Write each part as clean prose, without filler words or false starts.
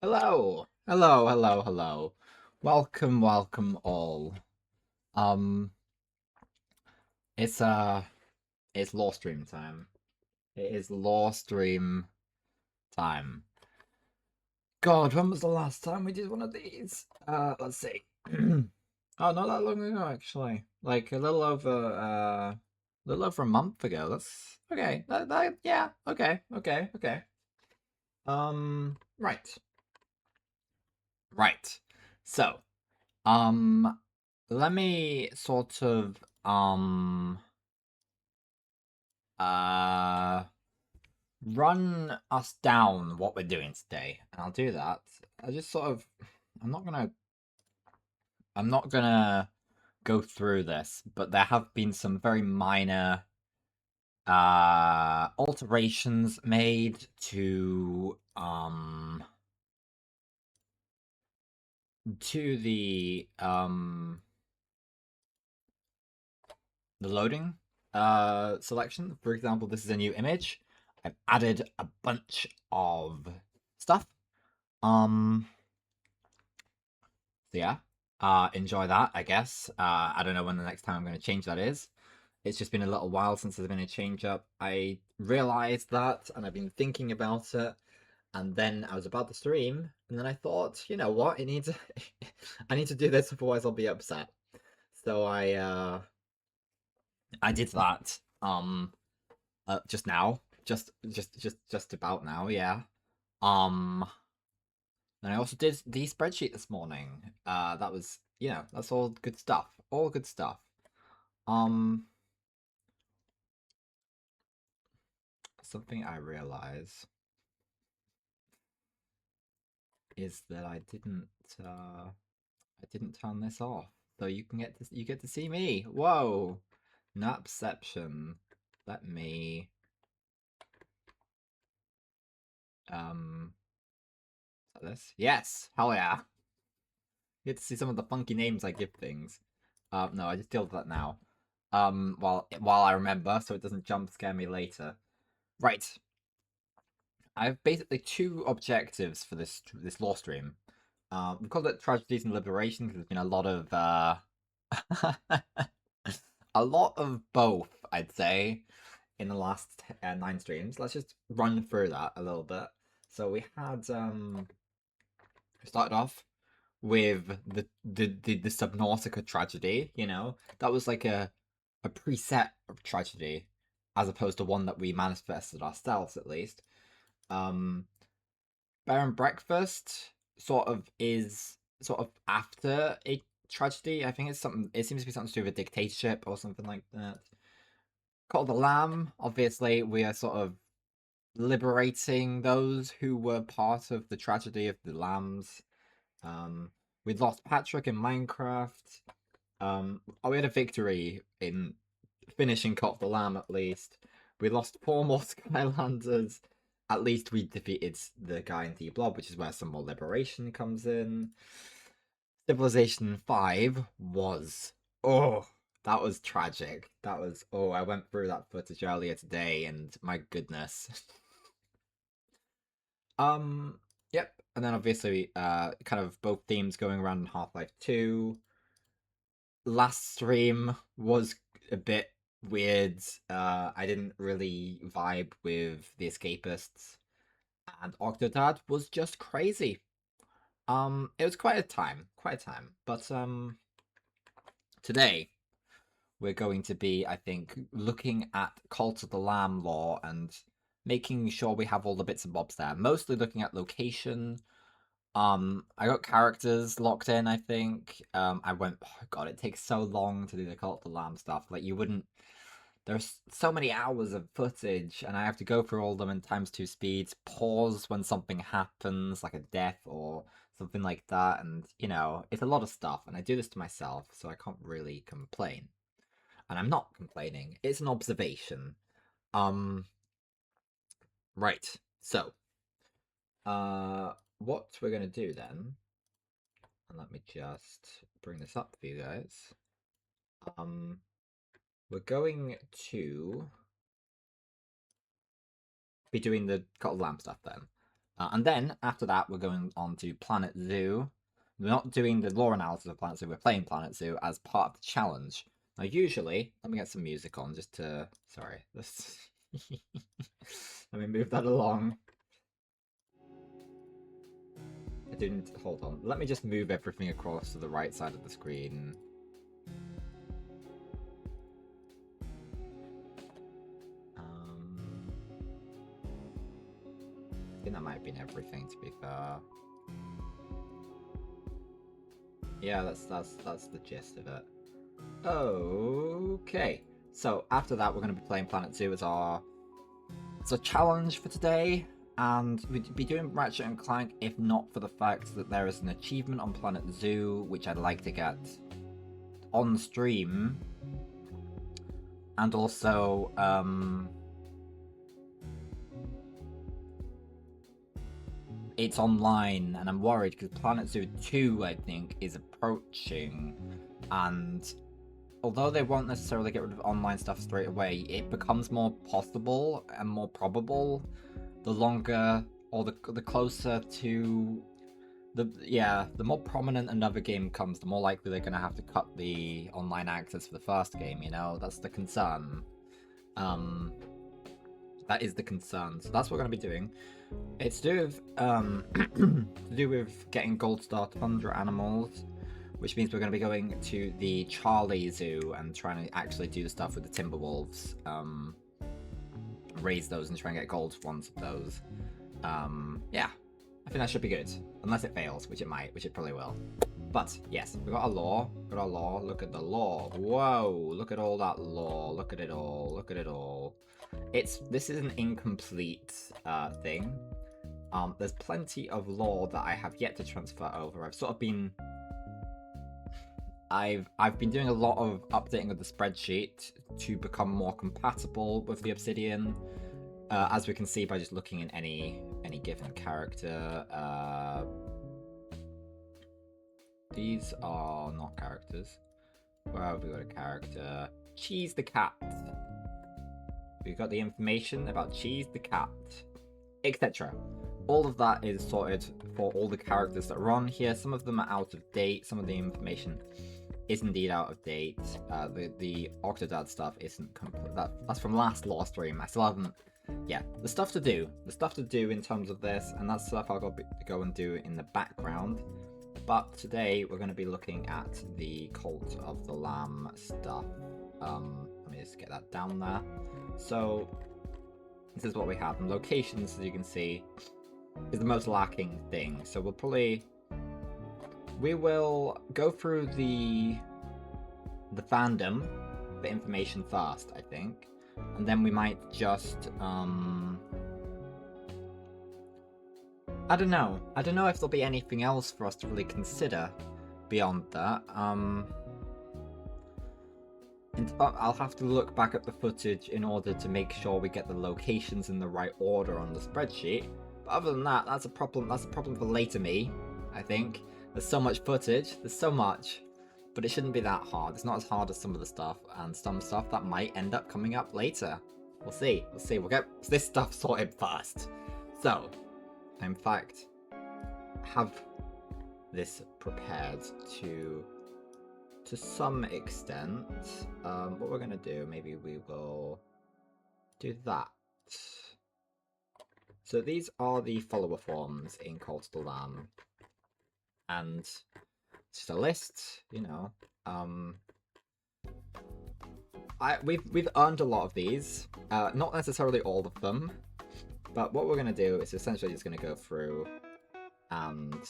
Hello, hello, hello, hello. Welcome, welcome all. Um, it's it's law stream time. It is law stream time. God, when was the last time we did one of these? Let's see. Oh, not that long ago, actually. Like a little over a month ago. That's okay. Yeah, okay, okay, okay. Right, right. So, Um, let me sort of uh run us down what we're doing today, and I'll do that. I just sort of I'm not gonna I'm not gonna go through this, but there have been some very minor alterations made to the loading selection. For example, this is a new image. I've added a bunch of stuff. Um, so yeah, enjoy that, I guess. I don't know when the next time I'm going to change that is. It's just been a little while since there's been a change up. I realized that, and I've been thinking about it. And then I was about to stream, and then I thought, you know what? It needs. I need to do this, otherwise I'll be upset. So I did that. Just now, just about now, yeah. Um, and I also did the spreadsheet this morning. That was, that's all good stuff. All good stuff. Um, Something I realize is that I didn't turn this off, so you get to see me. Whoa, Napception. Let me um, is that this? Yes, hell yeah. You get to see some of the funky names I give things. No, I just deal with that now. While I remember, so it doesn't jump scare me later. Right. I have basically two objectives for this law stream. We called it Tragedies and Liberation because there's been a lot of a lot of both, I'd say, in the last 9 streams. Let's just run through that a little bit. So we started off with the Subnautica tragedy. That was like a preset tragedy, as opposed to one that we manifested ourselves, at least. Um, Bear and Breakfast is sort of after a tragedy. I think it's something. It seems to be something to do with a dictatorship or something like that. Call of the Lamb. Obviously, we are sort of liberating those who were part of the tragedy of the lambs. Um, we'd lost Patrick in Minecraft. We had a victory in finishing Cult of the Lamb, at least. We lost 4 more Skylanders. At least we defeated the guy in D-Blob, which is where some more liberation comes in. Civilization 5 was. Oh, that was tragic. That was. Oh, I went through that footage earlier today, and my goodness. um, yep. And then obviously, kind of both themes going around in Half-Life 2. Last stream was a bit weird. I didn't really vibe with the Escapists, and Octodad was just crazy. It was quite a time, quite a time. But today we're going to be, I think, looking at Cult of the Lamb lore and making sure we have all the bits and bobs there. Mostly looking at location. I got characters locked in, I think. I went, oh god, it takes so long to do the Cult of the Lamb stuff. Like, you wouldn't. There's so many hours of footage, and I have to go through all of them in times two speeds, pause when something happens, like a death or something like that, and, it's a lot of stuff, and I do this to myself, so I can't really complain. And I'm not complaining, it's an observation. Um, right, so, what we're gonna do then, and let me just bring this up for you guys. Um, we're going to be doing the Cult of Lamb stuff then. And then, after that, we're going on to Planet Zoo. We're not doing the lore analysis of Planet Zoo, we're playing Planet Zoo as part of the challenge. Now, usually, let me get some music on just to... Sorry. This... Let me move that along. I didn't... Hold on. Let me just move everything across to the right side of the screen. I think that might have been everything, to be fair. Yeah, that's the gist of it. Okay. So after that, we're going to be playing Planet Zoo as our challenge for today, and we'd be doing Ratchet and Clank if not for the fact that there is an achievement on Planet Zoo which I'd like to get on stream, and also it's online, and I'm worried because Planet Zoo 2 I think is approaching, and although they won't necessarily get rid of online stuff straight away, it becomes more possible and more probable the longer or the closer to the more prominent another game comes, the more likely they're going to have to cut the online access for the first game, you know? That's the concern. That is the concern. So that's what we're going to be doing. It's to do with, to do with getting gold star tundra animals, which means we're going to be going to the Charlie Zoo and trying to actually do the stuff with the Timberwolves, raise those and try and get gold ones of those. Yeah, I think that should be good, unless it fails, which it might, which it probably will. But yes, we got our lore, look at the lore, whoa, look at all that lore, look at it all, look at it all. This is an incomplete thing. There's plenty of lore that I have yet to transfer over. I've been doing a lot of updating of the spreadsheet to become more compatible with the Obsidian, as we can see by just looking at any given character. These are not characters. Where have we got a character? Cheese the cat. We've got the information about Cheese the cat, etc. All of that is sorted for all the characters that are on here. Some of them are out of date. Some of the information is indeed out of date. The Octodad stuff isn't complete. That's from last lore stream. I still haven't. Yeah, the stuff to do in terms of this, and that's stuff I'll go and do in the background. But today we're going to be looking at the Cult of the Lamb stuff. Let me just get that down there. So this is what we have. And locations, as you can see, is the most lacking thing. So we will go through the fandom for information first, I think, and then we might just I don't know if there'll be anything else for us to really consider beyond that. I'll have to look back at the footage in order to make sure we get the locations in the right order on the spreadsheet. But other than that, that's a problem for later me, I think. There's so much footage, there's so much, but it shouldn't be that hard. It's not as hard as some of the stuff, and some stuff that might end up coming up later. We'll see. We'll get this stuff sorted first. So, I in fact have this prepared to some extent. What we're gonna do, maybe we will do that. So these are the follower forms in Cult of the Lamb, and it's just a list, you know. We've earned a lot of these, not necessarily all of them, but what we're gonna do is essentially just gonna go through and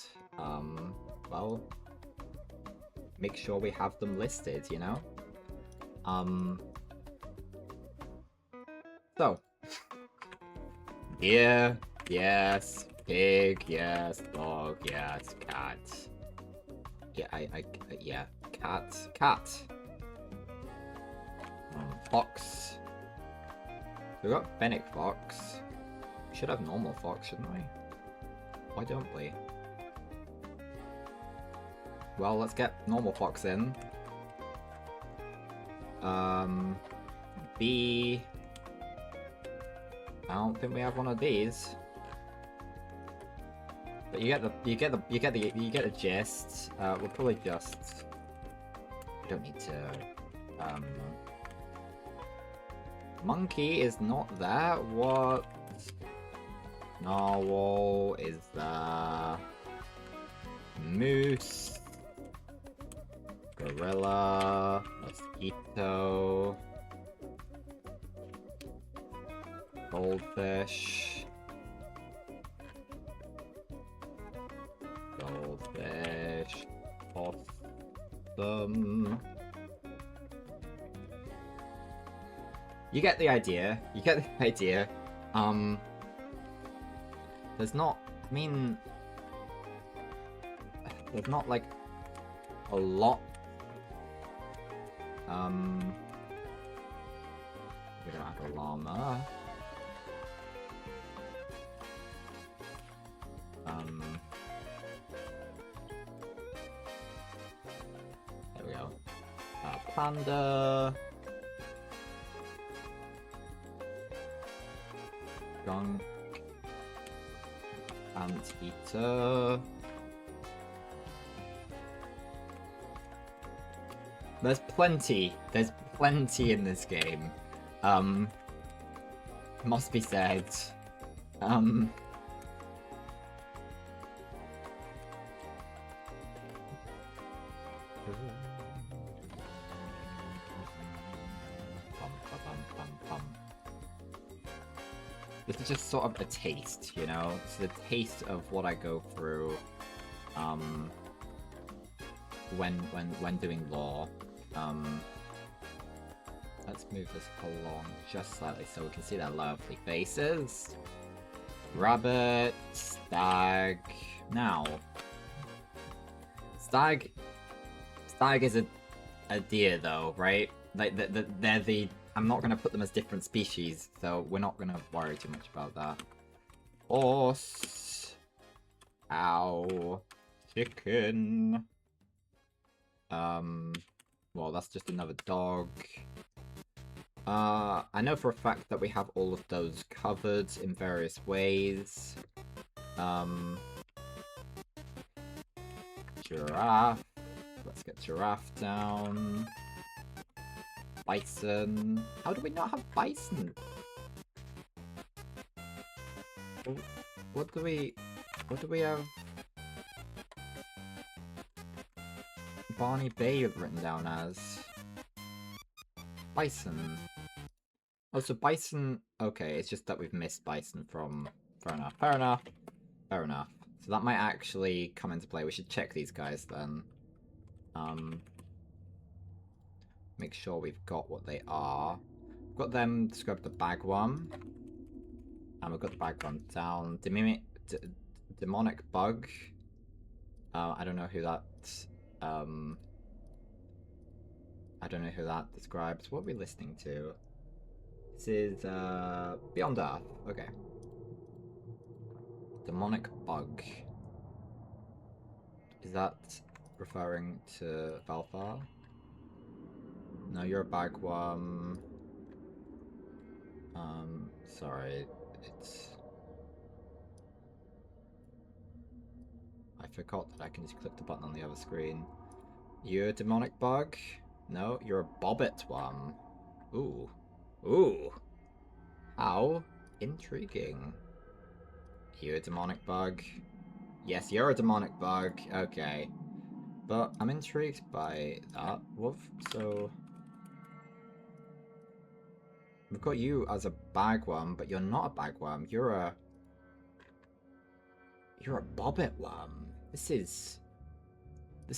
well, make sure we have them listed, you know? So, deer, yes. Pig, yes. Dog, yes. Cat. Yeah, yeah. Cat. Fox. We've got Fennec Fox. We should have normal Fox, shouldn't we? Why don't we? Well, let's get normal Fox in. B. I don't think we have one of these. But you get the gist. We'll probably just... We don't need to... Monkey is not there? What? Narwhal is there. Moose. Gorilla. Mosquito. Goldfish. Goldfish. Possum. You get the idea. You get the idea. There's not... I mean... There's not, like, a lot. We don't have a llama. There we go. Panda. Skunk. Anteater. There's plenty in this game. Must be said. This is just sort of a taste, you know? It's the taste of what I go through, when doing lore. Let's move this along just slightly so we can see their lovely faces. Rabbit, stag. Now, stag is a deer though, right? Like they're the. I'm not gonna put them as different species, so we're not gonna worry too much about that. Horse. Ow. Chicken. Well, that's just another dog. I know for a fact that we have all of those covered in various ways. Giraffe. Let's get giraffe down. Bison. How do we not have bison? What do we have? Barney Bay written down as bison. Oh, so bison. Okay, it's just that we've missed bison from. Fair enough. Fair enough. Fair enough. So that might actually come into play. We should check these guys then. Make sure we've got what they are. We've got them described the bagworm. And we've got the bagworm down. Demonic bug. I don't know who that. I don't know who that describes. What are we listening to? This is Beyond Earth. Okay. Demonic bug. Is that referring to Valfar? No, you're a bagworm. Sorry, it's... I forgot that I can just click the button on the other screen. You're a demonic bug? No, you're a bobbit worm. Ooh. Ooh. How intriguing. You're a demonic bug. Yes, you're a demonic bug. Okay. But I'm intrigued by that. What? So... We've got you as a bagworm, but you're not a bagworm. You're a bobbit worm. This is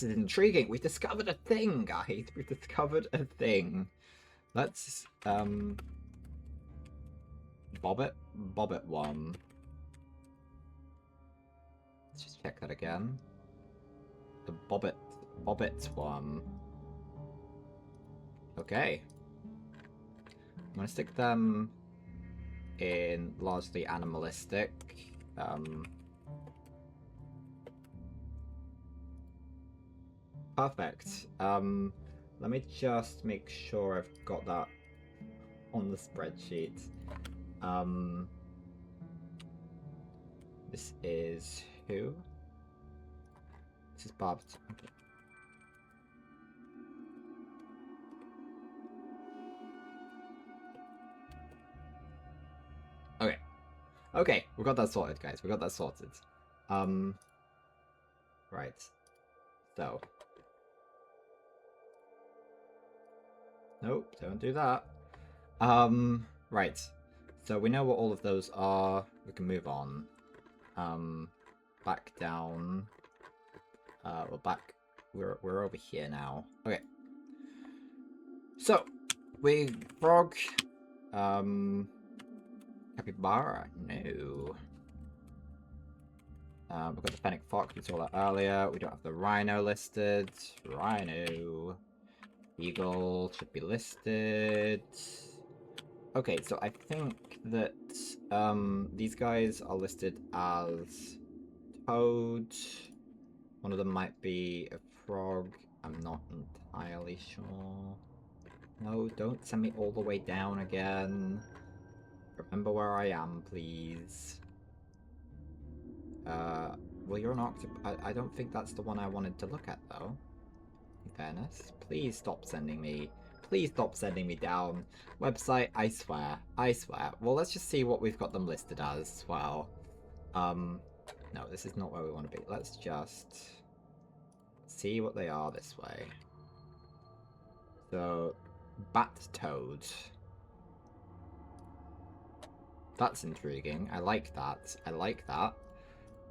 intriguing. We've discovered a thing, guys. We've discovered a thing. Let's bobbit worm. Let's just check that again. The bobbit worm. Okay. I'm gonna stick them in largely animalistic. Perfect. Let me just make sure I've got that on the spreadsheet. This is Who? This is Bob. Okay. Okay. Okay, we got that sorted, guys. We got that sorted. Right. So. Nope, don't do that. Right. So we know what all of those are. We can move on. Back down. We're back. We're over here now. Okay. So, we frog. Capybara. No. We've got the fennec fox. We saw that earlier. We don't have the rhino listed. Rhino. Eagle should be listed. Okay, so I think that these guys are listed as toad. One of them might be a frog. I'm not entirely sure. No, don't send me all the way down again. Remember where I am, please. Well, you're an octopus. I don't think that's the one I wanted to look at, though. In fairness. Please stop sending me. Please stop sending me down. Website, I swear. I swear. Well, let's just see what we've got them listed as well. No, this is not where we want to be. Let's just see what they are this way. So, bat toad. That's intriguing. I like that. I like that.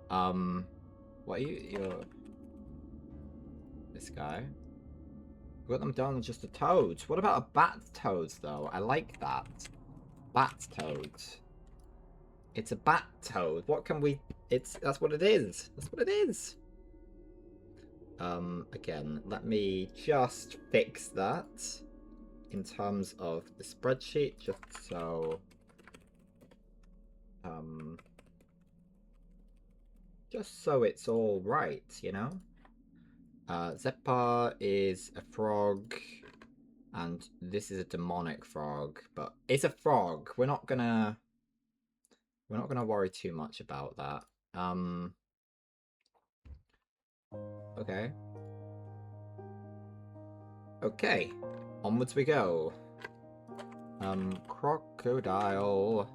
What are you're... This guy? We got them down as just a toad. What about a bat toad, though? I like that. Bat toad. It's a bat toad. What can we... That's what it is. That's what it is. Again, let me just fix that in terms of the spreadsheet, just so... just so it's all right, you know? Zeppa is a frog, and this is a demonic frog, but it's a frog. We're not gonna worry too much about that. Okay. Okay. Onwards we go. Crocodile.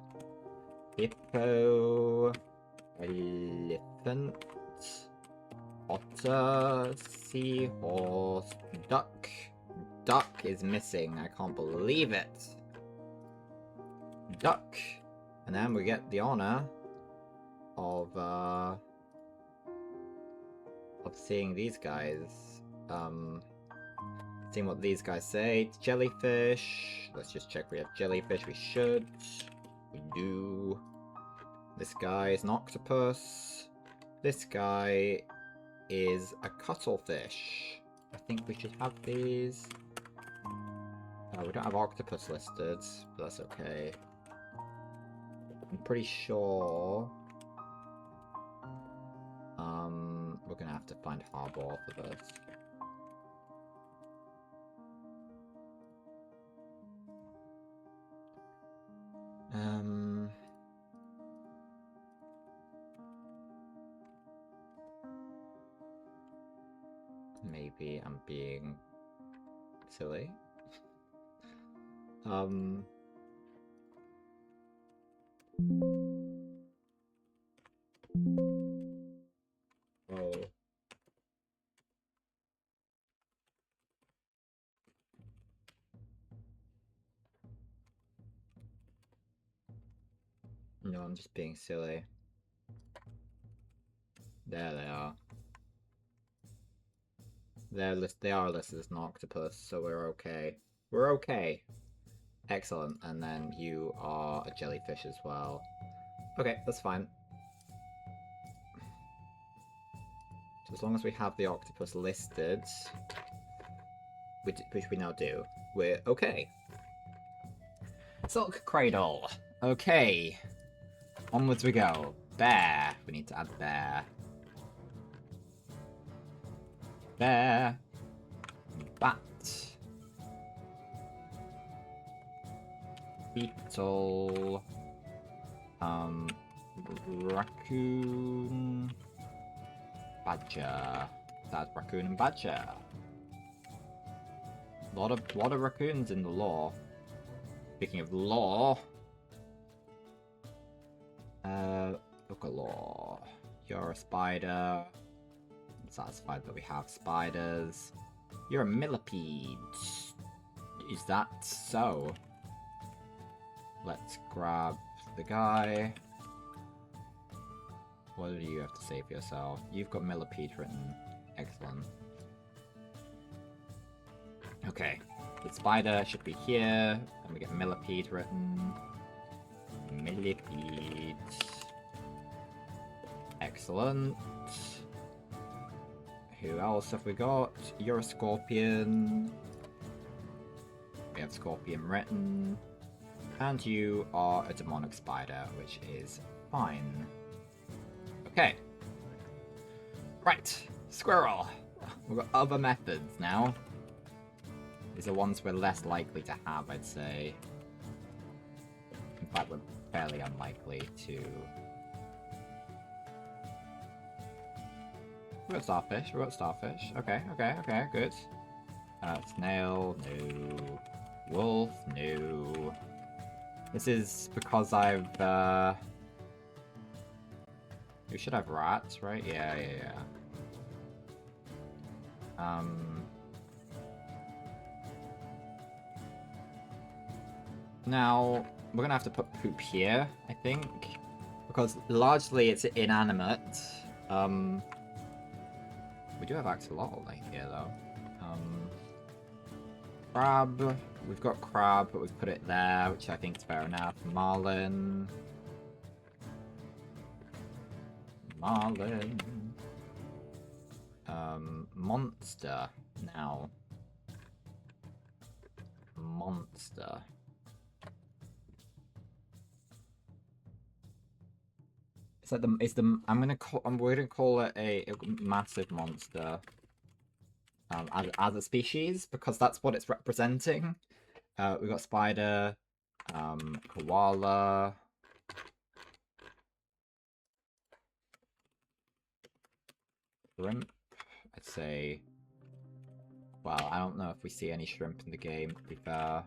Hippo. Elephant. Otter. Seahorse. Duck. Duck is missing. I can't believe it. Duck. And then we get the honor of seeing these guys. Seeing what these guys say. It's jellyfish. Let's just check we have jellyfish. We should. We do. This guy is an octopus. This guy is a cuttlefish. I think we should have these. We don't have octopus listed, but that's okay. I'm pretty sure we're gonna have to find harbor for this. Maybe I'm being silly. Oh. No, I'm just being silly. There they are. They are listed as an octopus, so we're okay. We're okay. Excellent. And then you are a jellyfish as well. Okay, that's fine. So as long as we have the octopus listed, which we now do, we're okay. Silk Cradle. Okay. Onwards we go. Bear. We need to add bear. Bear. Bat. Beetle. Raccoon. Badger. That's raccoon and badger. Lot of raccoons in the lore. Speaking of lore, look at lore. You're a spider. I'm satisfied that we have spiders. You're a millipede. Is that so? Let's grab the guy. What do you have to say for yourself? You've got millipede written. Excellent. Okay, the spider should be here, and we get millipede written. Millipede. Excellent. Who else have we got? You're a scorpion. We have scorpion written. And you are a demonic spider, which is fine. Okay. Right, squirrel. We've got other methods now. These are ones we're less likely to have, I'd say. In fact, we're fairly unlikely to. We've got starfish, we've got starfish. Okay, good. Snail, no. Wolf, no. This is because I've, we should have rats, right? Yeah. Now, we're gonna have to put poop here, I think. Because largely it's inanimate. We do have axolotl here, though. Crab. We've got crab, but we've put it there, which I think is fair enough. Marlin. Monster. Now. Monster. I'm gonna call it a massive monster. As a species, because that's what it's representing. We've got spider, koala, shrimp. I'd say. Well, I don't know if we see any shrimp in the game, to be fair.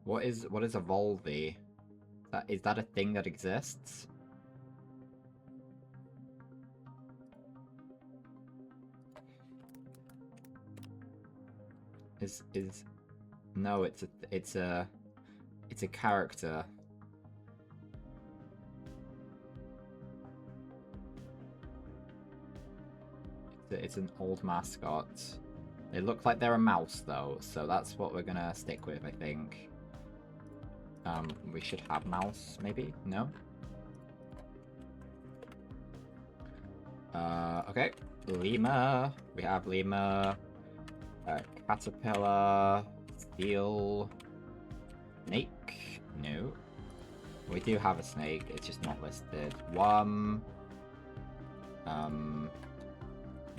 What is a volvi? Is that a thing that exists? No, it's a character. It's an old mascot. They look like they're a mouse though, so that's what we're gonna stick with, I think. We should have mouse, maybe? No? Okay. Lemur. We have lemur. Caterpillar. Steel. Snake? No. We do have a snake, it's just not listed. Worm.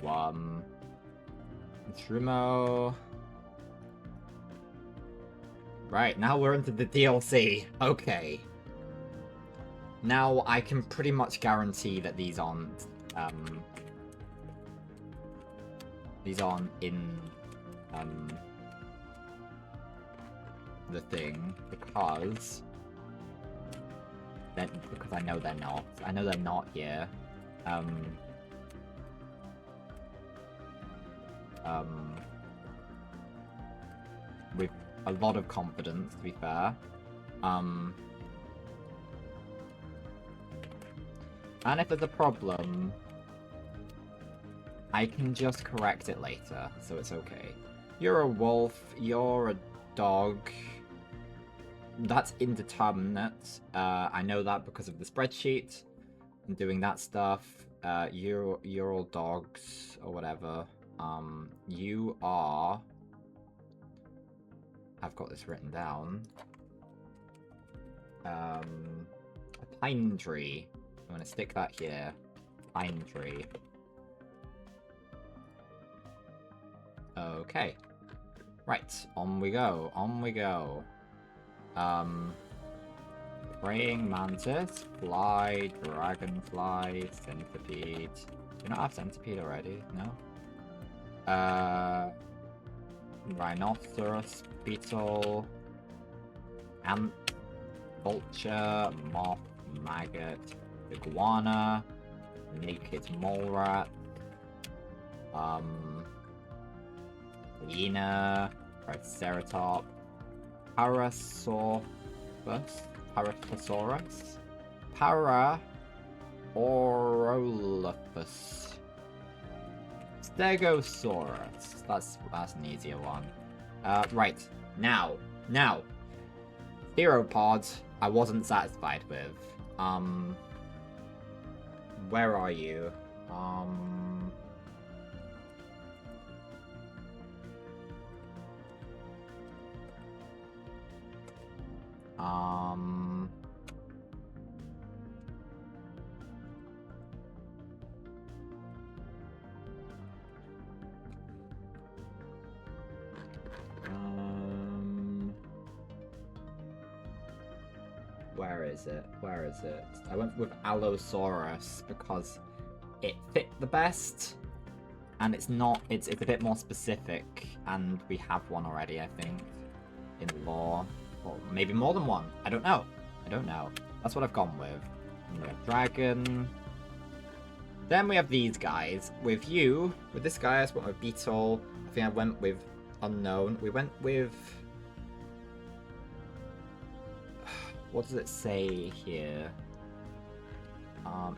Worm. Trumo. Right, now we're into the DLC. Okay. Now I can pretty much guarantee that these aren't in the thing because I know they're not. I know they're not here. With a lot of confidence, to be fair. And if there's a problem, I can just correct it later, so it's okay. You're a wolf, you're a dog. That's indeterminate. I know that because of the spreadsheet. I'm doing that stuff. You're all dogs, or whatever. You are... I've got this written down. A pine tree. I'm gonna stick that here. Pine tree. Okay. Right, on we go, on we go. Praying mantis, fly, dragonfly, centipede. Do you not have centipede already? No? Rhinoceros, beetle, ant, vulture, moth, maggot, iguana, naked mole rat, hyena, triceratops, Parasaurus, Paraorolophus, Stegosaurus. That's an easier one. Right, now, Theropod, I wasn't satisfied with. Where are you? Where is it? Where is it? I went with Allosaurus because it fit the best, and it's a bit more specific, and we have one already, I think, in lore. Or maybe more than one. I don't know. That's what I've gone with. And we have dragon. Then we have these guys. With this guy, I just went with beetle. I think I went with unknown. We went with... What does it say here?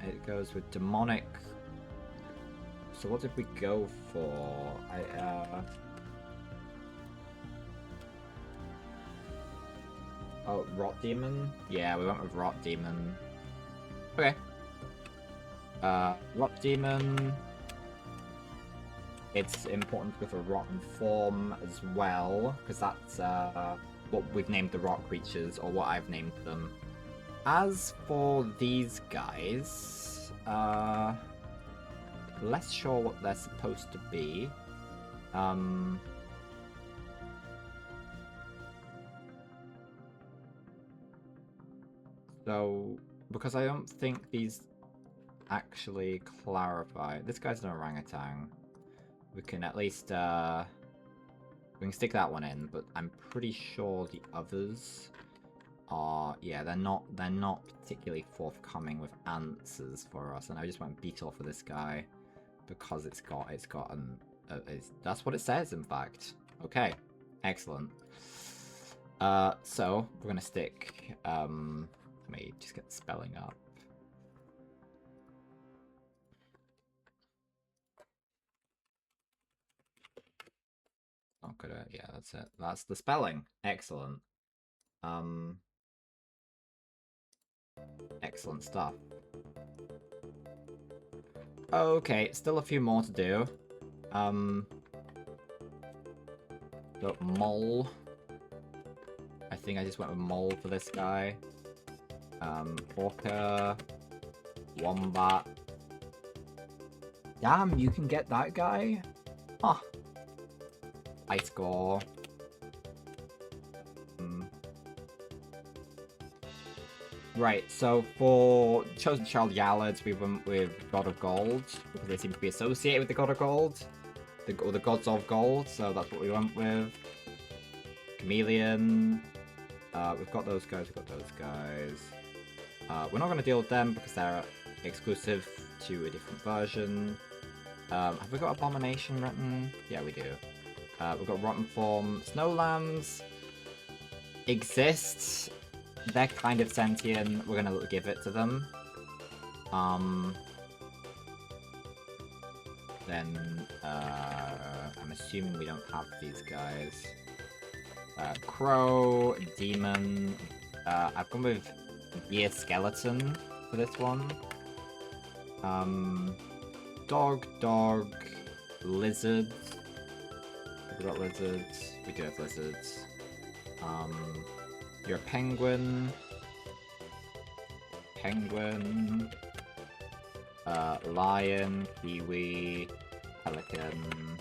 It goes with demonic. So what did we go for? Oh, Rot Demon? Yeah, we went with Rot Demon. Okay. Rot Demon. It's important with a rotten form as well, because that's what we've named the rock creatures, or what I've named them. As for these guys, less sure what they're supposed to be. So, because I don't think these actually clarify. This guy's an orangutan. We can at least, we can stick that one in, but I'm pretty sure the others are, yeah, they're not particularly forthcoming with answers for us, and I just went beetle for this guy because it's got that's what it says, in fact. Okay, excellent. So we're gonna stick, let me just get the spelling up. Oh, good. Yeah, that's it. That's the spelling. Excellent. Excellent stuff. Okay, still a few more to do. Got mole. I think I just went with mole for this guy. Orca. Wombat. Damn, you can get that guy? Huh. Ice Gore. Right, so for Chosen Child Yallards, we went with God of Gold, because they seem to be associated with the God of Gold, or the Gods of Gold, so that's what we went with. Chameleon. We've got those guys, we're not going to deal with them because they're exclusive to a different version. Have we got Abomination written? Yeah, we do. We've got Rotten Form. Snowlands exists. They're kind of sentient. We're gonna give it to them. Then, I'm assuming we don't have these guys. Crow, Demon. I've gone with Deer Skeleton for this one. Dog, Lizard. Have we got lizards? We do have lizards. You're a penguin. Lion, kiwi, pelican.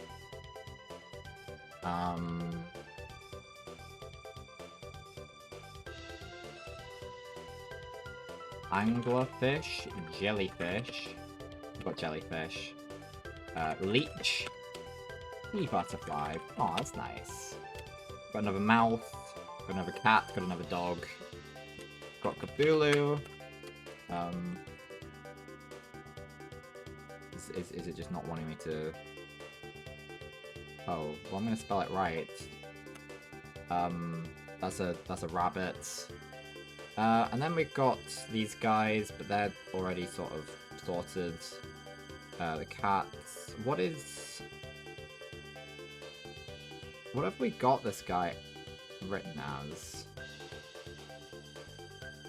Anglerfish, jellyfish. We've got jellyfish. Leech. Sea butterfly. Oh, that's nice. Got another mouse. Got another cat. Got another dog. Got Cthulhu. Is it just not wanting me to... Oh, well, I'm gonna spell it right. That's a rabbit. And then we've got these guys, but they're already sort of sorted. The cats. What have we got this guy written as?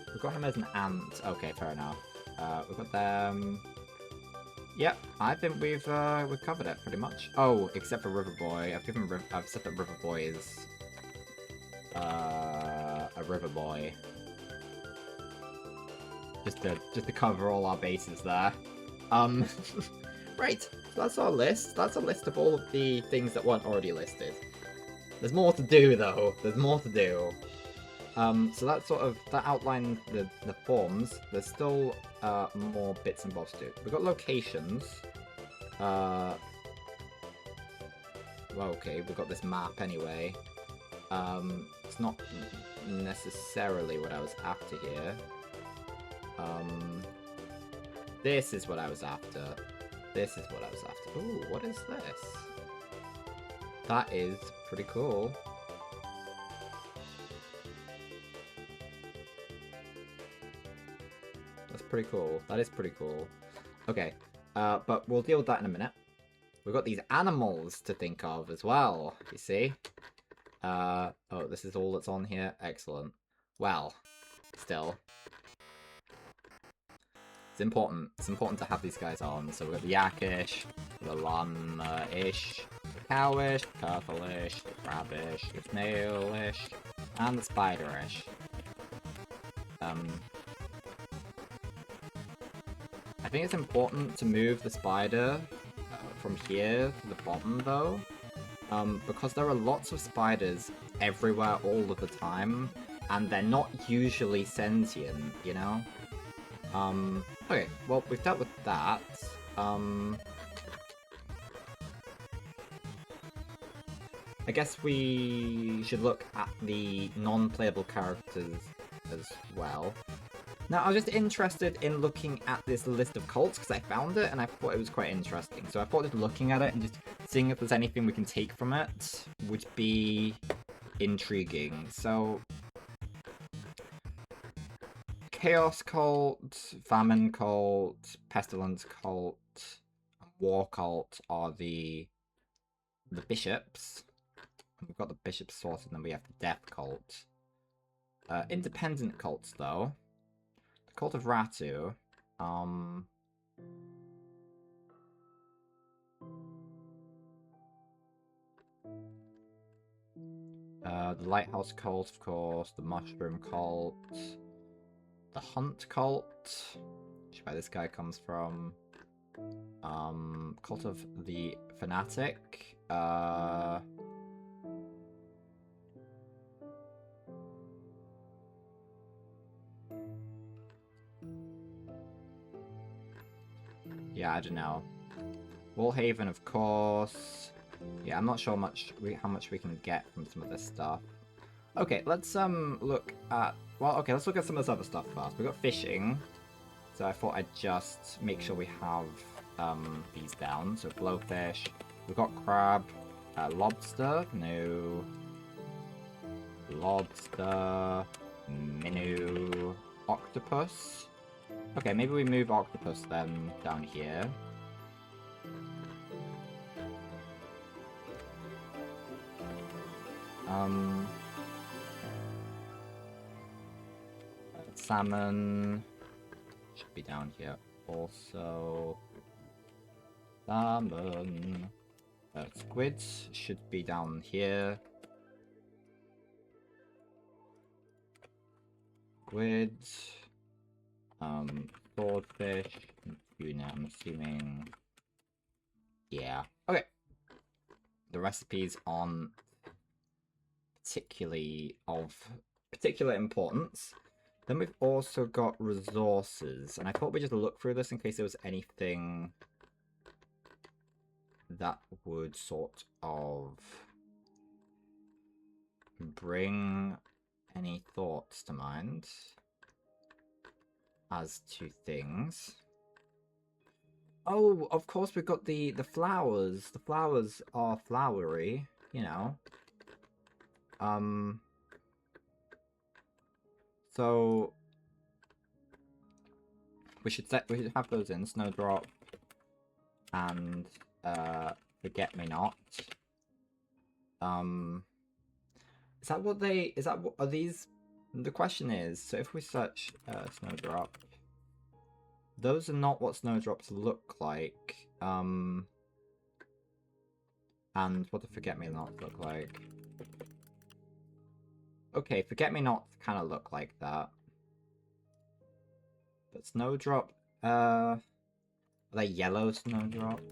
We've got him as an ant. Okay, fair enough. We've got them. Yep, I think we've covered it pretty much. Oh, except for Riverboy. I've said that Riverboy is a Riverboy. Just to cover all our bases there. Right, so that's our list. That's a list of all of the things that weren't already listed. There's more to do though. There's more to do. So that outlined the forms. There's still more bits and bobs to do. We've got locations. Well, okay, we've got this map anyway. It's not necessarily what I was after here. This is what I was after. This is what I was after. Ooh, what is this? That is pretty cool. That's pretty cool. That is pretty cool. Okay, but we'll deal with that in a minute. We've got these animals to think of as well, you see? Oh, this is all that's on here? Excellent. Well, still. It's important. It's important to have these guys on. So we've got the yakish, the llama-ish, the cowish, the turtle-ish, the crabbish, the snail-ish, and the spider-ish. I think it's important to move the spider from here to the bottom, though, because there are lots of spiders everywhere all of the time, and they're not usually sentient, you know? Okay, well, we've dealt with that. I guess we should look at the non-playable characters as well. Now, I was just interested in looking at this list of cults, because I found it, and I thought it was quite interesting. So I thought just looking at it and just seeing if there's anything we can take from it would be intriguing. So... Chaos Cult, Famine Cult, Pestilence Cult, War Cult are the bishops. We've got the bishops sorted, and then we have the Death Cult. Independent cults, though. The Cult of Ratu. The Lighthouse Cult, of course. The Mushroom Cult. The Hunt Cult, which is where this guy comes from. Cult of the Fanatic. Yeah, I don't know. Wallhaven, of course. Yeah, I'm not sure how much we can get from some of this stuff. Okay, let's look at... Well, okay, let's look at some of this other stuff first. We've got fishing, so I thought I'd just make sure we have these down. So blowfish, we've got crab, lobster, no, lobster, minnow, octopus. Okay, maybe we move octopus then down here. Salmon should be down here also. Salmon. Squids should be down here. Squids. Swordfish. Tuna, I'm assuming. Yeah. Okay. The recipes on particularly of particular importance. Then we've also got resources, and I thought we'd just look through this in case there was anything that would sort of bring any thoughts to mind as to things. Oh, of course we've got the flowers. The flowers are flowery, you know. So we should have those in Snowdrop and Forget Me Not. Are these? The question is, so if we search Snowdrop, those are not what Snowdrops look like. And what do Forget Me Nots look like? Okay, Forget Me Nots kind of look like that. But Snowdrop, are they yellow Snowdrops?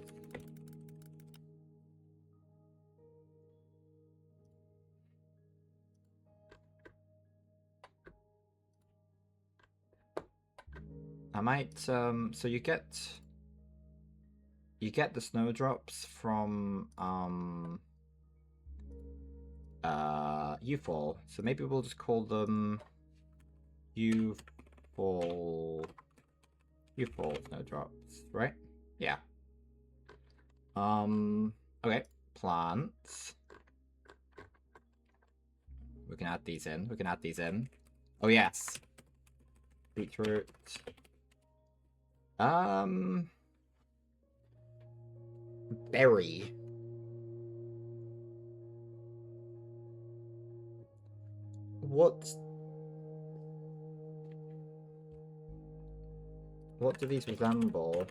I might, so you get the Snowdrops from, U-Fall. So maybe we'll just call them U-Fall Snowdrops, right? Yeah. Okay. Plants. We can add these in. Oh, yes. Beetroot. Berry. What do these resemble?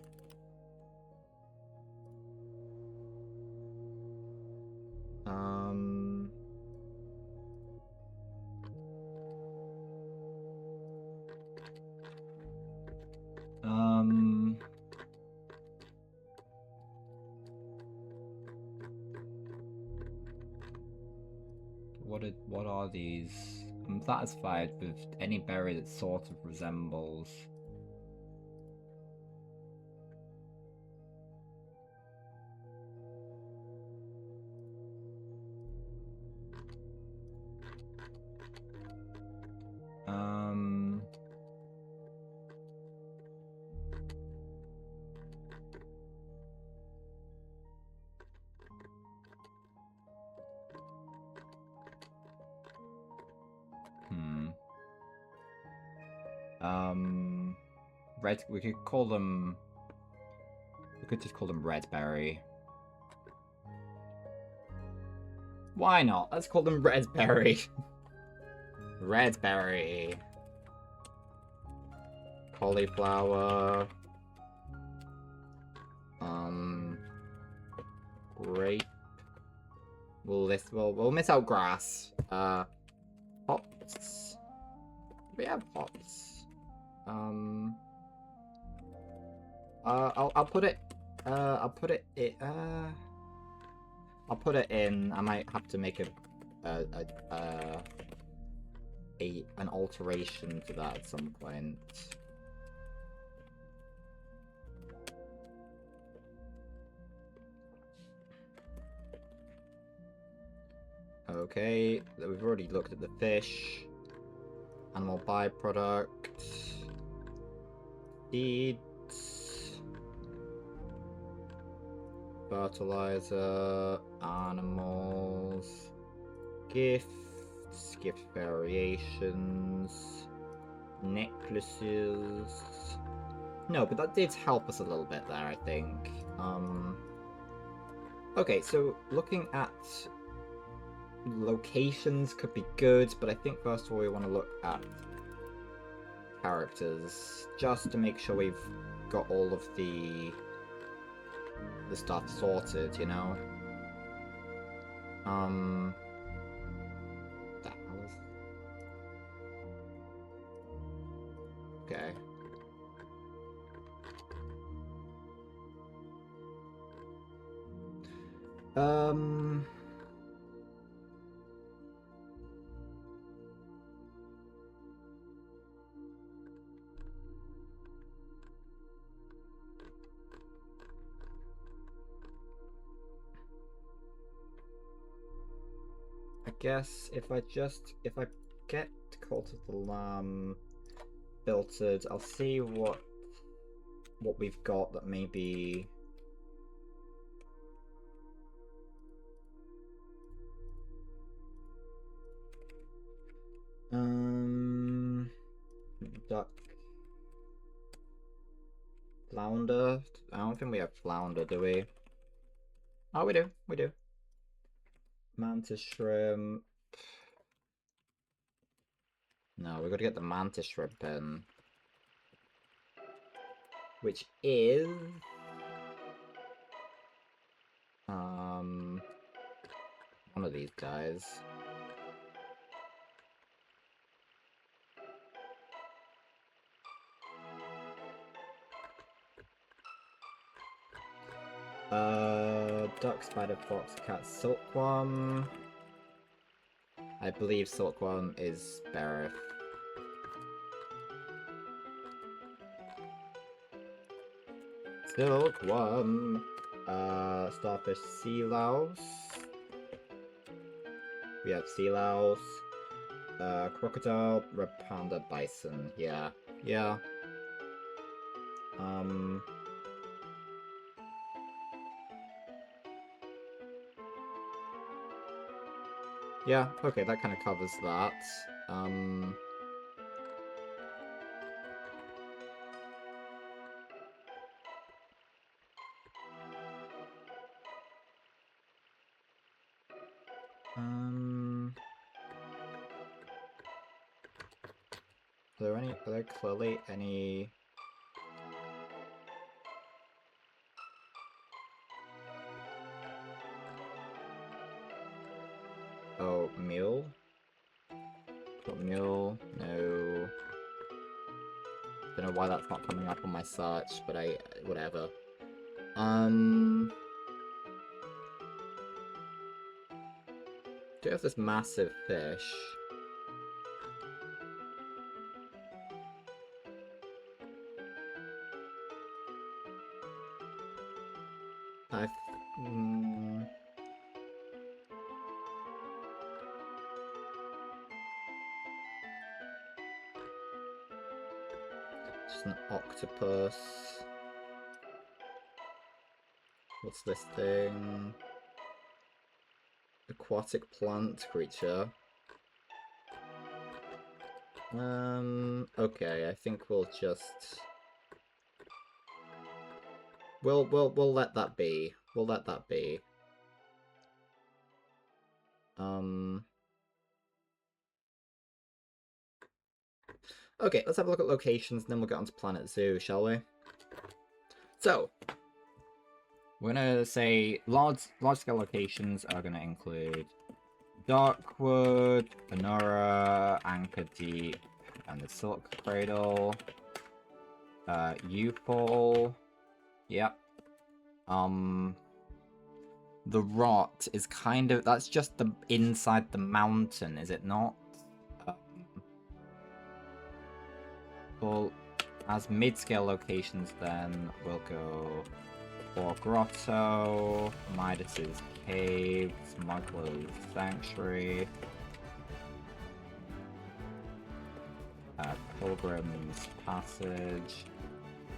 What are these? I'm satisfied with any berry that sort of resembles. Red. We could call them. We could just call them red berry. Why not? Let's call them red berry. Red berry. Cauliflower. Grape. We'll miss out grass. Hops. We have hops. I'll put it. I'll put it. I'll put it in. I might have to make an alteration to that at some point. Okay, we've already looked at the fish. Animal byproduct. Seeds. Fertilizer. Animals. Gifts. Gift variations. Necklaces. No, but that did help us a little bit there, I think. Okay, so looking at locations could be good, but I think first of all we want to look at characters, just to make sure we've got all of the stuff sorted, you know? The hell is... Okay. guess if I get Cult of the Lamb filtered, I'll see what we've got that maybe. Duck. Flounder? I don't think we have flounder, do we? Oh, we do. We do. Mantis shrimp. No, we got to get the mantis shrimp in. Which is... one of these guys. Duck, spider, fox, cat, silkworm. I believe silkworm is Berith. Silkworm. Starfish, sea louse. We have sea louse. Crocodile, red panda, bison. Yeah. Yeah. Yeah, okay, that kind of covers that. Are there clearly any... Oh, mule? Got mule? No. Don't know why that's not coming up on my search, but whatever. Do you have this massive fish? Just an octopus. What's this thing? Aquatic plant creature. Okay, I think we'll just... We'll let that be. We'll let that be. Okay, let's have a look at locations, and then we'll get onto Planet Zoo, shall we? So, we're gonna say large-scale locations are gonna include Darkwood, Panora, Anchor Deep, and the Silk Cradle. U-Fall. Yep. The Rot is kind of... That's just the inside the mountain, is it not? Well, as mid-scale locations, then we'll go for Grotto, Midas's Cave, Smuggler's Sanctuary, Pilgrim's Passage.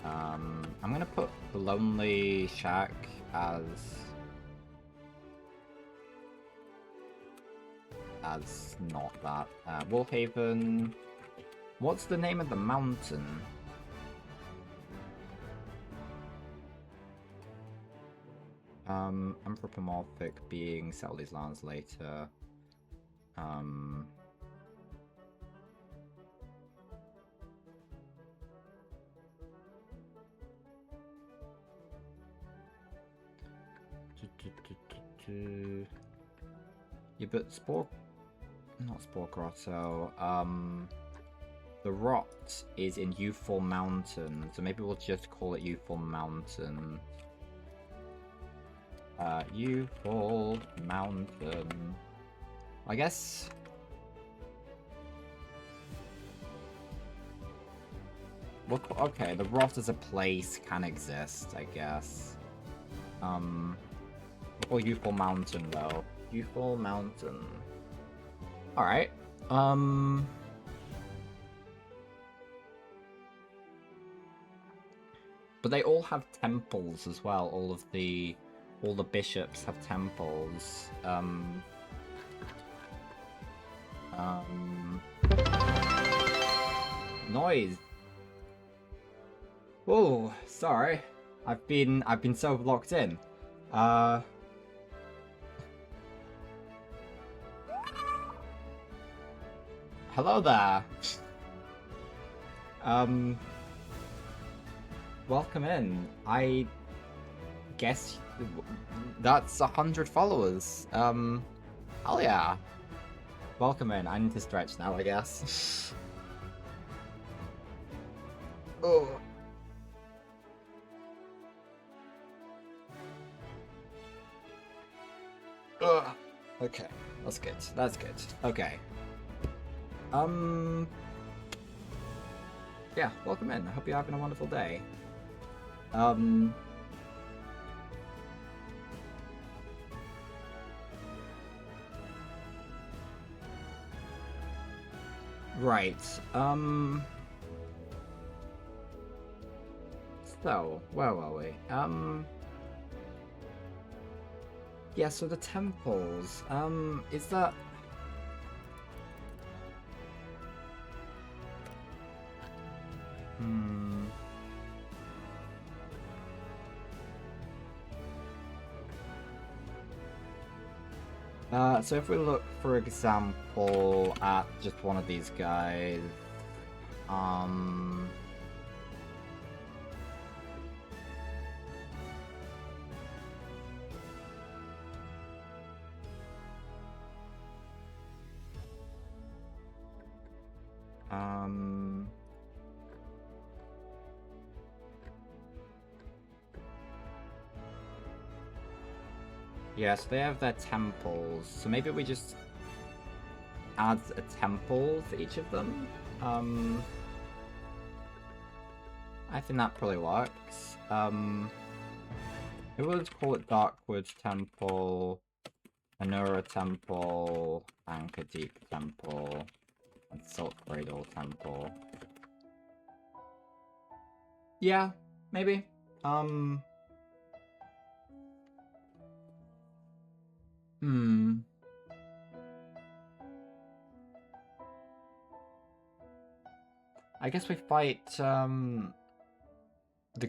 I'm gonna put the Lonely Shack as not that. Wolfhaven. What's the name of the mountain? Anthropomorphic being settle these lands later. Yeah, but not Spore Grotto. The Rot is in U-Fall Mountain, so maybe we'll just call it U-Fall Mountain. U-Fall Mountain. I guess... Well, okay, the Rot as a place can exist, I guess. Or U-Fall Mountain, though. U-Fall Mountain. Alright. Um... But they all have temples as well. All the bishops have temples. Noise. Oh, sorry. I've been so locked in. Hello there. Welcome in. I guess that's 100 followers. Hell yeah. Welcome in. I need to stretch now, I guess. Oh. Ugh. Okay, that's good. That's good. Okay. Yeah, welcome in. I hope you're having a wonderful day. Right. So, where were we? Yeah, so the temples, is that... So if we look, for example, at just one of these guys, yeah, so they have their temples, so maybe we just add a temple for each of them. I think that probably works. Maybe we'll just call it Darkwood Temple, Anura Temple, Anchor Deep Temple, and Salt Cradle Temple. Yeah, maybe. I guess we fight, the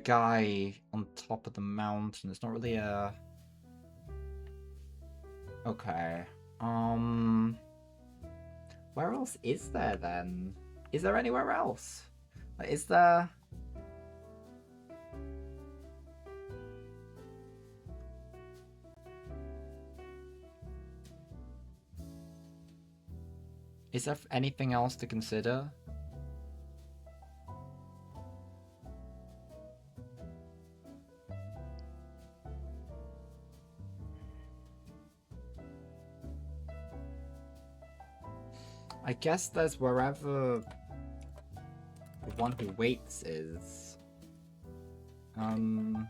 guy on top of the mountain. It's not really a... Okay. Where else is there, then? Is there anywhere else? Is there... Is there anything else to consider? I guess there's wherever the one who waits is. The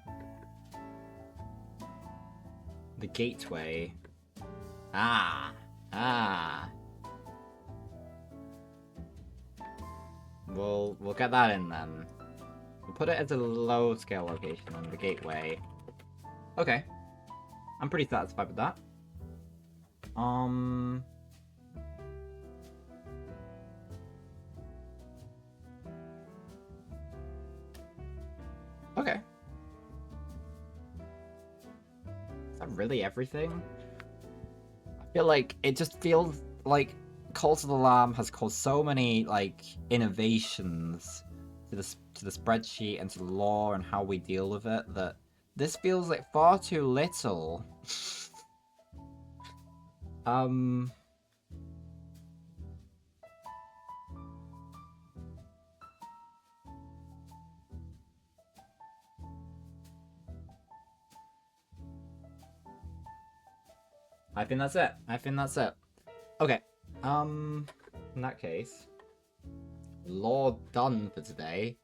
gateway. Ah. We'll get that in then. We'll put it as a low scale location on the gateway. Okay. I'm pretty satisfied with that. Okay. Is that really everything? I feel like it just feels like Cult of the Lamb has caused so many like innovations to the spreadsheet and to the lore and how we deal with it that this feels like far too little. I think that's it. I think that's it. Okay. In that case, lore done for today.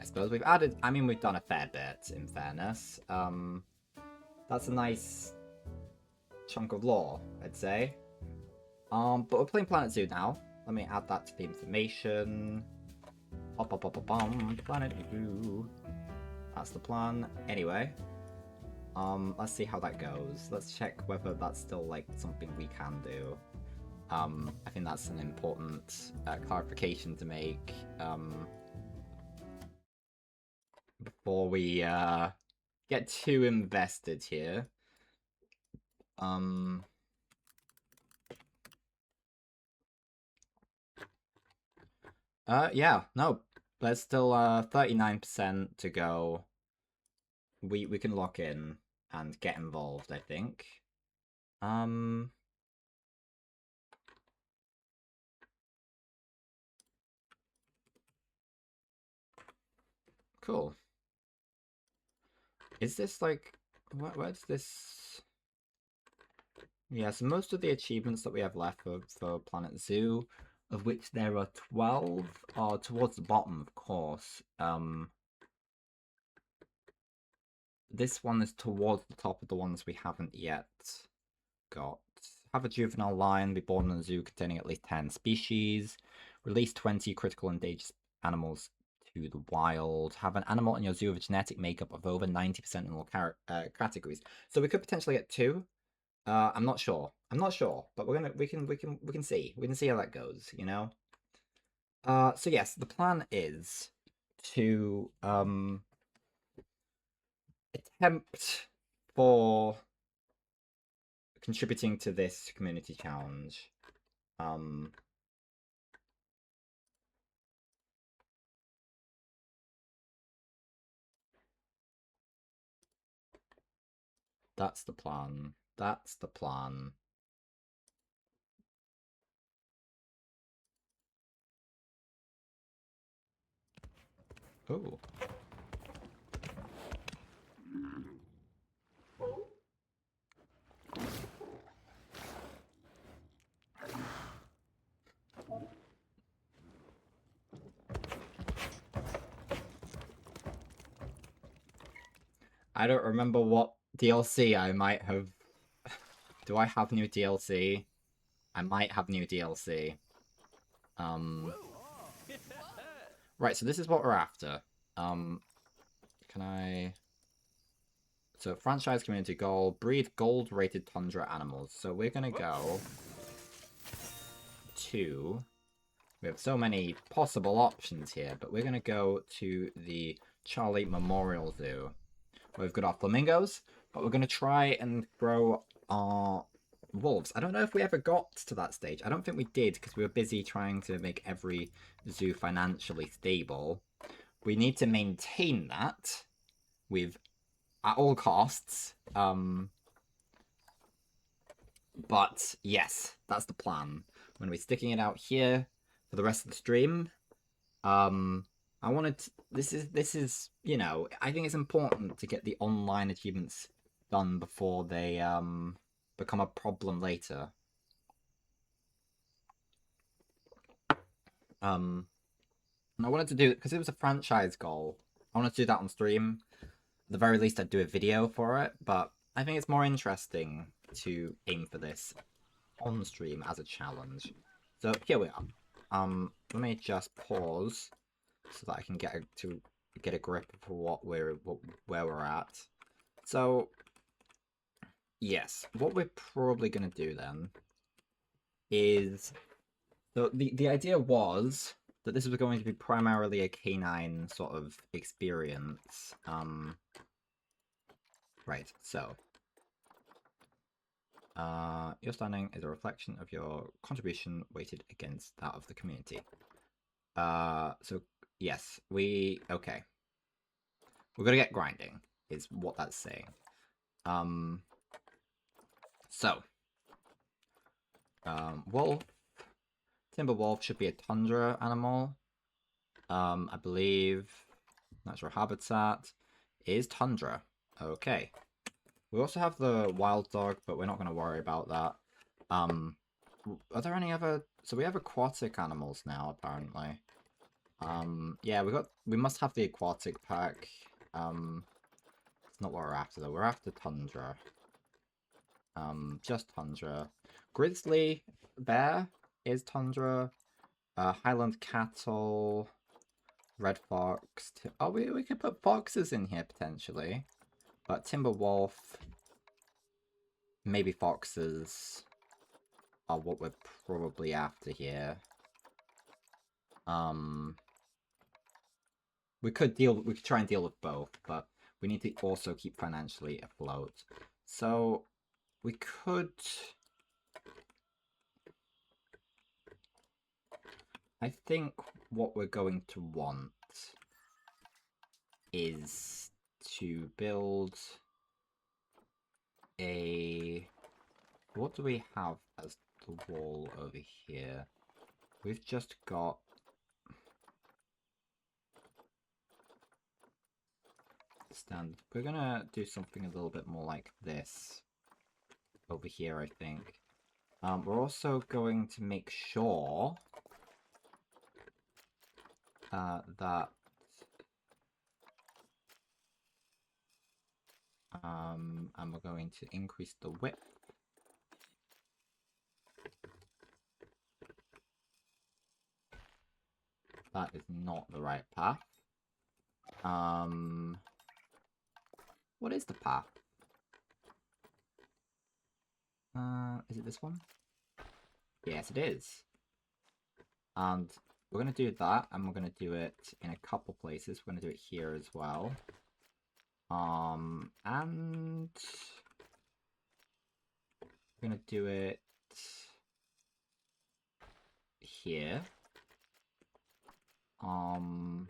I suppose we've added... I mean, we've done a fair bit, in fairness. That's a nice chunk of lore, I'd say. But we're playing Planet Zoo now. Let me add that to the information. Planet Zoo. That's the plan. Anyway, let's see how that goes. Let's check whether that's still like something we can do. I think that's an important clarification to make before we get too invested here. Yeah, no, there's still 39% to go. We can lock in and get involved, I think. Cool. Is this like where's this? Yeah, so most of the achievements that we have left for Planet Zoo, of which there are 12, are towards the bottom, of course. This one is towards the top of the ones we haven't yet got. Have a juvenile lion be born in a zoo containing at least 10 species. Release 20 critical endangered animals to the wild. Have an animal in your zoo with a genetic makeup of over 90% in all categories. So we could potentially get 2. I'm not sure. But we can see. We can see how that goes, you know? So yes, the plan is to attempt for contributing to this community challenge. That's the plan. That's the plan. Ooh. I don't remember what DLC I might have. Do I have new DLC? I might have new DLC. Right, so this is what we're after. Can I... So, franchise community goal, breed gold-rated tundra animals. So we're gonna go to... We have so many possible options here, but we're gonna go to the Charlie Memorial Zoo. We've got our flamingos, but we're gonna try and grow our wolves. I don't know if we ever got to that stage. I don't think we did, because we were busy trying to make every zoo financially stable. We need to maintain that with at all costs. But yes, that's the plan. I'm gonna be sticking it out here for the rest of the stream. I wanted to, this is you know, I think it's important to get the online achievements done before they become a problem later. And I wanted to do it because it was a franchise goal. I wanted to do that on stream. At the very least, I'd do a video for it, but I think it's more interesting to aim for this on stream as a challenge. So here we are. Let me just pause so that I can get a grip for where we're at. So yes, what we're probably gonna do then is, so the idea was that this was going to be primarily a canine sort of experience. Right, so your standing is a reflection of your contribution weighted against that of the community. So yes, okay. We're gonna get grinding, is what that's saying. So wolf, timber wolf should be a tundra animal. I believe natural habitat is tundra. Okay. We also have the wild dog, but we're not going to worry about that. Are there any other... So we have aquatic animals now, apparently. Yeah, we must have the aquatic pack. It's not what we're after, though. We're after tundra. Just tundra. Grizzly bear is tundra. Highland cattle. Red fox. Oh, we could put foxes in here potentially. But timber wolf. Maybe foxes are what we're probably after here. We could try and deal with both, but we need to also keep financially afloat. So we could, I think what we're going to want is to build a, what do we have as the wall over here? We've just got standard. We're gonna do something a little bit more like this over here, I think. We're also going to make sure that and we're going to increase the width. That is not the right path. What is the path? Is it this one? Yes, it is. And we're going to do that, and we're going to do it in a couple places. We're going to do it here as well. And we're going to do it here. And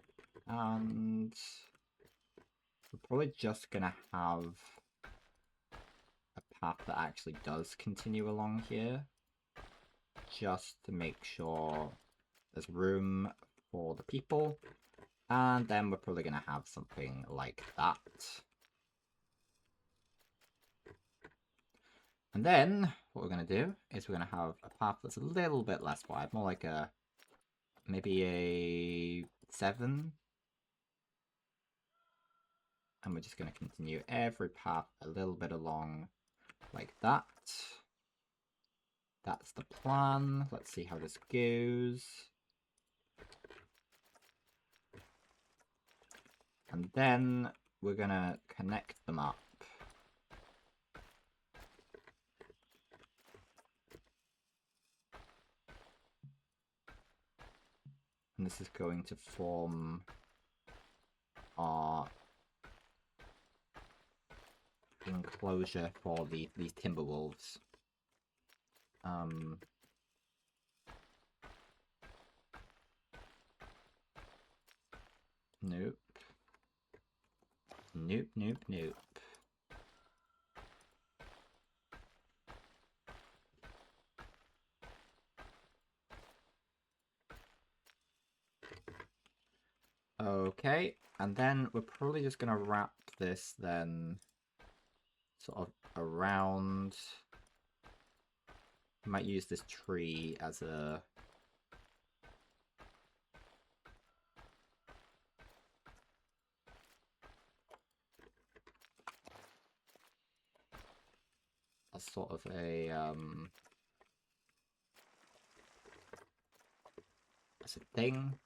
we're probably just going to have a path that actually does continue along here. Just to make sure there's room for the people. And then we're probably going to have something like that. And then what we're going to do is we're going to have a path that's a little bit less wide, more like a, maybe a 7. And we're just going to continue every path a little bit along like that. That's the plan. Let's see how this goes. And then we're going to connect them up. And this is going to form our enclosure for these timber wolves. Nope. Nope, nope, nope. Okay, and then we're probably just gonna wrap this then sort of around. We might use this tree as a sort of a as a thing.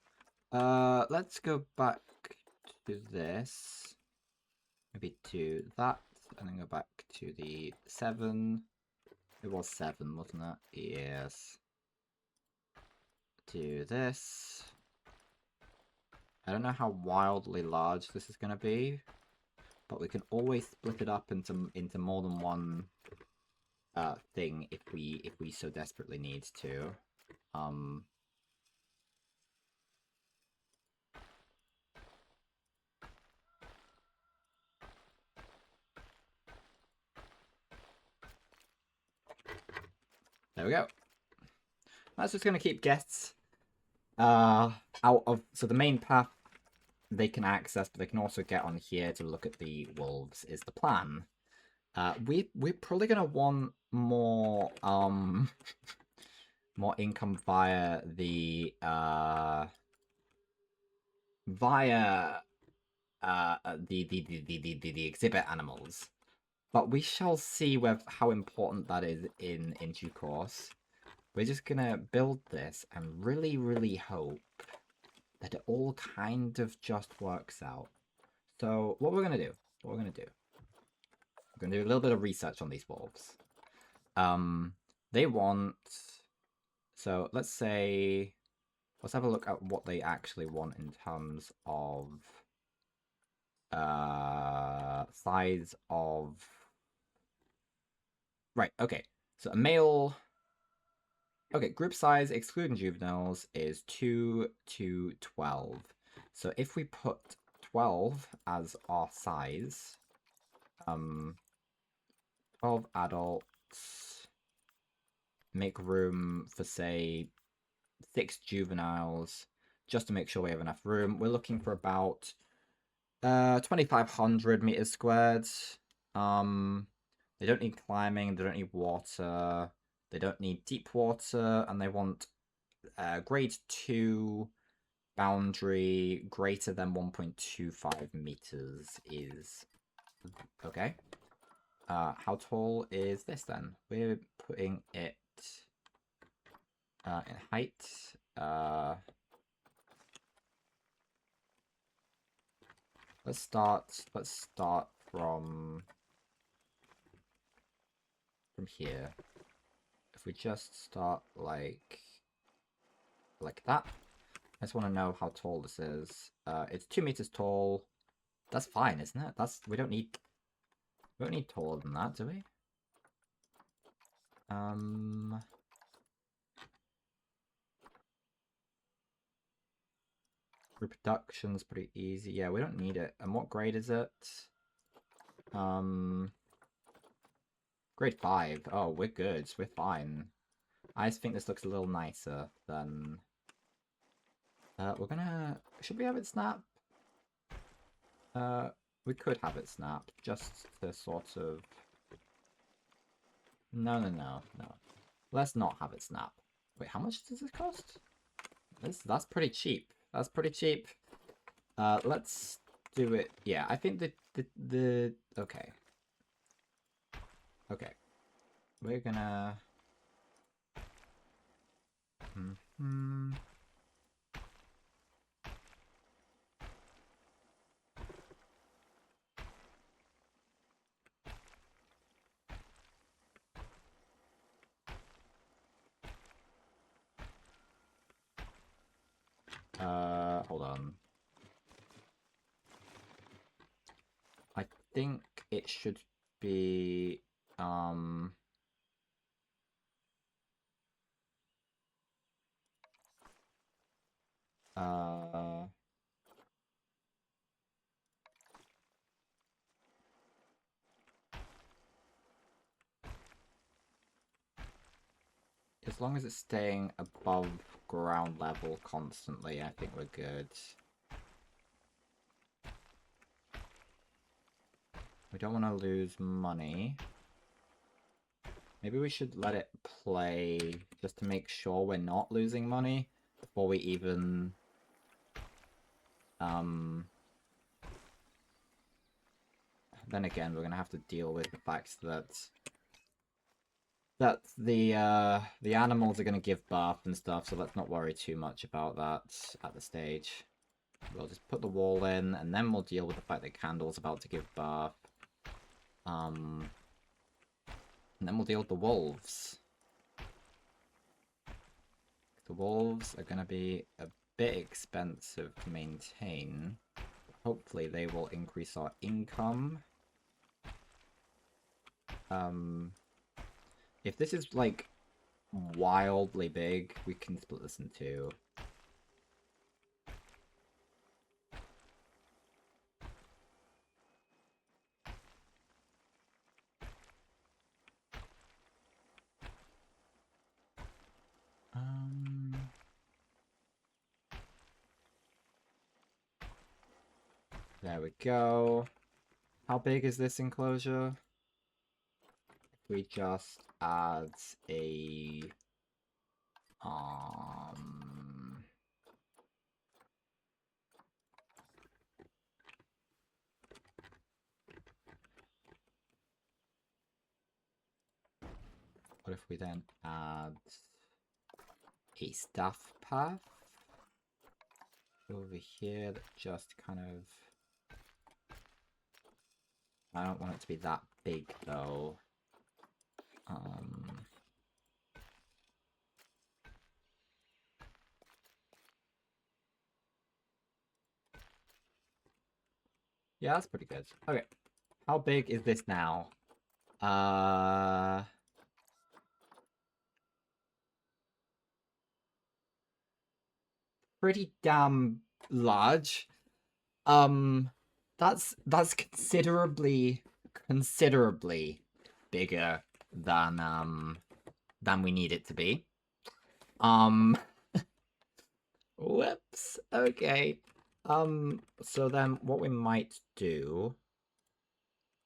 Let's go back to this. Maybe to that, and then go back to the 7. It was 7, wasn't it? Yes. Do this. I don't know how wildly large this is going to be, but we can always split it up into more than one thing if we so desperately need to. There we go. That's just going to keep guests out of... So the main path they can access, but they can also get on here to look at the wolves, is the plan. We're probably going to want more more income via the the exhibit animals. But we shall see how important that is in due course. We're just gonna build this and really, really hope that it all kind of just works out. So what we're gonna do, we're gonna do a little bit of research on these wolves. They want, so let's have a look at what they actually want in terms of size of, right, okay. So a male, okay, group size excluding juveniles is 2 to 12. So if we put 12 as our size, 12 adults, make room for, say, 6 juveniles, just to make sure we have enough room. We're looking for about 2,500 meters squared. They don't need climbing, they don't need water, they don't need deep water, and they want grade 2 boundary greater than 1.25 meters is okay. How tall is this then? We're putting it in height. Let's start from here. If we just start like that. I just want to know how tall this is. It's 2 meters tall. That's fine, isn't it? We don't need taller than that, do we? Reproduction's pretty easy. Yeah, we don't need it. And what grade is it? Grade 5. Oh, we're good. We're fine. I just think this looks a little nicer than... we're gonna... Should we have it snap? We could have it snap, just to sort of... No. Let's not have it snap. Wait, how much does this cost? That's pretty cheap. That's pretty cheap. Let's do it. Yeah, I think the okay. Okay. We're gonna hold on. I think it should be as long as it's staying above ground level constantly, I think we're good. We don't want to lose money. Maybe we should let it play just to make sure we're not losing money before we even... Then again, we're gonna have to deal with the fact that the animals are gonna give birth and stuff, so let's not worry too much about that at the stage. We'll just put the wall in, and then we'll deal with the fact that Candle's about to give birth. And then we'll deal with the wolves. The wolves are gonna be a bit expensive to maintain. Hopefully they will increase our income. If this is, like, wildly big, we can split this in two. There we go. How big is this enclosure? We just add a What if we then add a staff path over here that just kind of... I don't want it to be that big though. Yeah, that's pretty good. Okay. How big is this now? Pretty damn large. That's considerably bigger than we need it to be. Whoops. Okay. So then what we might do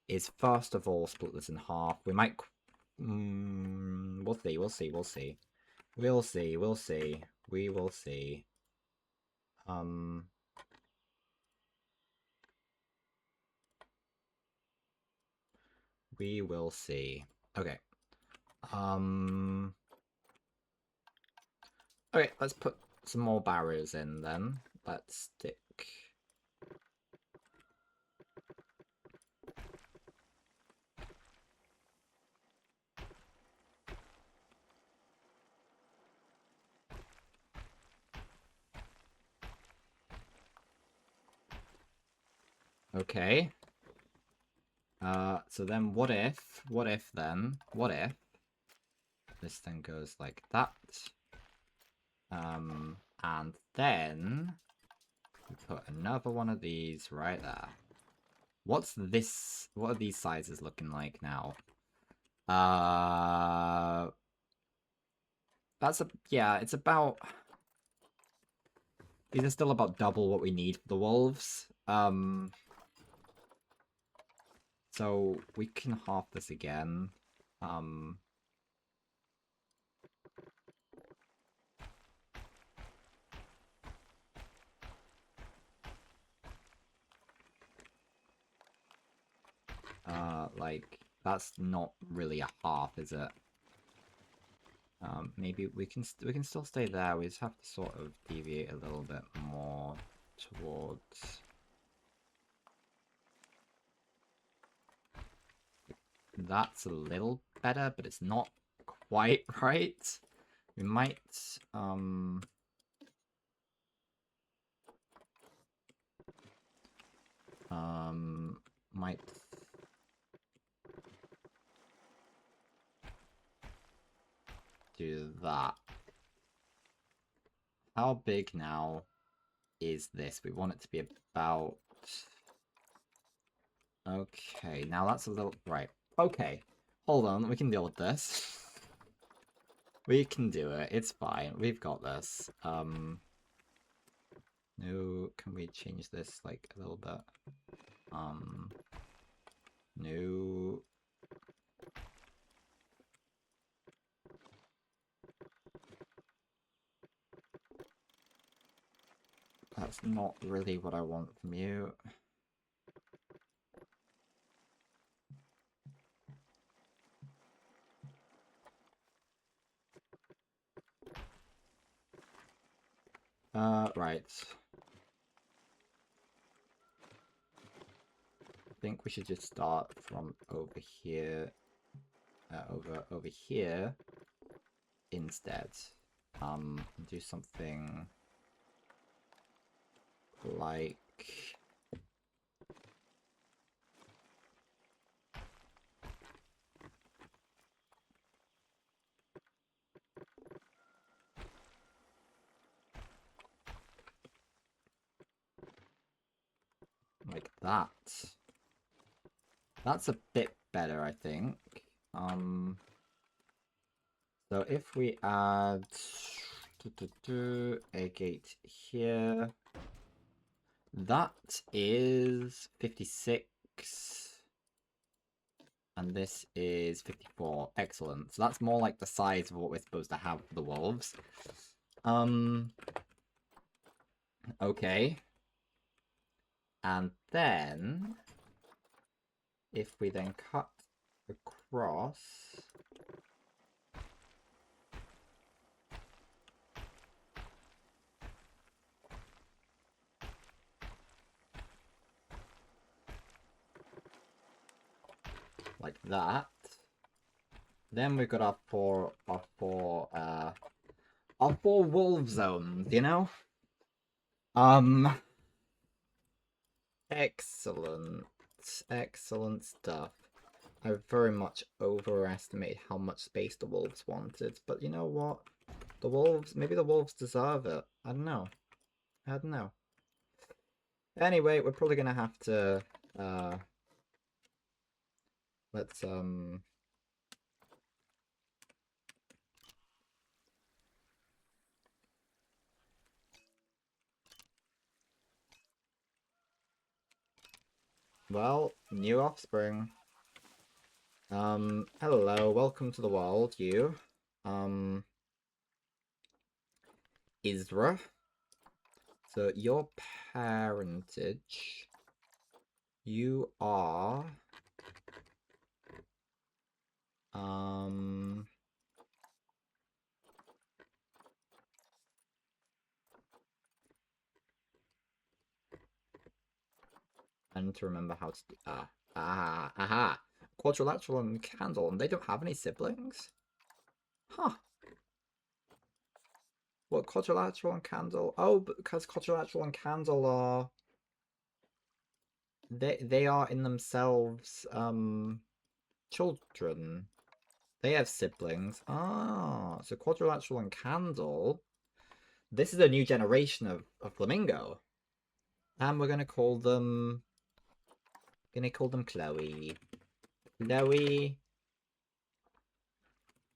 is first of all split this in half. We might we'll see. We will see. We will see. We will see. Okay. Okay, let's put some more barriers in then. Let's stick... Okay. So then what if this then goes like that? And then we put another one of these right there. What's this? What are these sizes looking like now? That's yeah, it's about... These are still about double what we need for the wolves. So we can half this again. Like, that's not really a half, is it? Maybe we can still stay there. We just have to sort of deviate a little bit more towards... That's a little better, but it's not quite right. We might might do that. How big now is this? We want it to be about... Okay, now that's a little... Right. Okay. Hold on, we can deal with this. We can do it. It's fine. We've got this. No, can we change this like a little bit? No. That's not really what I want from you. Right. I think we should just start from over here. Over here instead. Do something like... like that. That's a bit better, I think. So if we add a gate here, that is 56, and this is 54. Excellent. So that's more like the size of what we're supposed to have for the wolves. Okay. And then, if we then cut across like that. Then we've got our four wolf zones, you know? Um, excellent, excellent stuff. I very much overestimated how much space the wolves wanted, but you know what? Maybe the wolves deserve it. I don't know. I don't know. Anyway, we're probably gonna have to, uh, let's, well, new offspring. Hello, welcome to the world, you. Isra. So, your parentage, you are, um, I need to remember how to do, aha. Quadrilateral and Candle, and they don't have any siblings? Huh. What, Quadrilateral and Candle? Oh, because Quadrilateral and Candle are... They are in themselves, children. They have siblings. Ah, so Quadrilateral and Candle. This is a new generation of Flamingo. And we're gonna call them... Chloe. Chloe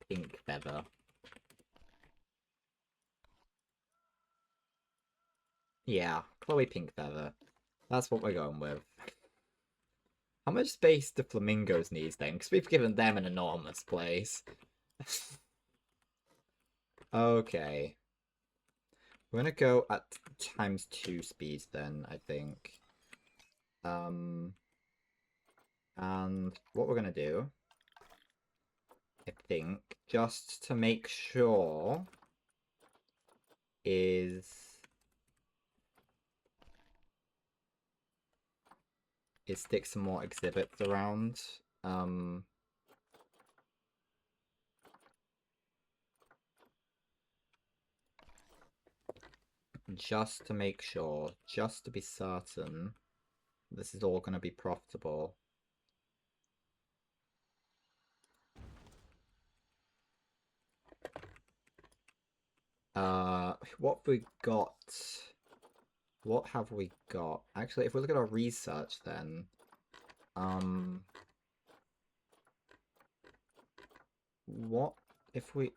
Pink Feather. Yeah, Chloe Pink Feather. That's what we're going with. How much space do flamingos need then? Because we've given them an enormous place. Okay. We're gonna go at ×2 speeds then, I think. And what we're gonna do, I think, just to make sure, is stick some more exhibits around. Just to make sure, just to be certain, this is all going to be profitable. What have we got? What have we got? Actually, if we look at our research then, what if we,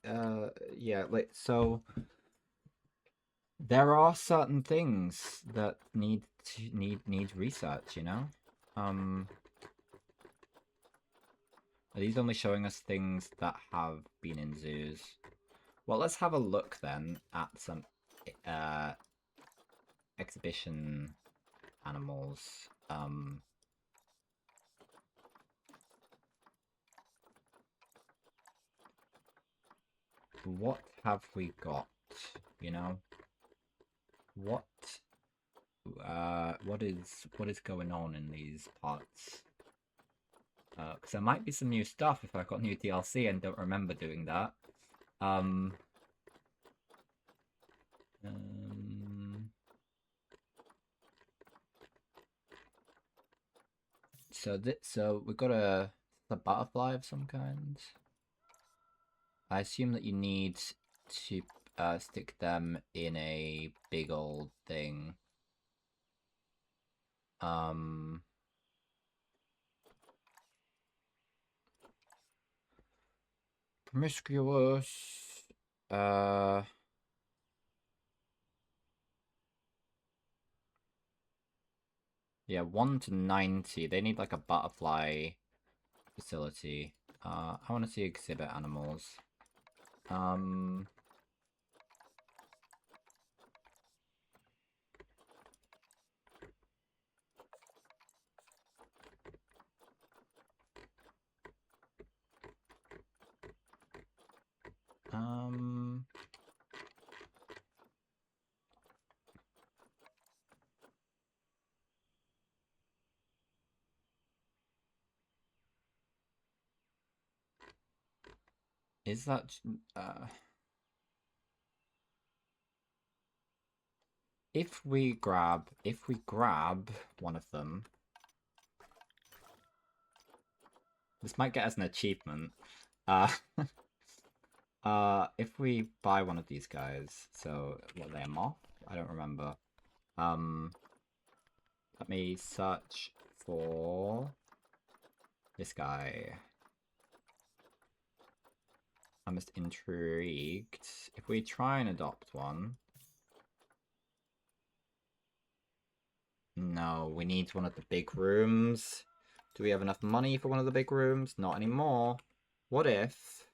yeah, like, so there are certain things that need research, you know? Are these only showing us things that have been in zoos? Well, let's have a look then at some exhibition animals. What have we got? You know, what is going on in these parts? Because there might be some new stuff if I've got new DLC and don't remember doing that. So we've got a butterfly of some kind. I assume that you need to stick them in a big old thing. Promiscuous. Yeah, 1 to 90. They need like a butterfly facility. I want to see exhibit animals. Is that uh if we grab one of them, this might get us an achievement. Uh if we buy one of these guys, so what they are moth? I don't remember. Um Let me search for this guy. I'm just intrigued. If we try and adopt one... No, we need one of the big rooms. Do we have enough money for one of the big rooms? Not anymore. What if...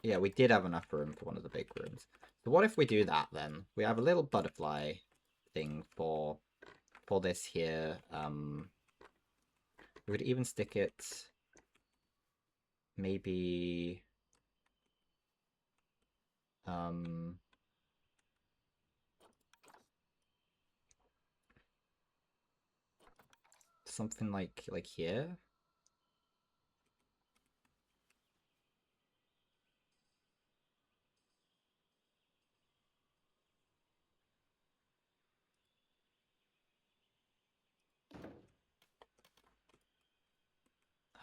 Yeah, we did have enough room for one of the big rooms. So what if we do that then? We have a little butterfly thing for this here. We could even stick it maybe something like here.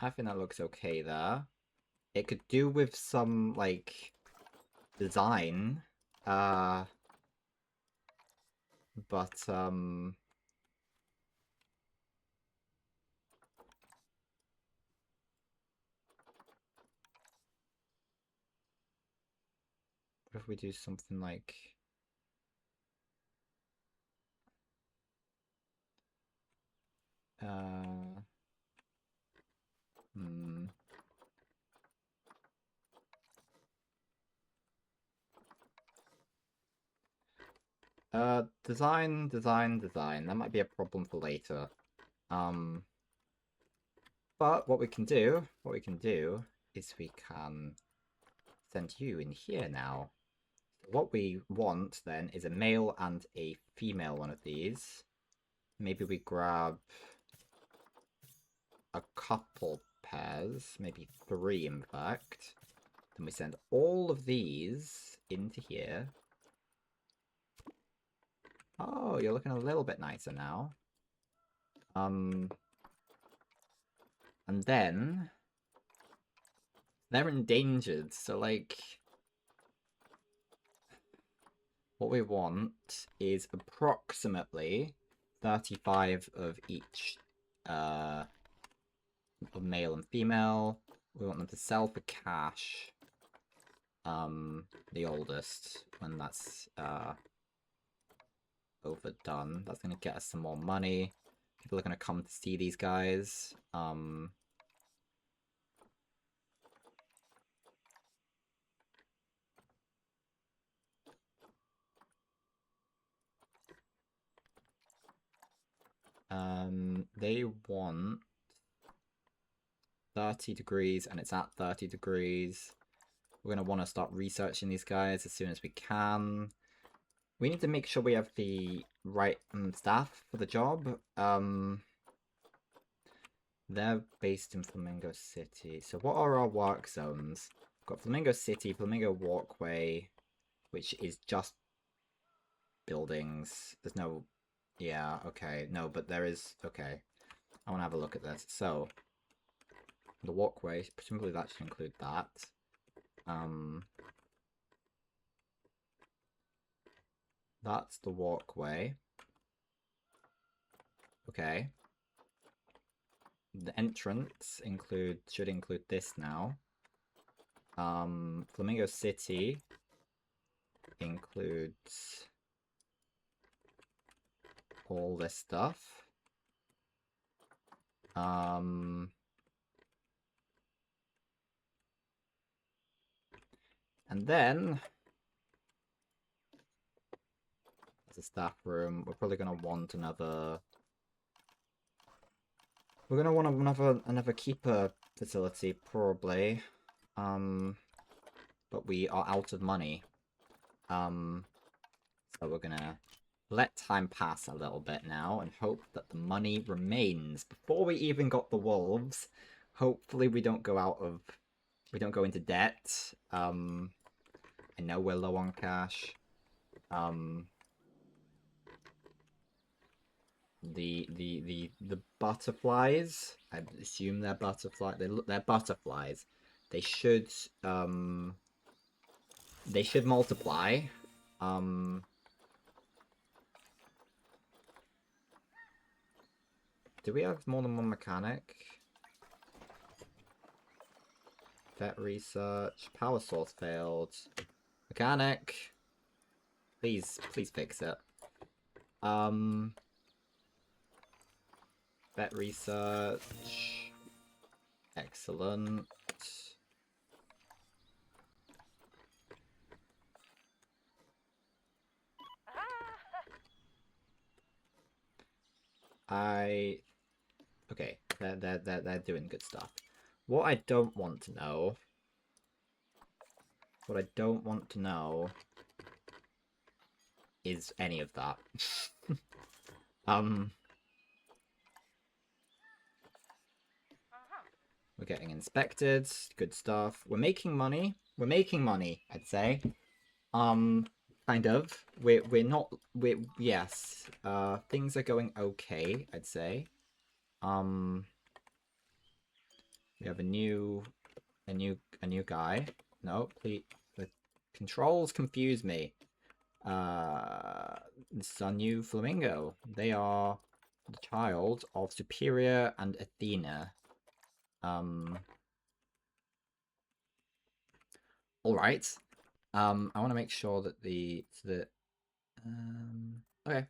I think that looks okay there. It could do with some like design. But what if we do something like uh hmm. Design. That might be a problem for later. But what we can do is we can send you in here now. What we want then is a male and a female one of these. Maybe we grab a couple pairs, maybe 3 in fact. Then we send all of these into here. Oh, you're looking a little bit nicer now. And then they're endangered, so like what we want is approximately 35 of each of male and female. We want them to sell for cash. The oldest, when that's overdone. That's gonna get us some more money. People are gonna come to see these guys. They want 30 degrees, and it's at 30 degrees. We're going to want to start researching these guys as soon as we can. We need to make sure we have the right staff for the job. They're based in Flamingo City. So what are our work zones? We've got Flamingo City, Flamingo Walkway, which is just buildings. There's no... Yeah, okay. No, but there is... Okay. I want to have a look at this. So, the walkway, presumably that should include that. That's the walkway. Okay. The entrance should include this now. Flamingo City includes all this stuff. And then there's a staff room. We're probably gonna want another. We're gonna want another keeper facility probably. But we are out of money. So we're gonna let time pass a little bit now and hope that the money remains. Before we even got the wolves, hopefully we don't go out of we don't go into debt. I know we're low on cash. The butterflies, I assume they're butterfly. They're butterflies. They should multiply. Do we have more than one mechanic? Vet research. Power source failed. Mechanic. Please fix it. Vet research. Excellent. Okay, they're doing good stuff. What I don't want to know is any of that. We're getting inspected. Good stuff. We're making money. I'd say. Kind of. We're not. Yes. Things are going okay. I'd say. We have a new guy. No, please. The controls confuse me. This is our new flamingo. They are the child of Superior and Athena. All right. I want to make sure that okay.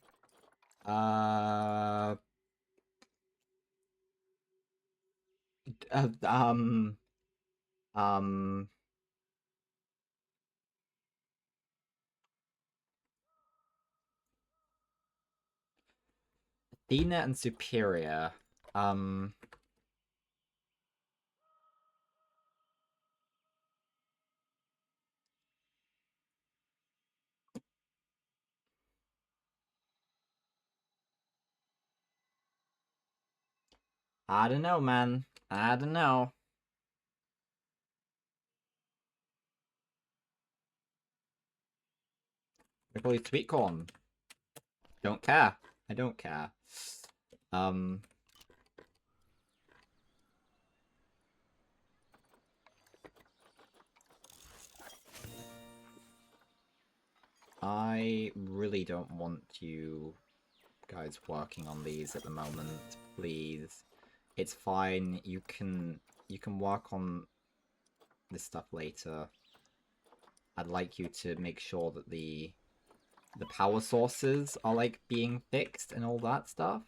Athena and Superior. I don't know, man. I don't know. I call you sweet corn. Don't care. I don't care. I really don't want you guys working on these at the moment, please. It's fine. You can work on this stuff later. I'd like you to make sure that the power sources are like being fixed and all that stuff.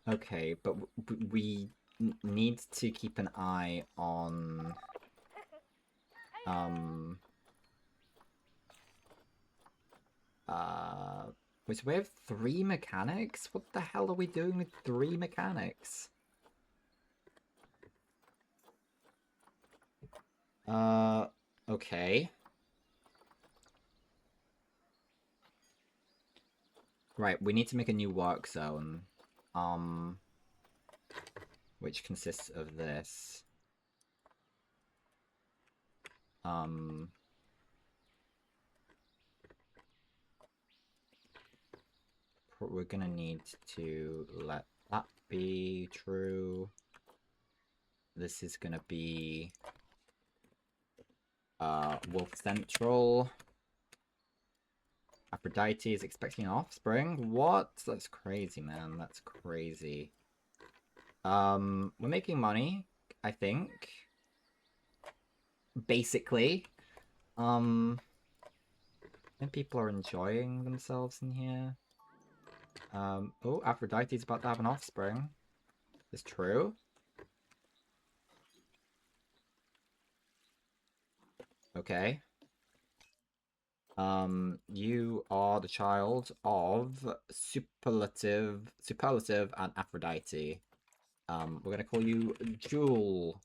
Okay, but we need to keep an eye on wait, so we have 3 mechanics? What the hell are we doing with 3 mechanics? Okay. Right, we need to make a new work zone. Which consists of this. We're gonna need to let that be true. This is gonna be Wolf Central. Aphrodite is expecting an offspring? What? That's crazy, man. That's crazy. We're making money, I think. Basically. And people are enjoying themselves in here. Oh, Aphrodite's about to have an offspring. Is true? Okay. You are the child of Superlative and Aphrodite. We're gonna call you Jewel.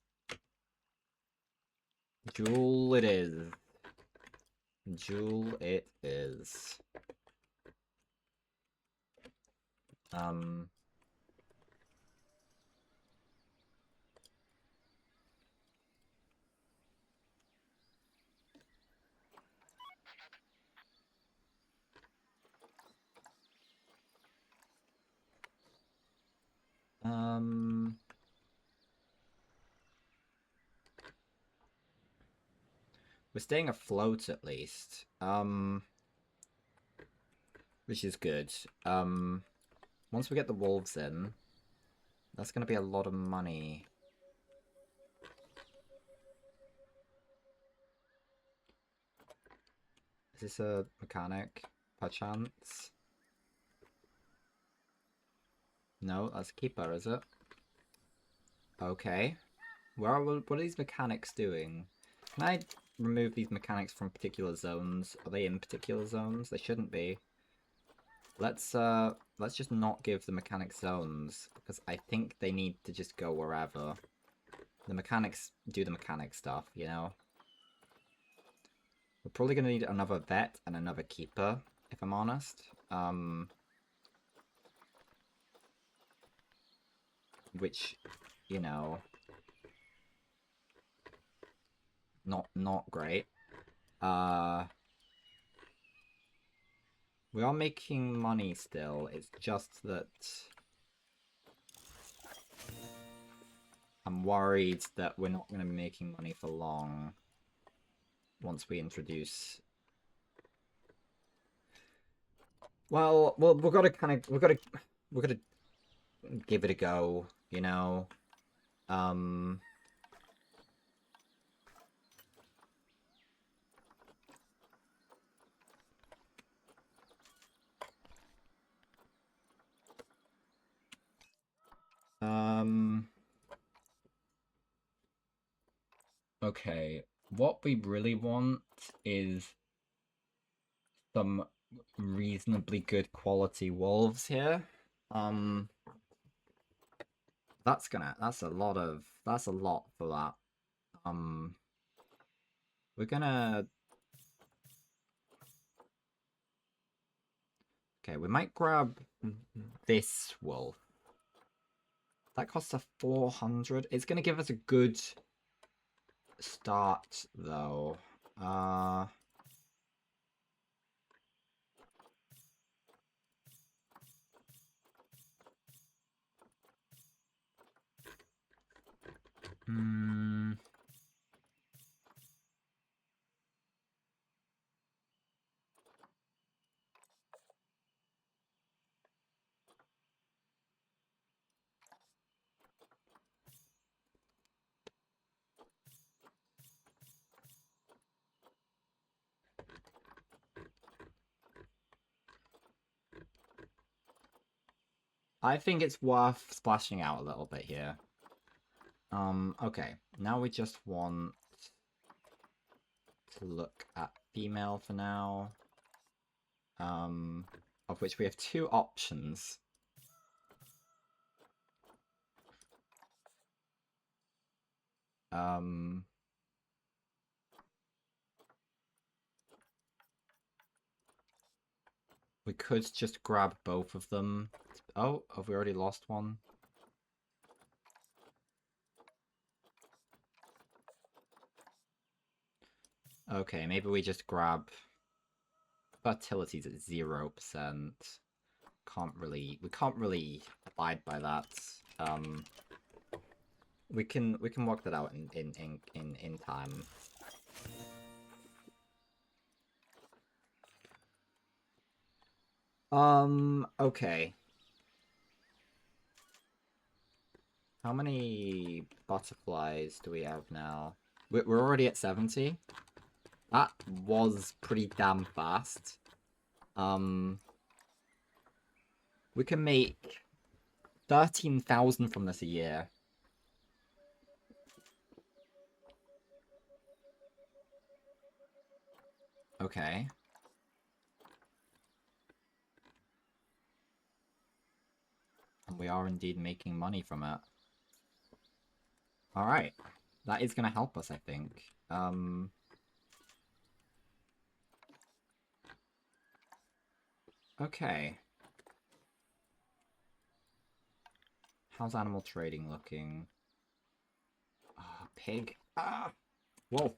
Jewel it is. Jewel it is. We're staying afloat at least. Which is good. Once we get the wolves in, that's gonna be a lot of money. Is this a mechanic, perchance? No, that's a keeper, is it? Okay. What are these mechanics doing? Can I remove these mechanics from particular zones? Are they in particular zones? They shouldn't be. Let's just not give the mechanics zones, because I think they need to just go wherever. The mechanics do the mechanic stuff, you know? We're probably gonna need another vet and another keeper, if I'm honest. Which, you know, not great. We are making money still. It's just that I'm worried that we're not going to be making money for long once we introduce. Well, we've got to give it a go, you know. Okay. What we really want is some reasonably good quality wolves here. That's a lot for that. We're gonna Okay, we might grab this wolf. That costs us 400. It's gonna give us a good start though. Hmm. I think it's worth splashing out a little bit here. Okay. Now we just want to look at female for now. Of which we have two options. We could just grab both of them. Oh, have we already lost one? Okay, maybe we just grab... Fertility's at 0%. We can't really abide by that. We can work that out in time. Okay. How many butterflies do we have now? We're already at 70. That was pretty damn fast. We can make 13,000 from this a year. Okay. And we are indeed making money from it. Alright. That is going to help us, I think. Okay. How's animal trading looking? Ah, pig. Ah! Wolf.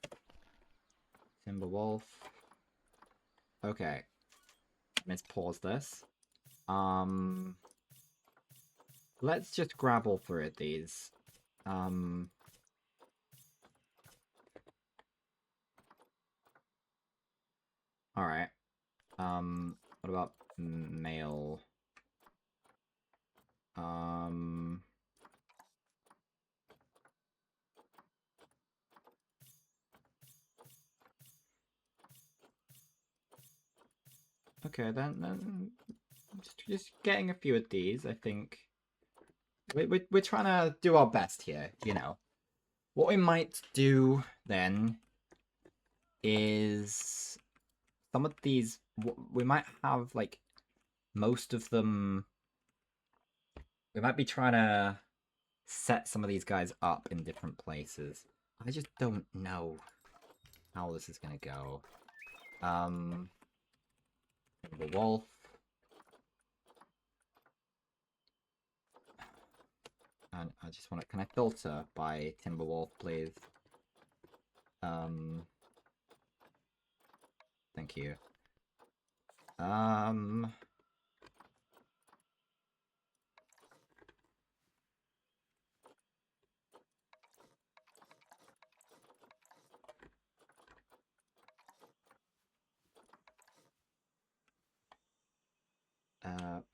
Timber wolf. Okay. Let's pause this. Let's just grab all three of these. Alright. What about mail? Okay, then just getting a few of these, I think. We're trying to do our best here, you know. What we might do then is some of these, we might have like most of them. We might be trying to set some of these guys up in different places. I just don't know how this is gonna go. The wolf. And I just want to. Can I filter by Timberwolf, please? Thank you.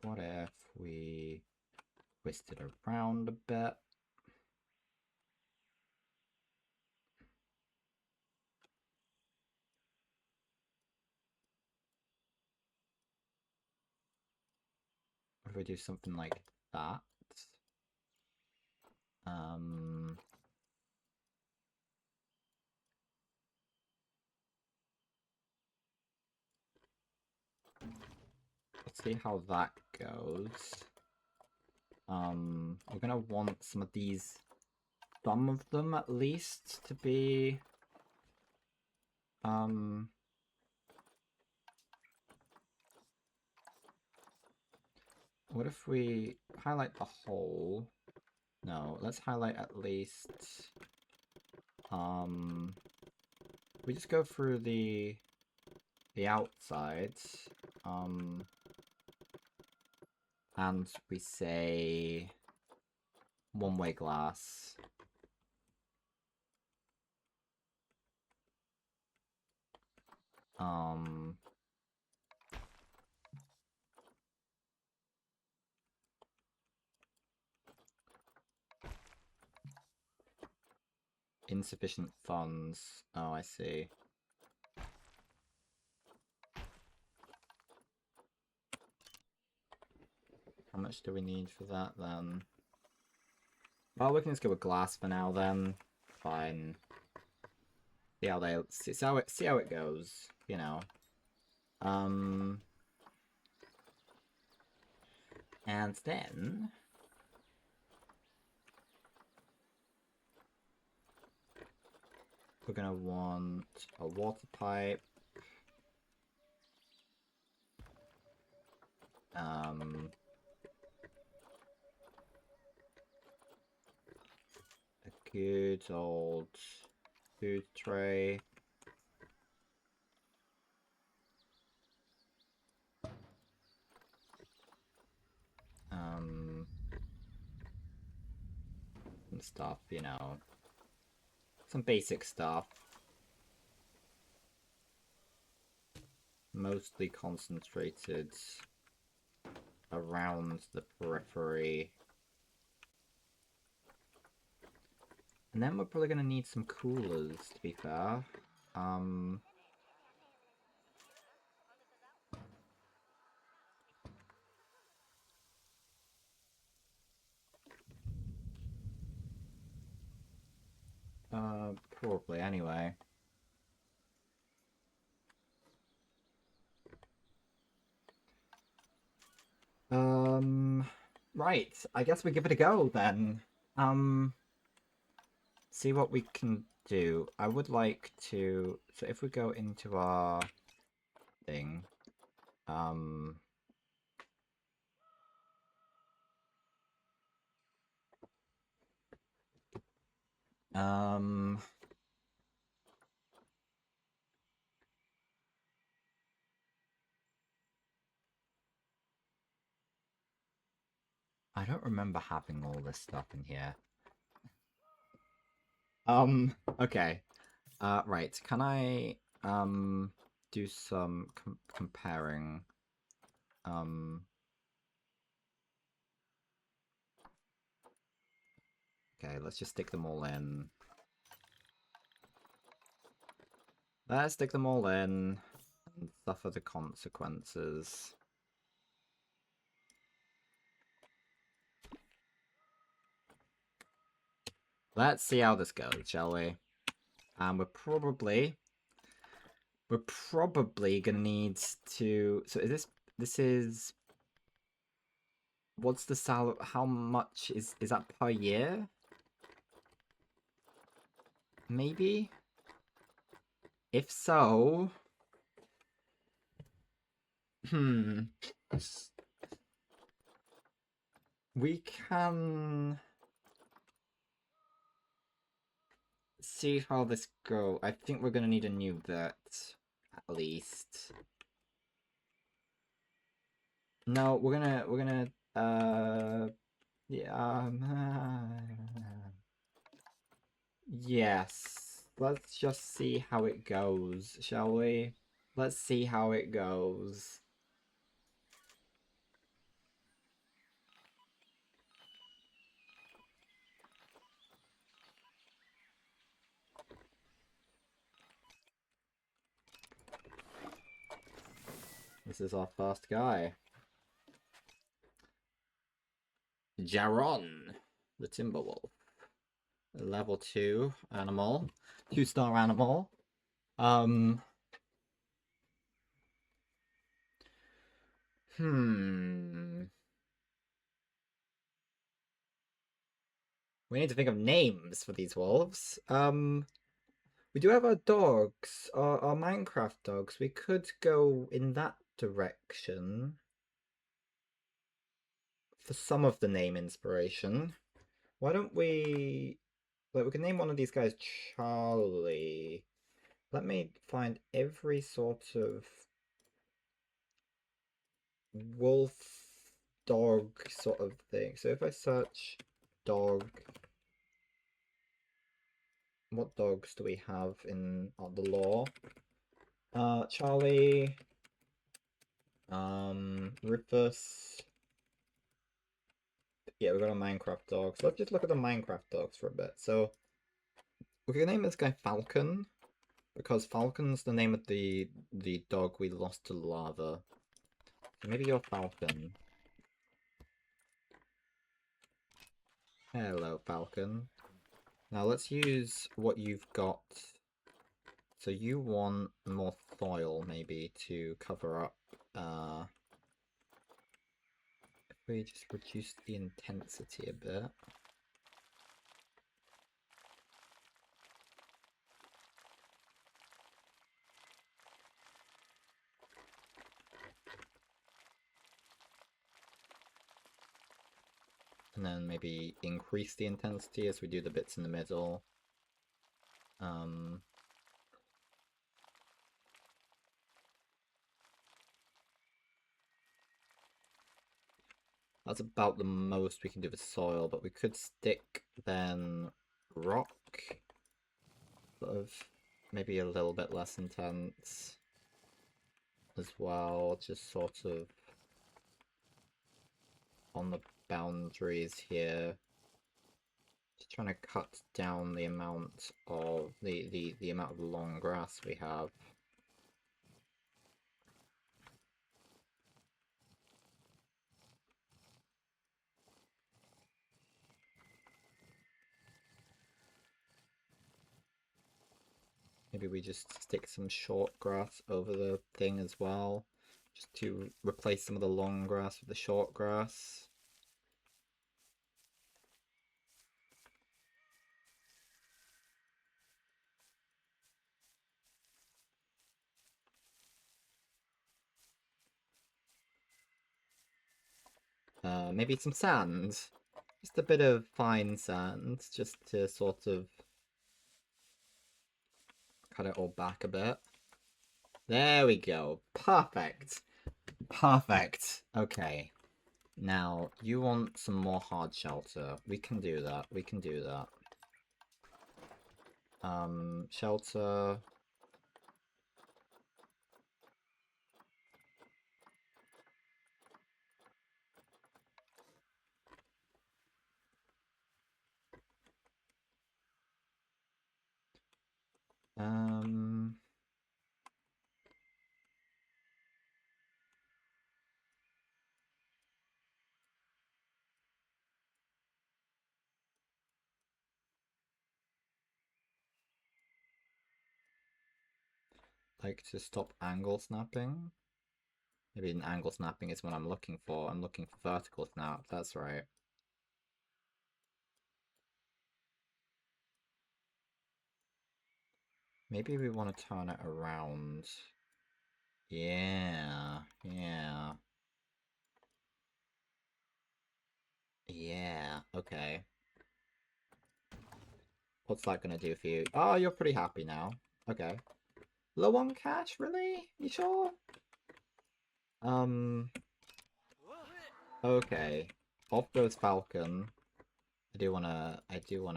What if we twist it around a bit? What if we do something like that? Let's see how that goes. We're gonna want some of these, some of them at least, to be what if we highlight the whole? No, let's highlight at least we just go through the outside, and we say one-way glass. Insufficient funds. Oh, I see. How much do we need for that then? Well, we can just go with glass for now then. Fine. See how it goes, you know. And then we're gonna want a water pipe. A good old food tray. And stuff, you know. Some basic stuff. Mostly concentrated around the periphery. And then we're probably gonna need some coolers, to be fair. Probably anyway. Right. I guess we give it a go then. See what we can do. I would like to. So if we go into our thing, I don't remember having all this stuff in here. Okay. Right. Can I, do some comparing. Okay, let's just stick them all in. Let's stick them all in and suffer the consequences. Let's see how this goes, shall we? And we're probably gonna need to. So this is what's the salary? How much is that per year? Maybe. If so, we can see how this goes. I think we're gonna need a new vet, at least. No, we're gonna yeah yes. Let's just see how it goes, shall we? Let's see how it goes. This is our first guy. Jaron, the Timberwolf. Level 2 animal. 2-star animal. We need to think of names for these wolves. We do have our dogs, our Minecraft dogs. We could go in that direction for some of the name inspiration. Why don't we... Like, we can name one of these guys Charlie. Let me find every sort of wolf, dog sort of thing. So if I search dog, what dogs do we have in the lore? Charlie, Rufus. Yeah, we've got a Minecraft dog. So let's just look at the Minecraft dogs for a bit. So we can name this guy Falcon, because Falcon's the name of the dog we lost to lava. So maybe you're Falcon. Hello, Falcon. Now let's use what you've got. So you want more soil, maybe, to cover up. If we just reduce the intensity a bit. And then maybe increase the intensity as we do the bits in the middle. That's about the most we can do with soil, but we could stick then rock. Sort of maybe a little bit less intense as well, just sort of on the boundaries here. Just trying to cut down the amount of the amount of long grass we have. Maybe we just stick some short grass over the thing as well, just to replace some of the long grass with the short grass. Maybe some sand. Just a bit of fine sand, just to sort of cut it all back a bit. There we go. Perfect. Perfect. Okay. Now, you want some more hard shelter. We can do that. We can do that. Shelter. like to stop angle snapping. Maybe an angle snapping is what I'm looking for. I'm looking for vertical snap, that's right. Maybe we want to turn it around. Yeah, yeah. Yeah, okay. What's that gonna do for you? Oh, you're pretty happy now. Okay. Low on cash, really? You sure? Okay. Off goes Falcon. I do wanna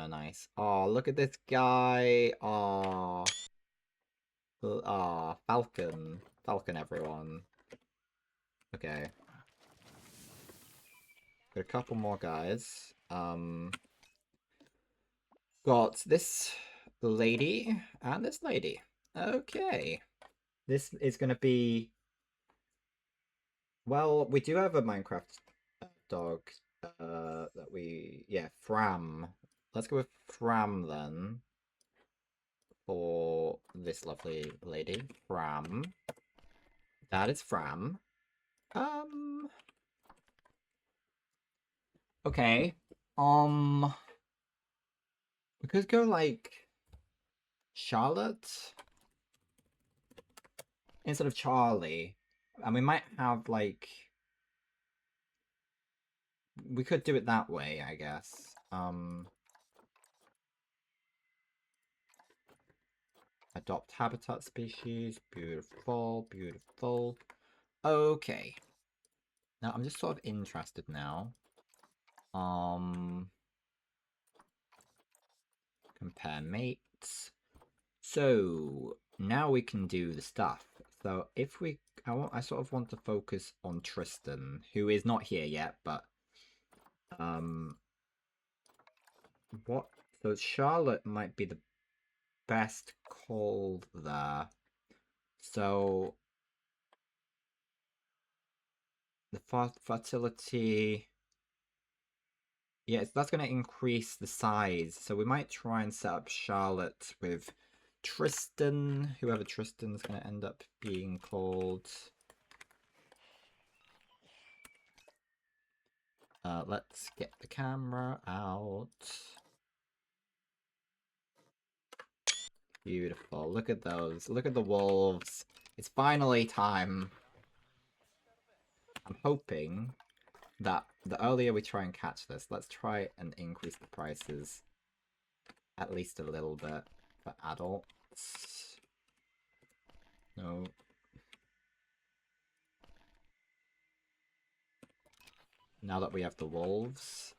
nice. Oh, look at this guy. Oh. Ah, Falcon. Falcon, everyone. Okay. Got a couple more guys. Got this lady and this lady. Okay. This is gonna be... Well, we do have a Minecraft dog that we... Yeah, Fram. Let's go with Fram then. For this lovely lady. Fram. That is Fram. Okay. We could go like Charlotte instead of Charlie. And we might have like... We could do it that way, I guess. Adopt habitat species. Beautiful, beautiful. Okay. Now I'm just sort of interested now. Compare mates. So now we can do the stuff. So if we, I sort of want to focus on Tristan, who is not here yet, but what? So Charlotte might be the best call there. So the fertility, yeah, that's going to increase the size. So we might try and set up Charlotte with Tristan, whoever Tristan's going to end up being called. Let's get the camera out. Beautiful. Look at those. Look at the wolves. It's finally time. I'm hoping that the earlier we try and catch this, let's try and increase the prices at least a little bit for adults. No. Now that we have the wolves,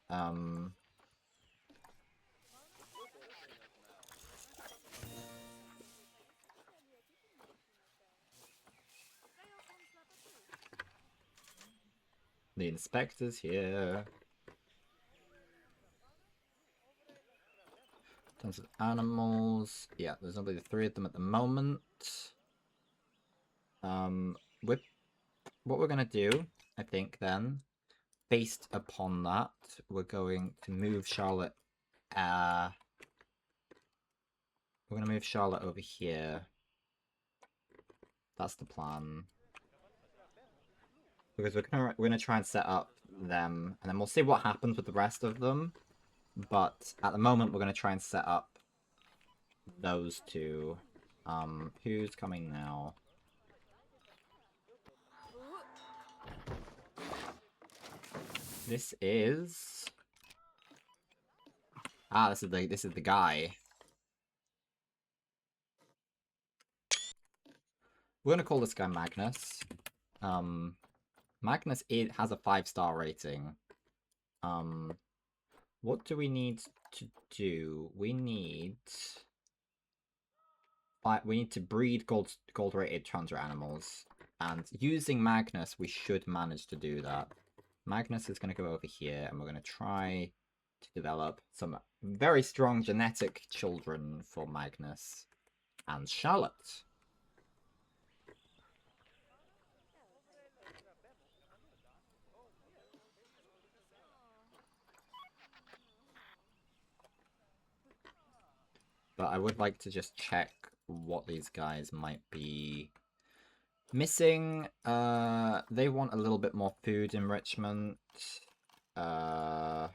the inspector's here. Tons of animals. Yeah, there's only 3 of them at the moment. With what we're gonna do, I think then, based upon that, we're going to move Charlotte. We're gonna move Charlotte over here. That's the plan. Because we're gonna try and set up them, and then we'll see what happens with the rest of them. But at the moment, we're gonna try and set up those two. Who's coming now? This is... Ah, this is the guy. We're gonna call this guy Magnus. Magnus has a 5-star rating. What do we need to do? We need to breed gold rated transit animals, and using Magnus, we should manage to do that. Magnus is going to go over here, and we're going to try to develop some very strong genetic children for Magnus and Charlotte. But I would like to just check what these guys might be missing. They want a little bit more food enrichment. Get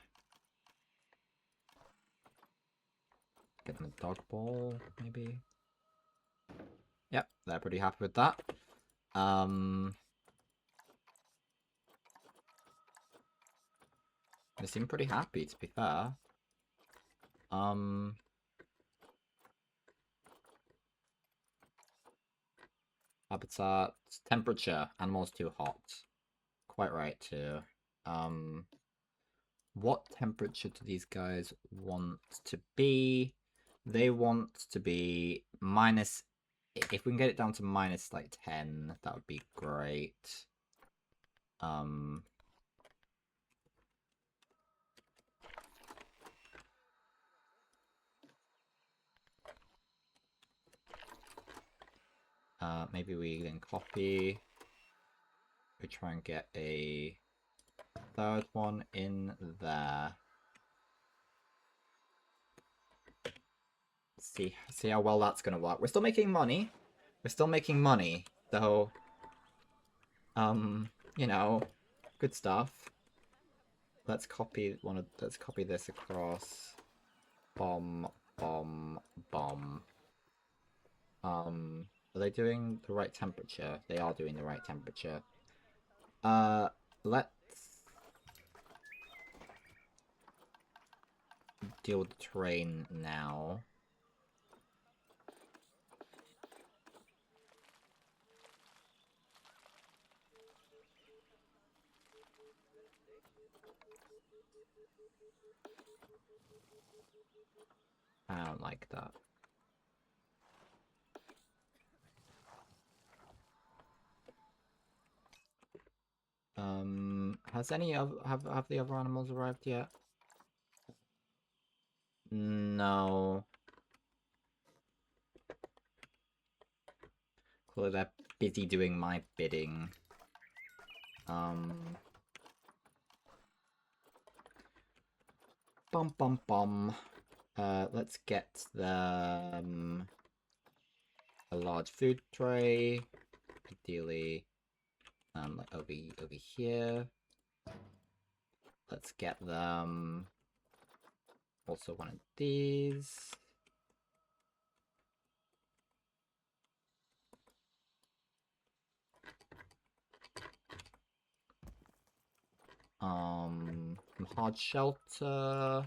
them a dog ball, maybe. Yep, they're pretty happy with that. They seem pretty happy, to be fair. Habitat, temperature, animals too hot. Quite right, too. What temperature do these guys want to be? They want to be minus... If we can get it down to minus, like, 10, that would be great. Maybe we then copy. We try and get a third one in there. See how well that's gonna work. We're still making money. We're still making money, so you know, good stuff. Let's copy this across. Bomb, bomb, bomb. Are they doing the right temperature? They are doing the right temperature. Let's deal with the terrain now. I don't like that. Has any of have the other animals arrived yet? No. Clearly they're busy doing my bidding. Bum bum bum. Let's get them a large food tray. Ideally, like over here. Let's get them also one of these. Hard shelter.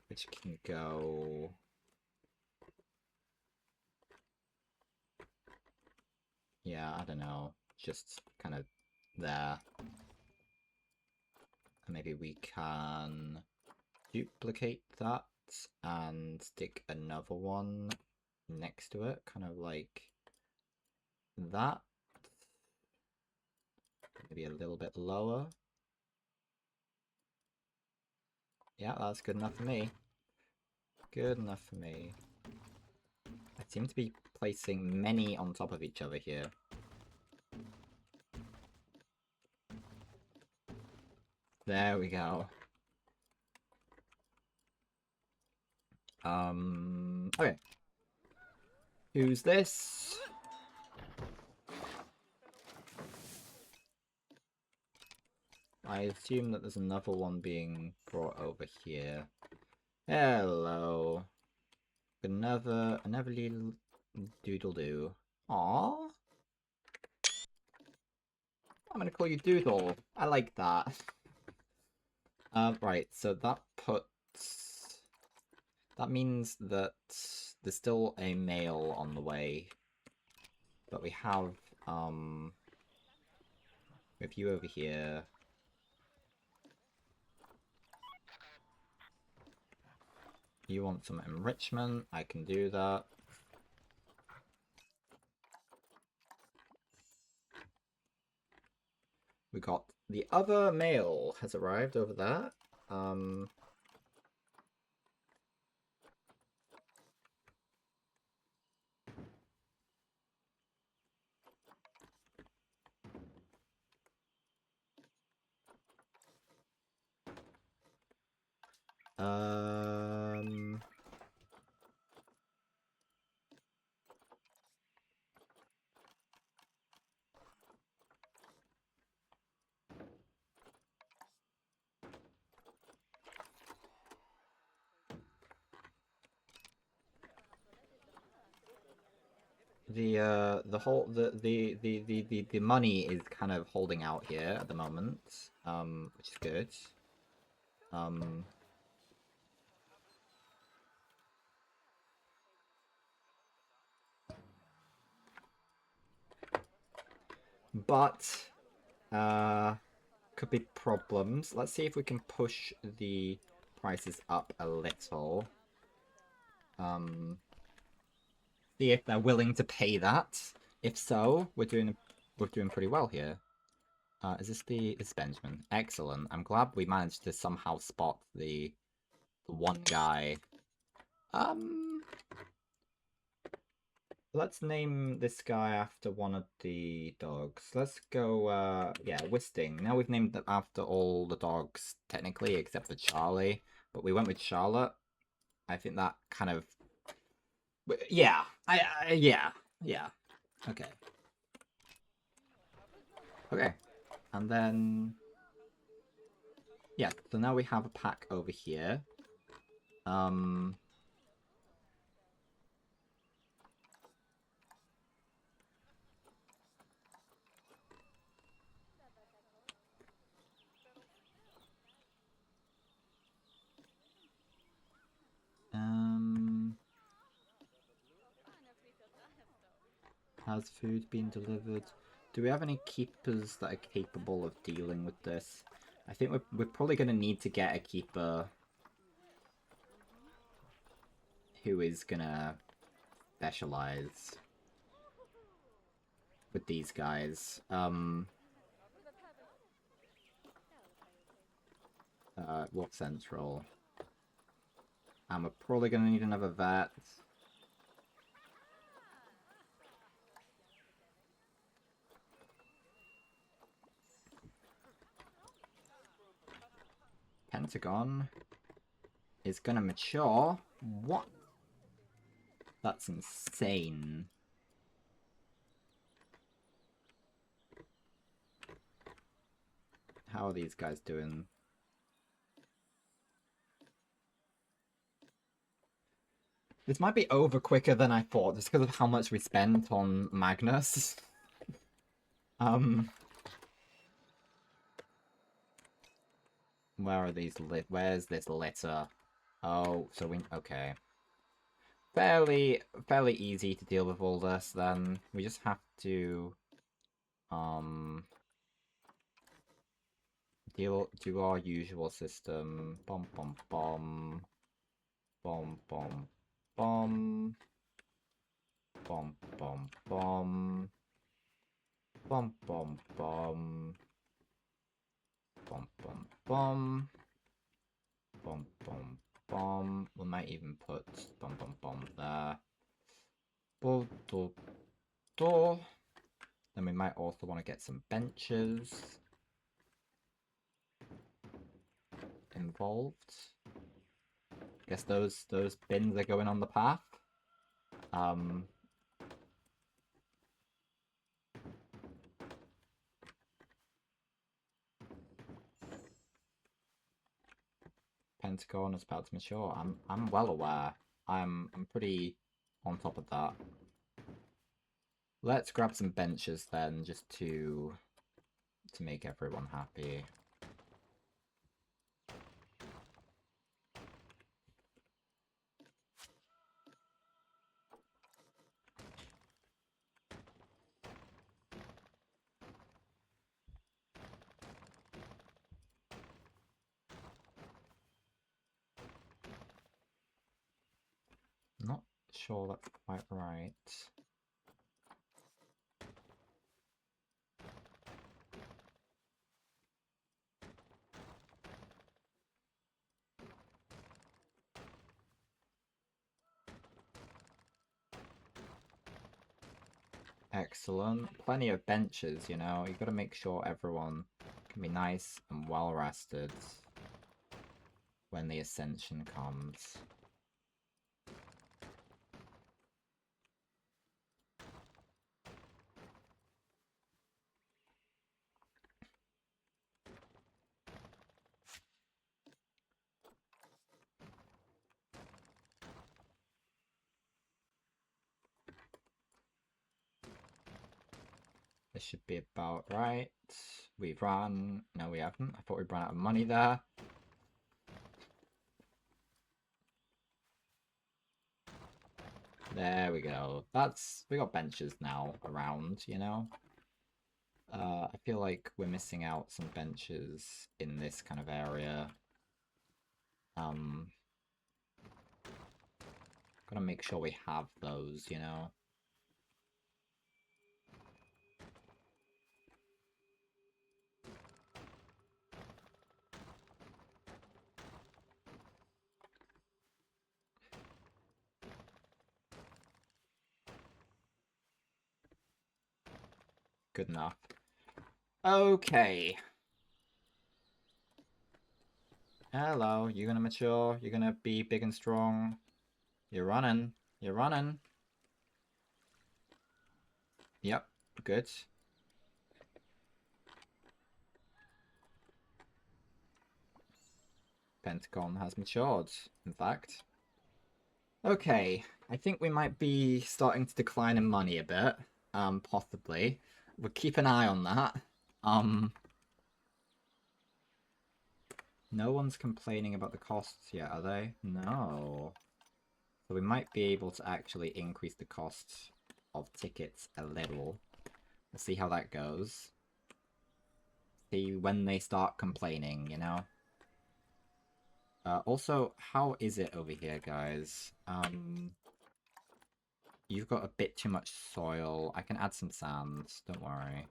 Which can go... Yeah, I don't know. Just kind of there. And maybe we can duplicate that and stick another one next to it, kind of like that. Maybe a little bit lower. Yeah, that's good enough for me. Good enough for me. I seem to be placing many on top of each other here. There we go. Okay. Who's this? I assume that there's another one being brought over here. Hello. Another little doodle-doo. Aww. I'm gonna call you Doodle. I like that. Right, so that puts... That means that there's still a male on the way. But we have, with you over here. You want some enrichment? I can do that. We got the other male has arrived over there. the whole the money is kind of holding out here at the moment, which is good. Um, but could be problems. Let's see if we can push the prices up a little. See if they're willing to pay that. If so, we're doing pretty well here. Is this Benjamin? Excellent. I'm glad we managed to somehow spot the one guy. Um, let's name this guy after one of the dogs. Let's go, yeah, Wisting. Now we've named them after all the dogs, technically, except for Charlie. But we went with Charlotte. I think that kind of... Yeah, yeah. Okay. Okay. And then... Yeah, so now we have a pack over here. Um... Has food been delivered? Do we have any keepers that are capable of dealing with this? I think we're probably going to need to get a keeper who is going to specialize with these guys. What central? And we're probably going to need another vet. Pentagon is going to mature. What? That's insane. How are these guys doing? This might be over quicker than I thought, just because of how much we spent on Magnus. Where are these where's this litter? Oh, so we... Okay. Fairly easy to deal with all this, then. We just have to... do our usual system. Bom bom bom. Bom bom bom. Bom bom bom. Bom bom bom. Bom bom bom. Bom bom bom. We might even put bom bom bom there. Bo do do. Then we might also want to get some benches involved. Guess those bins are going on the path. Pentagon is about to mature. I'm well aware. I'm pretty on top of that. Let's grab some benches then, just to make everyone happy. Not sure that's quite right. Excellent. Plenty of benches, you know. You gotta make sure everyone can be nice and well rested when the ascension comes. This should be about right. We've run... No, we haven't. I thought we'd run out of money there. There we go. We got benches now around, you know? I feel like we're missing out some benches in this kind of area. Gotta make sure we have those, you know? Good enough. Okay. Hello, you gonna mature? You're gonna be big and strong? You're running. You're running. Yep, good. Pentagon has matured, in fact. Okay, I think we might be starting to decline in money a bit. Possibly. We'll keep an eye on that. No one's complaining about the costs yet, are they? No. So we might be able to actually increase the cost of tickets a little. We'll see how that goes. See when they start complaining, you know? Also, how is it over here, guys? You've got a bit too much soil. I can add some sand, don't worry.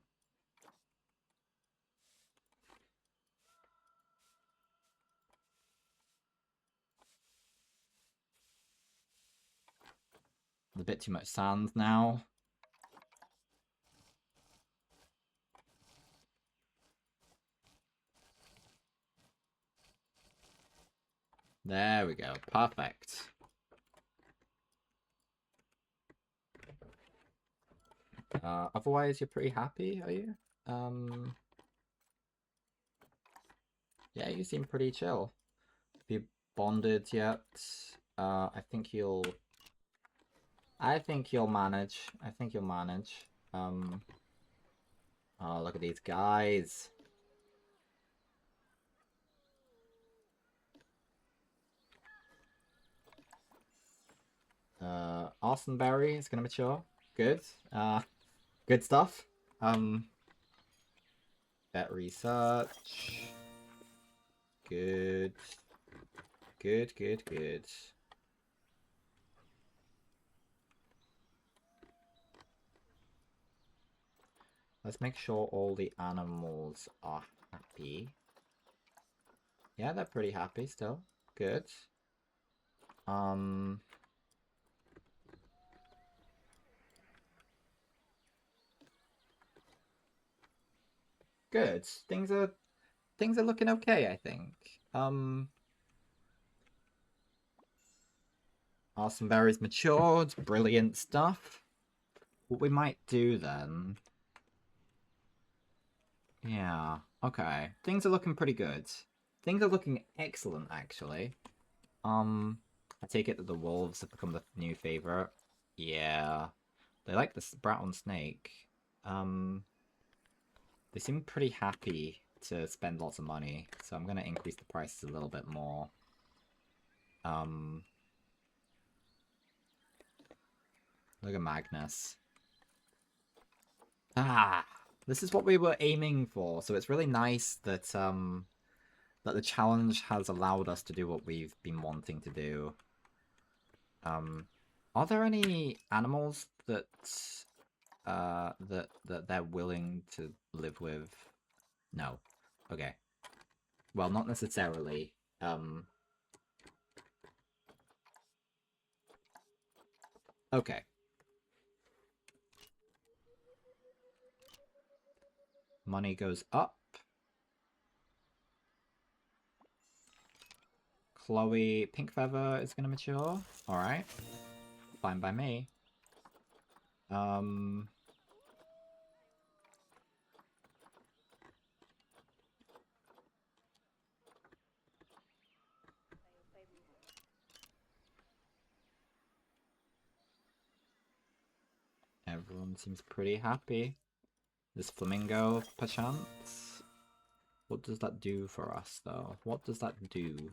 There's a bit too much sand now. There we go. Perfect. Otherwise, you're pretty happy, are you? Yeah, you seem pretty chill. Have you bonded yet? I think you'll manage. I think you'll manage. Oh, look at these guys. Arsonberry is gonna mature. Good. Good stuff. Bet research. Good. Good, good, good. Let's make sure all the animals are happy. Yeah, they're pretty happy still. Good. Good. Things are looking okay, I think. Arsonberry's matured. Brilliant stuff. What we might do then... Yeah, okay. Things are looking pretty good. Things are looking excellent, actually. I take it that the wolves have become the new favorite. Yeah. They like the brown snake. They seem pretty happy to spend lots of money, so I'm gonna increase the prices a little bit more. Look at Magnus. Ah! This is what we were aiming for, so it's really nice that, that the challenge has allowed us to do what we've been wanting to do. Are there any animals that that they're willing to live with? No. Okay. Well, not necessarily. Okay. Money goes up. Chloe Pink Feather is gonna mature. Alright. Fine by me. Everyone seems pretty happy. This flamingo, perchance? What does that do for us, though? What does that do?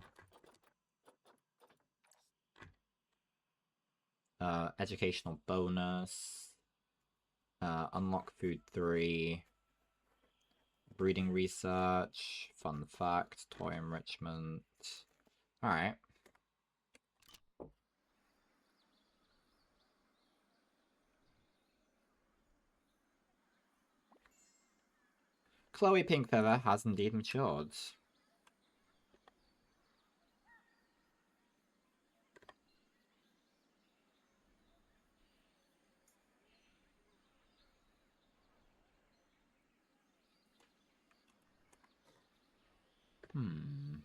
Educational bonus. Unlock food 3. Breeding research. Fun fact. Toy enrichment. Alright. Chloe Pink Feather has indeed matured. Hmm.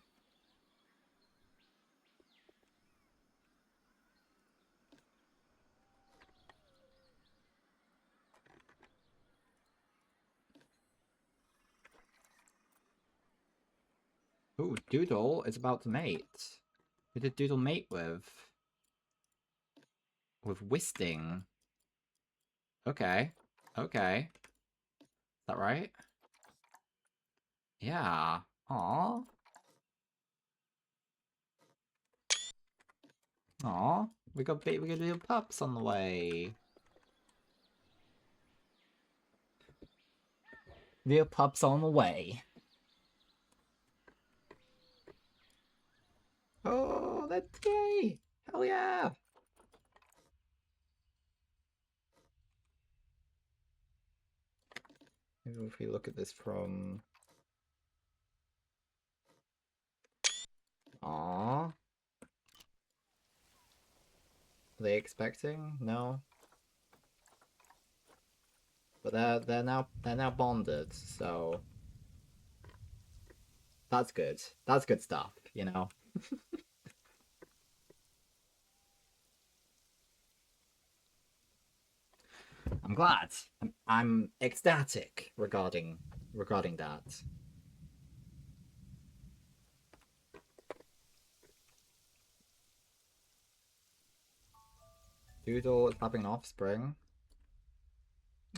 Ooh, Doodle is about to mate. Who did Doodle mate with? With Wisting. Okay. Okay. Is that right? Yeah. Aww. Aww. We got little pups on the way. Little pups on the way. Oh, that's gay! Hell yeah! Maybe if we look at this from... Aww. Are they expecting? No. But they're now bonded, so that's good. That's good stuff, you know. I'm glad. I'm ecstatic regarding that. Doodle is having an offspring.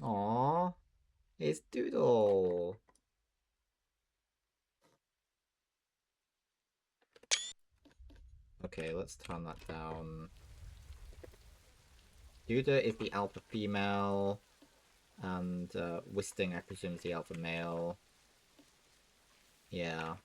Aww, it's Doodle. Okay, let's turn that down. Duda is the alpha female, and Wisting, I presume, is the alpha male. Yeah.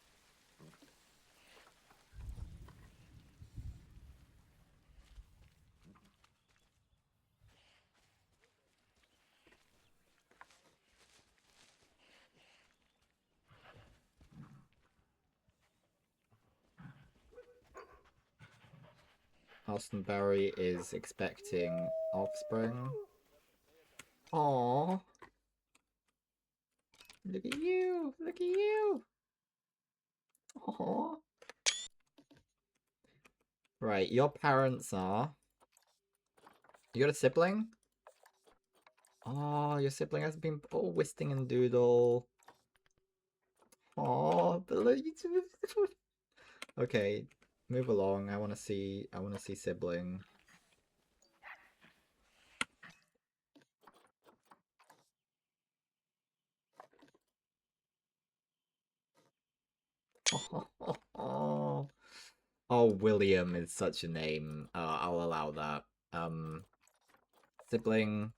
Alstonberry is expecting offspring. Aww. Look at you! Look at you! Aww. Right, your parents are... You got a sibling? Oh, your sibling has been... Oh, Wisting and Doodle. Oh, but look, okay, move along. I want to see sibling. Oh, oh, William is such a name. I'll allow that. Sibling.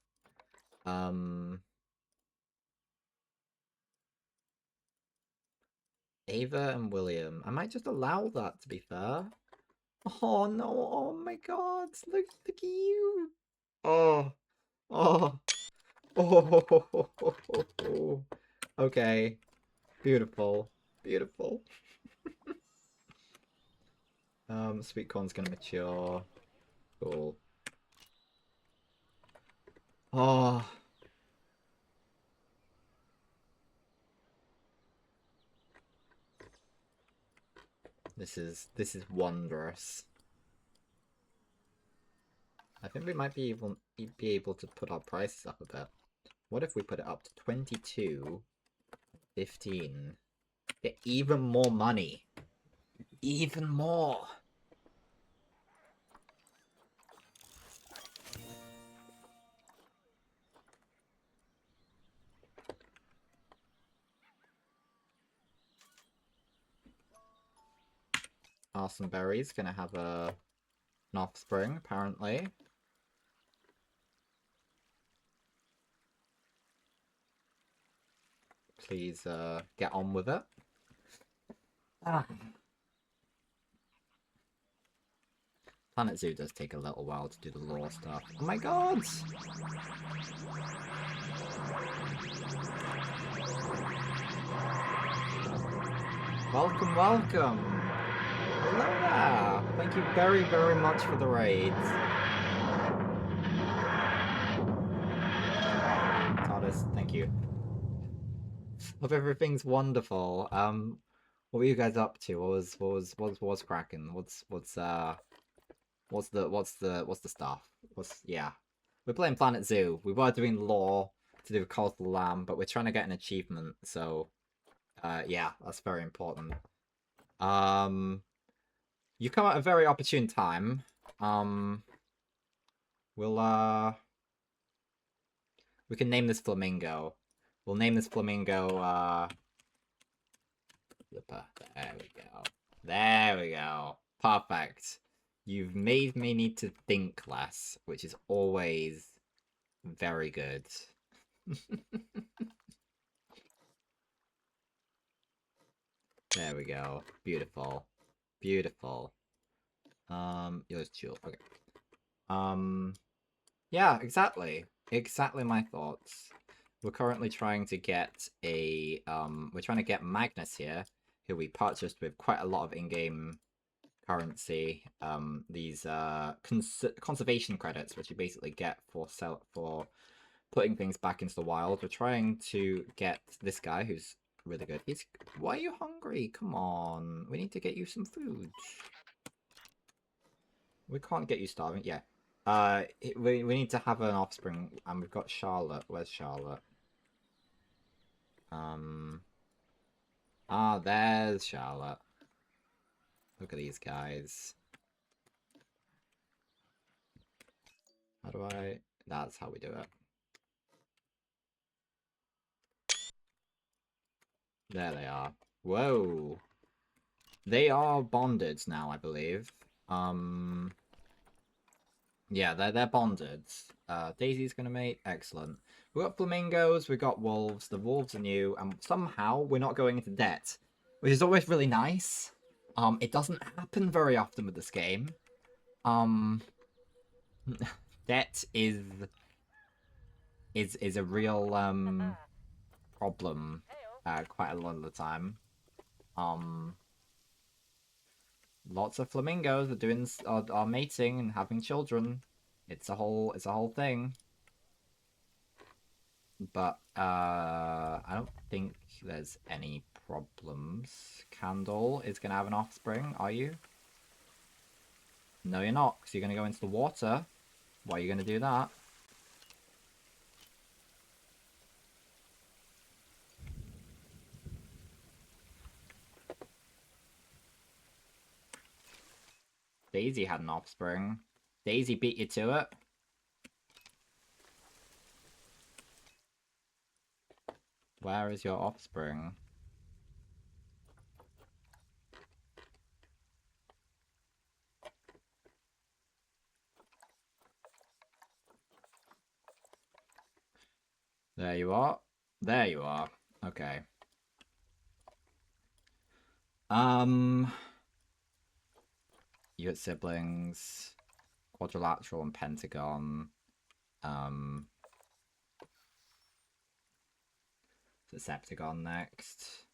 Ava and William. I might just allow that, to be fair. Oh no! Oh my God! Look at you! Oh, oh, oh. Okay, beautiful, beautiful. Sweet corn's gonna mature. Cool. Oh, this is wondrous. I think we might be able to put our prices up a bit. What if we put it up to 22.15? Get even more money. Even more. Arsonberry's gonna have an offspring, apparently. Please get on with it. Ah. Planet Zoo does take a little while to do the lore stuff. Oh my god! Welcome, welcome! Hello there! Thank you very, very much for the raids. TARDIS, thank you. Hope everything's wonderful. What were you guys up to? What's cracking? What's the stuff? Yeah. We're playing Planet Zoo. We were doing lore to do with Call of the Lamb, but we're trying to get an achievement, so yeah, that's very important. You come at a very opportune time. We can name this flamingo. We'll name this flamingo Flipper. There we go. There we go. Perfect. You've made me need to think less, which is always very good. There we go. Beautiful. Beautiful. Yours chill. Okay. Yeah, exactly. Exactly my thoughts. We're currently trying to get we're trying to get Magnus here, who we purchased with quite a lot of in-game currency. These conservation credits, which you basically get for putting things back into the wild. We're trying to get this guy who's really good. Why are you hungry? Come on, we need to get you some food. We can't get you starving. Yeah. We need to have an offspring, and we've got Charlotte. Where's Charlotte? There's Charlotte. Look at these guys. How do I? That's how we do it. There they are. Whoa. They are bonded now, I believe. Yeah, they're bonded. Daisy's gonna mate. Excellent. We got flamingos, we got wolves. The wolves are new, and somehow we're not going into debt, which is always really nice. It doesn't happen very often with this game. Debt is a real problem quite a lot of the time. Lots of flamingos are mating and having children. It's a whole thing. But I don't think there's any problems. Candle is gonna have an offspring, are you? No, you're not, because you're gonna go into the water. Why are you gonna do that? Daisy had an offspring. Daisy beat you to it. Where is your offspring? There you are. There you are. Okay. You got siblings. Quadrilateral and pentagon. Decepticon next.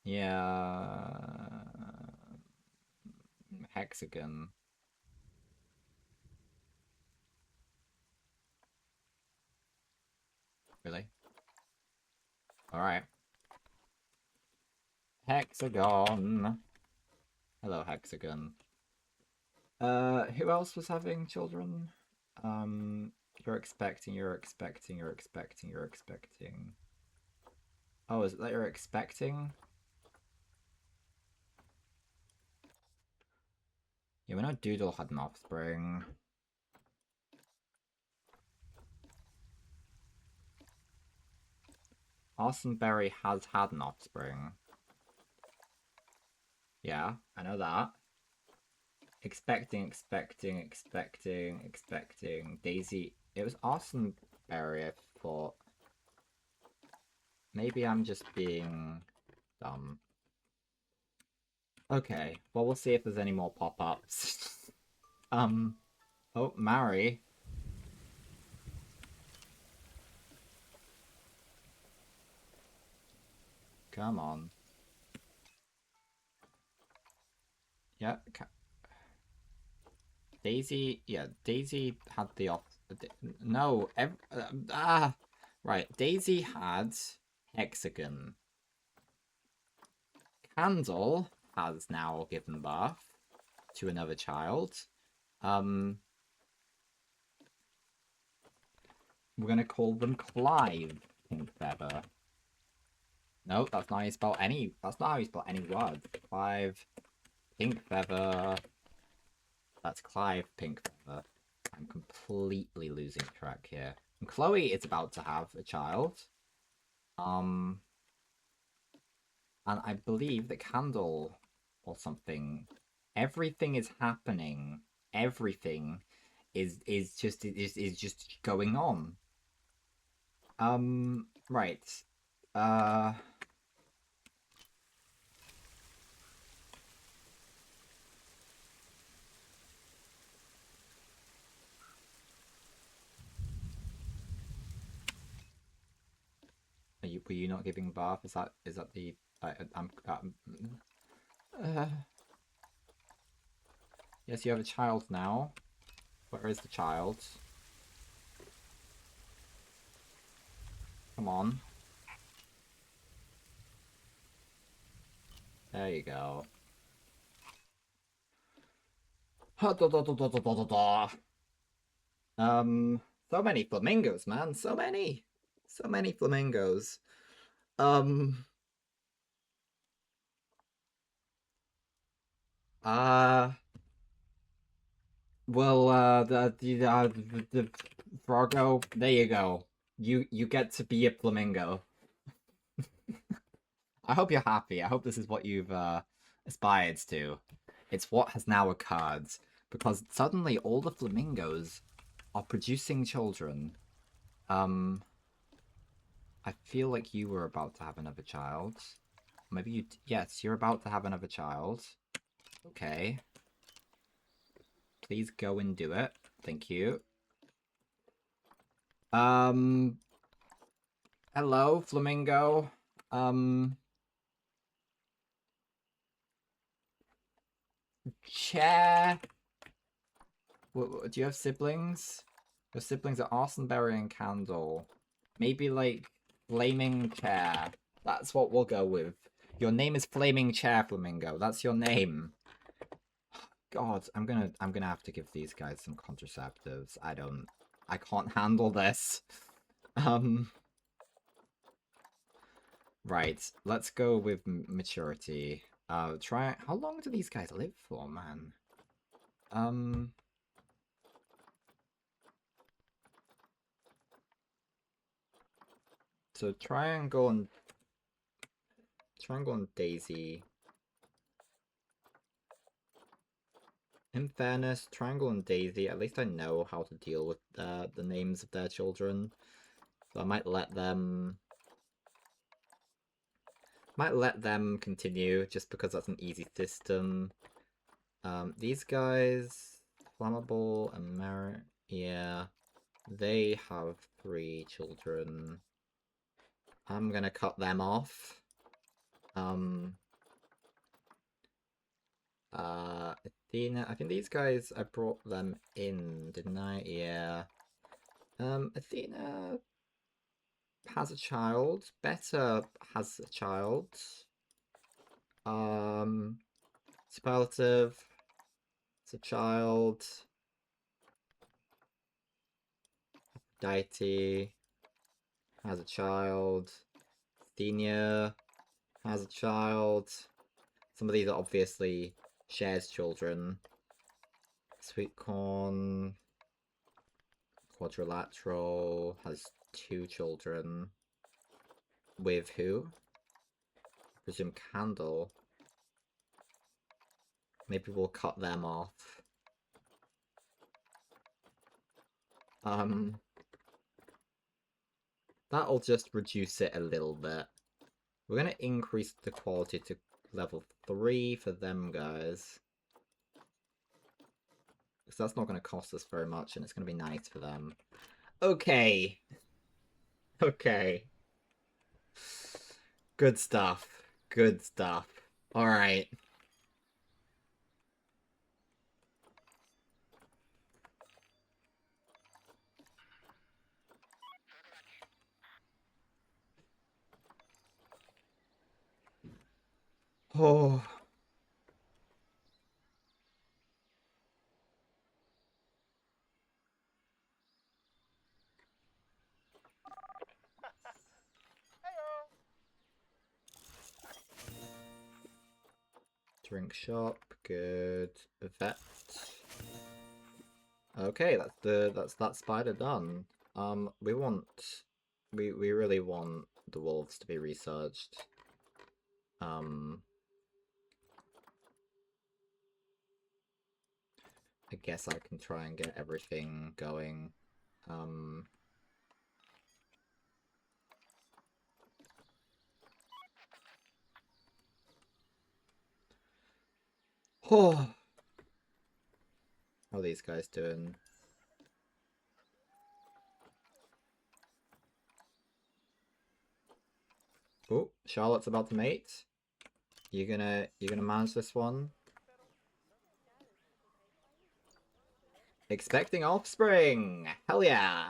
Yeah. Hexagon. Really? Alright. Hexagon. Hello, Hexagon. Who else was having children? You're expecting. Oh, is it that you're expecting? Yeah, we know Doodle had an offspring. Arsonberry has had an offspring. Yeah, I know that. Expecting. Daisy. It was Arsonberry, I thought. Maybe I'm just being dumb. Okay, well, we'll see if there's any more pop-ups. Oh, Mary. Come on. Yeah, Daisy. Yeah, Daisy had the off. No, right. Daisy had Hexagon. Candle has now given birth to another child. Um, we're gonna call them Clive Pinkfeather. No, that's not how you spell any. That's not how you spell any word. Clive Pinkfeather. That's Clive Pinkfeather. I'm completely losing track here. And Chloe is about to have a child. Um, and I believe that Candle or something. Everything is happening. Everything is just going on. Right. Uh, were you not giving birth? Is that the I'm uh, yes, you have a child now. Where is the child? Come on. There you go. Um, so many flamingos, man. So many. So many flamingos. Um, uh, well, the Froggo, there you go. You get to be a flamingo. I hope you're happy. I hope this is what you've aspired to. It's what has now occurred because suddenly all the flamingos are producing children. Um, I feel like you were about to have another child. Maybe you. Yes, you're about to have another child. Okay. Please go and do it. Thank you. Um. Hello, flamingo. Um. Chair. Do you have siblings? Your siblings are Arsonberry and Candle. Maybe like Flaming Chair. That's what we'll go with. Your name is Flaming Chair Flamingo. That's your name. God, I'm gonna have to give these guys some contraceptives. I can't handle this. Um right, let's go with maturity. Try how long do these guys live for, man? Um so Triangle and Daisy. In fairness, Triangle and Daisy, at least I know how to deal with the names of their children. So I might let them continue just because that's an easy system. These guys, Flammable and yeah, they have 3 children. I'm gonna cut them off. Athena, I think these guys, I brought them in, didn't I? Yeah. Athena has a child. Beta has a child. Um, Superlative, it's a child. Deity has a child. Senior has a child. Some of these are obviously shares children. Sweet Corn, Quadrilateral has 2 children. With who? Presume Candle. Maybe we'll cut them off. That'll just reduce it a little bit. We're gonna increase the quality to level 3 for them guys. Because that's not gonna cost us very much and it's gonna be nice for them. Okay. Okay. Good stuff. Good stuff. Alright. Oh. Drink shop, good. Vet. Okay, that's that spider done. We really want the wolves to be researched. I guess I can try and get everything going. Oh. How are these guys doing? Oh, Charlotte's about to mate. You gonna manage this one? Expecting offspring! Hell yeah!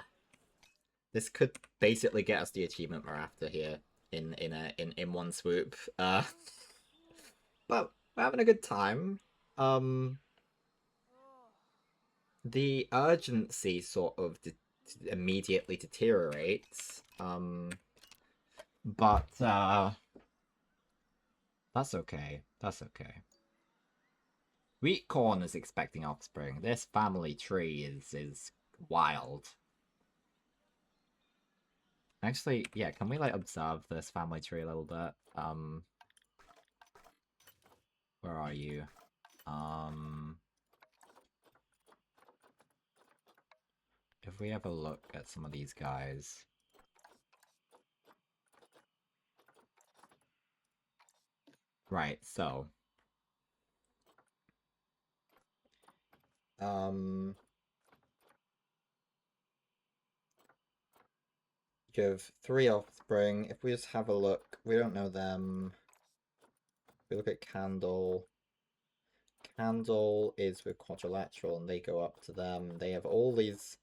This could basically get us the achievement we're after here in one swoop. But we're having a good time. The urgency sort of immediately deteriorates. But that's okay. That's okay. Wheat corn is expecting offspring. This family tree is wild. Actually, yeah, can we like observe this family tree a little bit? Where are you? If we have a look at some of these guys. Right, so give 3 offspring. If we just have a look, we don't know them. If we look at Candle. Candle is with Quadrilateral and they go up to them. They have all these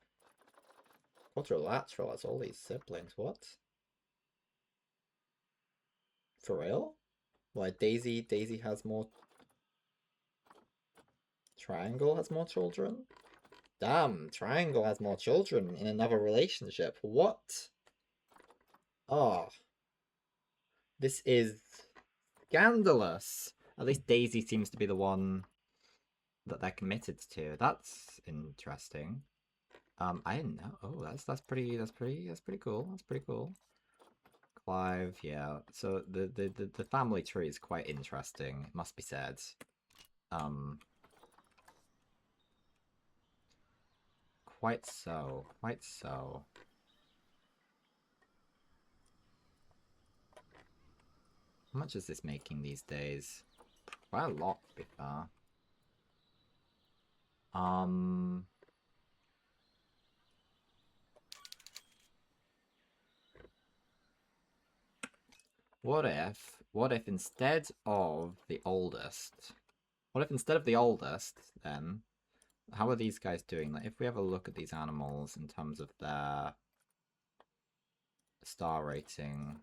Quadrilateral has all these siblings. What? For real? Like Daisy has more. Triangle has more children? Damn, Triangle has more children in another relationship. What? Oh, this is scandalous. At least Daisy seems to be the one that they're committed to. That's interesting. I didn't know. Oh, that's pretty cool. That's pretty cool. Clive, yeah. So the family tree is quite interesting, it must be said. Quite so, quite so. How much is this making these days? Quite a lot, to be fair. What if instead of the oldest, then, how are these guys doing? Like, if we have a look at these animals in terms of their star rating,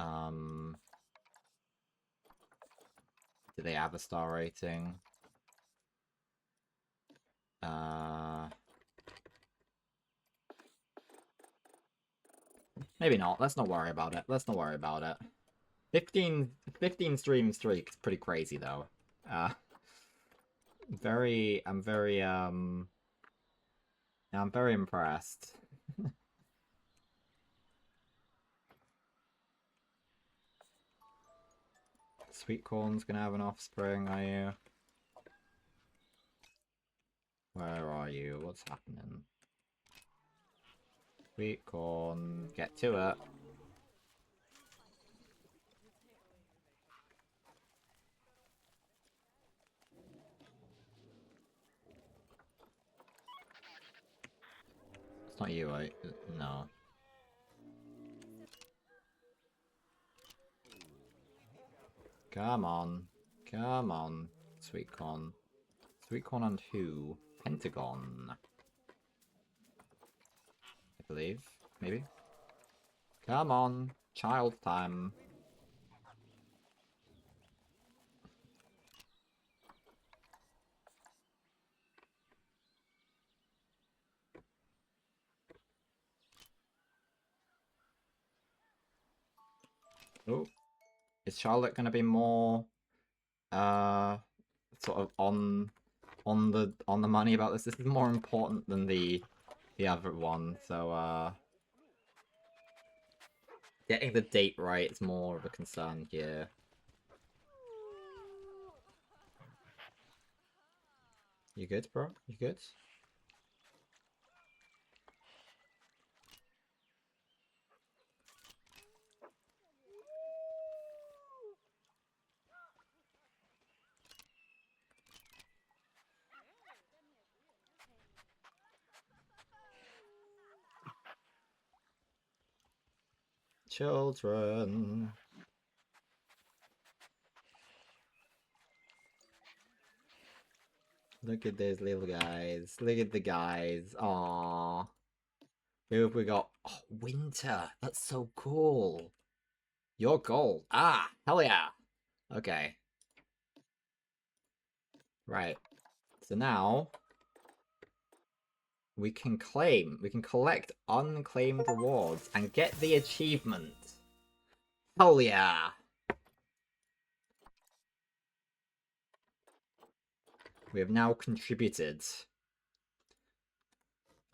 do they have a star rating? Maybe not. Let's not worry about it. Let's not worry about it. 15 stream streak is pretty crazy though. I'm very impressed. Sweet corn's gonna have an offspring, are you? Where are you? What's happening? Sweet corn, get to it. It's not you, right? No. Come on. Come on. Sweet corn. Sweet corn and who? Pentagon. I believe. Maybe? Come on. Child time. Oh. Is Charlotte gonna be more sort of on the money about this? This is more important than the other one, so getting the date right is more of a concern here. You good, bro? You good? Children. Look at those little guys. Look at the guys. Aww. Who have we got? Oh, Winter. That's so cool. Your gold. Ah, hell yeah. Okay. Right. So now we can collect unclaimed rewards and get the achievement. Hell yeah. We have now contributed.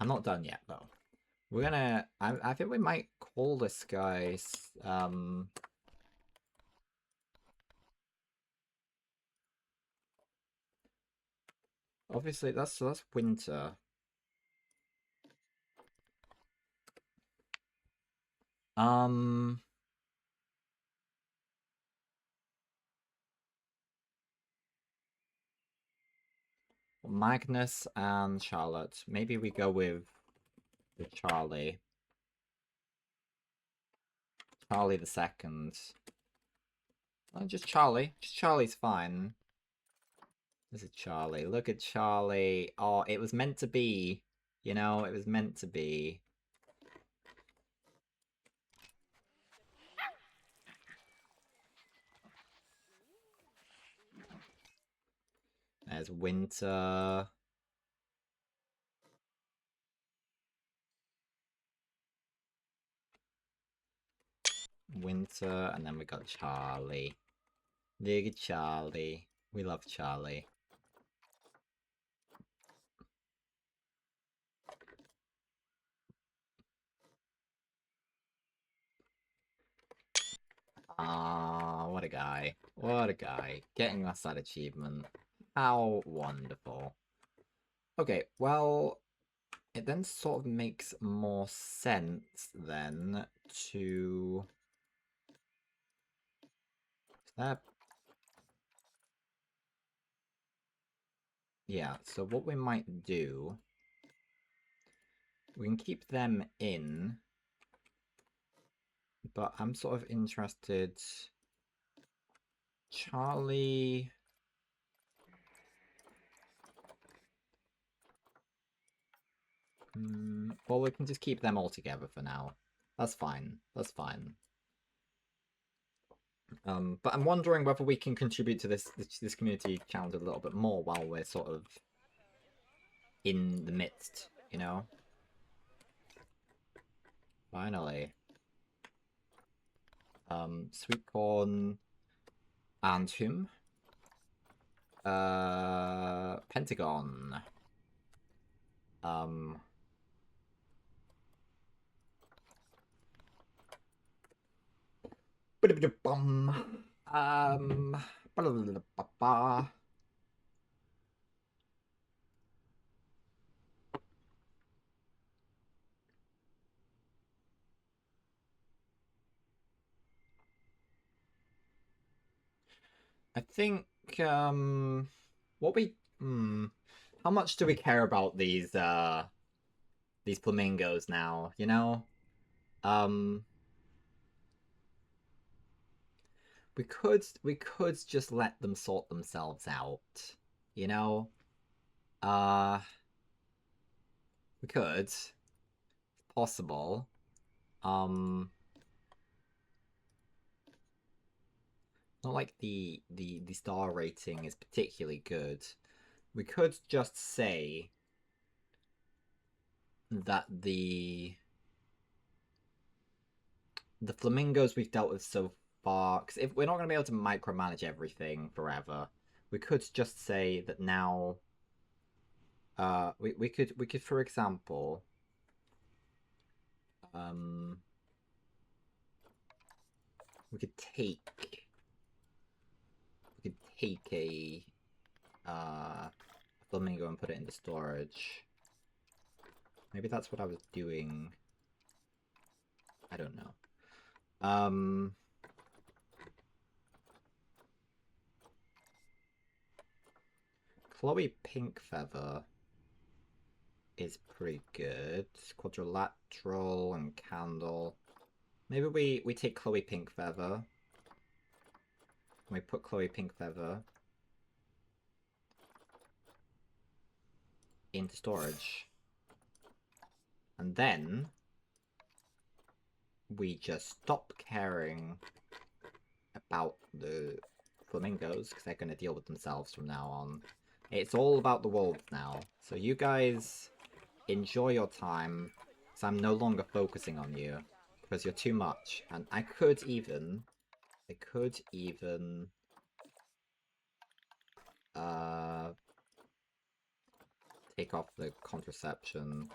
I'm not done yet though. We're gonna, I think we might call this guy, obviously that's winter. Magnus and Charlotte. Maybe we go with Charlie. Charlie the second. Oh, just Charlie. Just Charlie's fine. This is Charlie. Look at Charlie. Oh, it was meant to be. You know, it was meant to be. There's winter. Winter, and then we got Charlie. Look at Charlie. We love Charlie. Ah, what a guy. What a guy. Getting us that achievement. How wonderful. Okay, well, it then sort of makes more sense then to... That... Yeah, so what we might do... We can keep them in, but I'm sort of interested... Charlie... well, we can just keep them all together for now. That's fine. That's fine. But I'm wondering whether we can contribute to this community challenge a little bit more while we're sort of in the midst, you know? Finally. Sweet corn and whom? Pentagon. Bum. Um, ba-da-da-da-ba-ba. I think what we how much do we care about these flamingos now, you know? Um we could just let them sort themselves out, you know? Uh we could. Possible. Um Not like the star rating is particularly good. We could just say that the flamingos we've dealt with so far, because if we're not going to be able to micromanage everything forever, we could just say that now. We could for example, um, we could take we could take a flamingo and put it into storage. Maybe that's what I was doing. I don't know. Chloe Pink Feather is pretty good. Quadrilateral and candle. Maybe we take Chloe Pink Feather. We put Chloe Pink Feather into storage. And then we just stop caring about the flamingos because they're going to deal with themselves from now on. It's all about the wolves now. So you guys enjoy your time because I'm no longer focusing on you because you're too much. And I could even uh take off the contraception.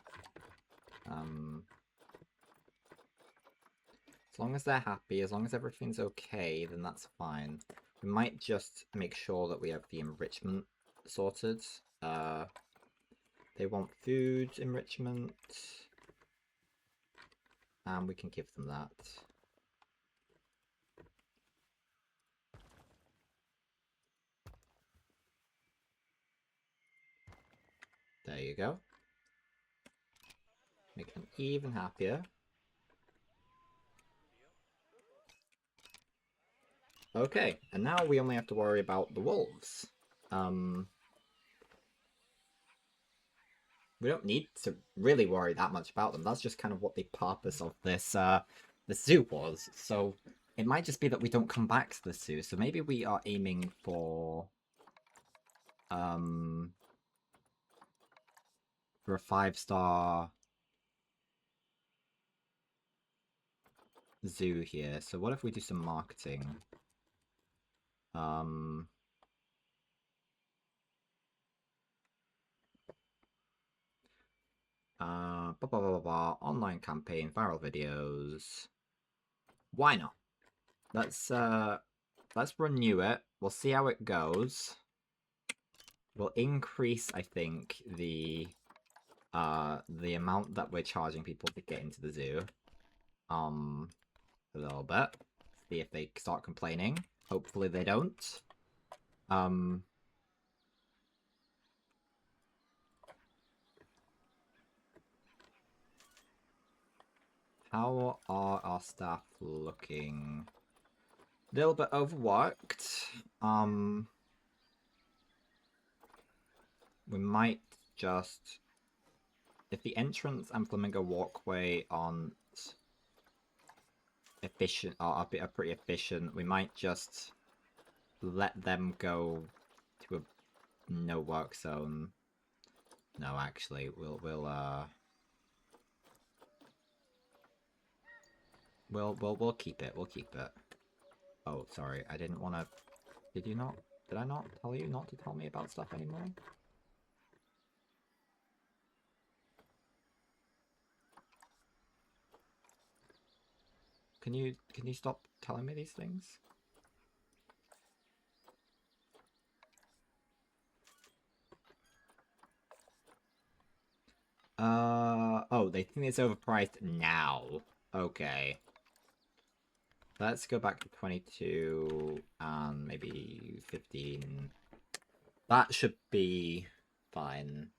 As long as they're happy, as long as everything's okay, then that's fine. We might just make sure that we have the enrichment sorted. They want food enrichment, and we can give them that. There you go. Make them even happier. Okay, and now we only have to worry about the wolves. We don't need to really worry that much about them. That's just kind of what the purpose of the zoo was. So it might just be that we don't come back to the zoo. So maybe we are aiming um for a 5-star zoo here. So what if we do some marketing? Um blah, blah, blah, blah, blah. Online campaign, viral videos. Why not? Let's renew it. We'll see how it goes. We'll increase, I think, the amount that we're charging people to get into the zoo. A little bit. See if they start complaining. Hopefully they don't. How are our staff looking? A little bit overworked. We might just, if the entrance and flamingo walkway aren't efficient or are pretty efficient, we might just let them go to a no work zone. No, actually, we'll keep it. We'll keep it. Oh, sorry, I didn't want to. Did you not? Did I not tell you not to tell me about stuff anymore? Can you stop telling me these things? Oh, they think it's overpriced now. Okay. Let's go back to 22 and maybe 15. That should be fine.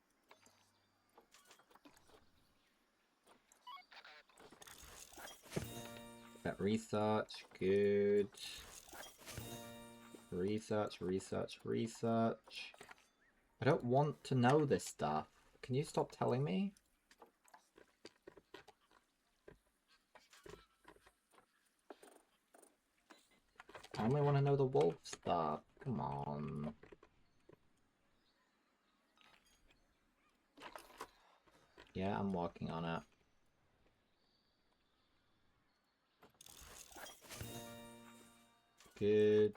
Vet research, good. Research, research, research. I don't want to know this stuff. Can you stop telling me? I only want to know the wolf stuff. Come on. Yeah, I'm working on it. Good.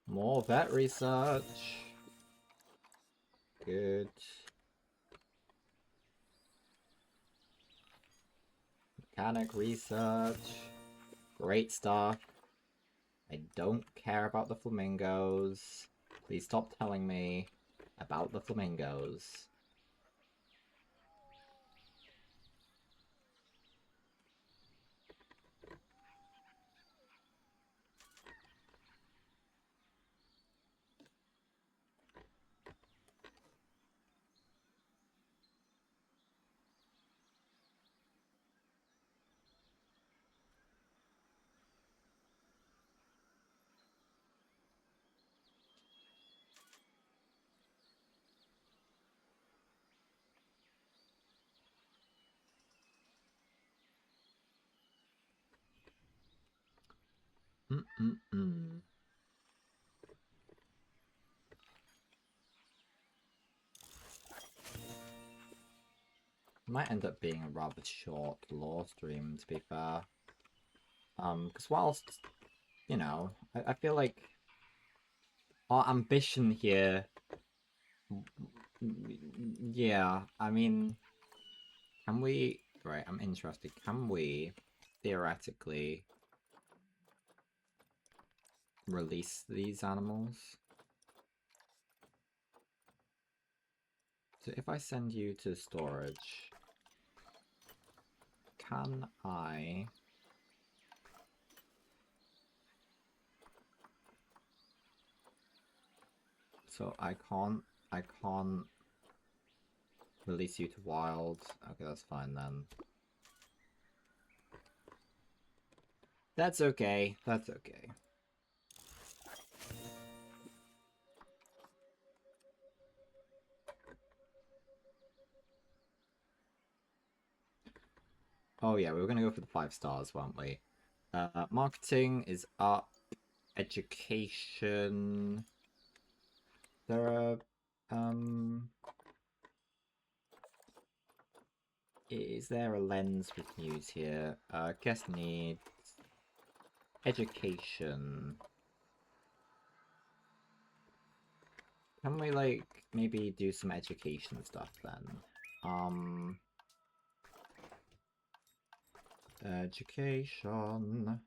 More vet research. Good. Mechanic research. Great stuff. I don't care about the flamingos. Please stop telling me about the flamingos. Might end up being a rather short lore stream, to be fair. Because whilst, you know, I feel like our ambition here... Yeah, I mean... Can we... Right, I'm interested. Can we, theoretically, release these animals? So if I send you to storage, can I... So I can't release you to wild. Okay, that's fine then. That's okay. That's okay. Oh yeah, we were gonna go for the 5 stars, weren't we? Marketing is up. Education. There are is there a lens we can use here? Guest needs education. Can we like maybe do some education stuff then? Education.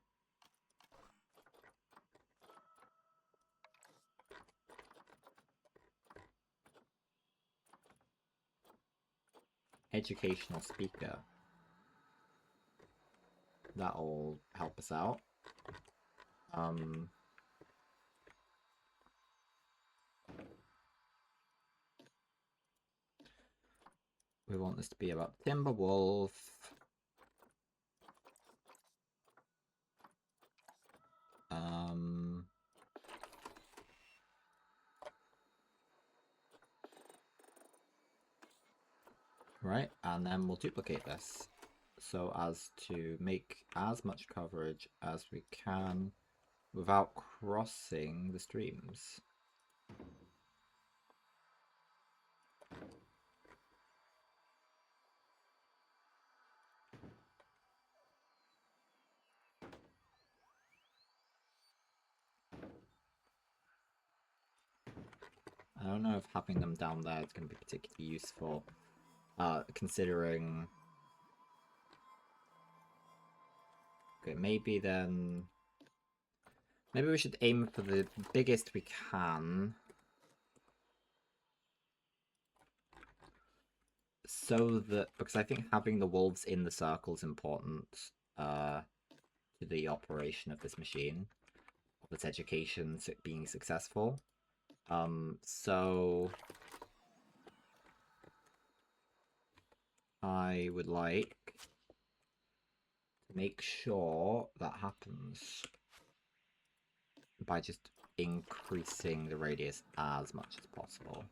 Educational speaker. That'll help us out. We want this to be about Timberwolf. Right, and then we'll duplicate this so as to make as much coverage as we can without crossing the streams. I don't know if having them down there is going to be particularly useful, considering... Okay, maybe then... Maybe we should aim for the biggest we can. So that, because I think having the wolves in the circle is important to the operation of this machine, of its education being successful. So I would like to make sure that happens by just increasing the radius as much as possible.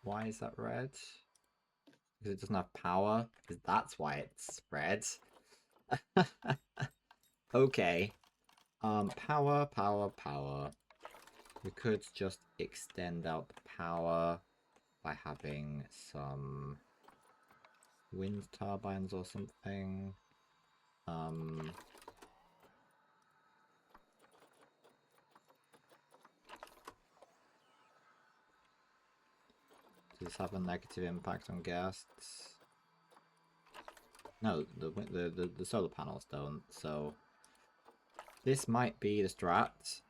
Why is that red? Because it doesn't have power? Because that's why it's red. Okay. Power, power, power. We could just extend out the power by having some wind turbines or something. Does this have a negative impact on guests? No, the solar panels don't, so this might be the strat.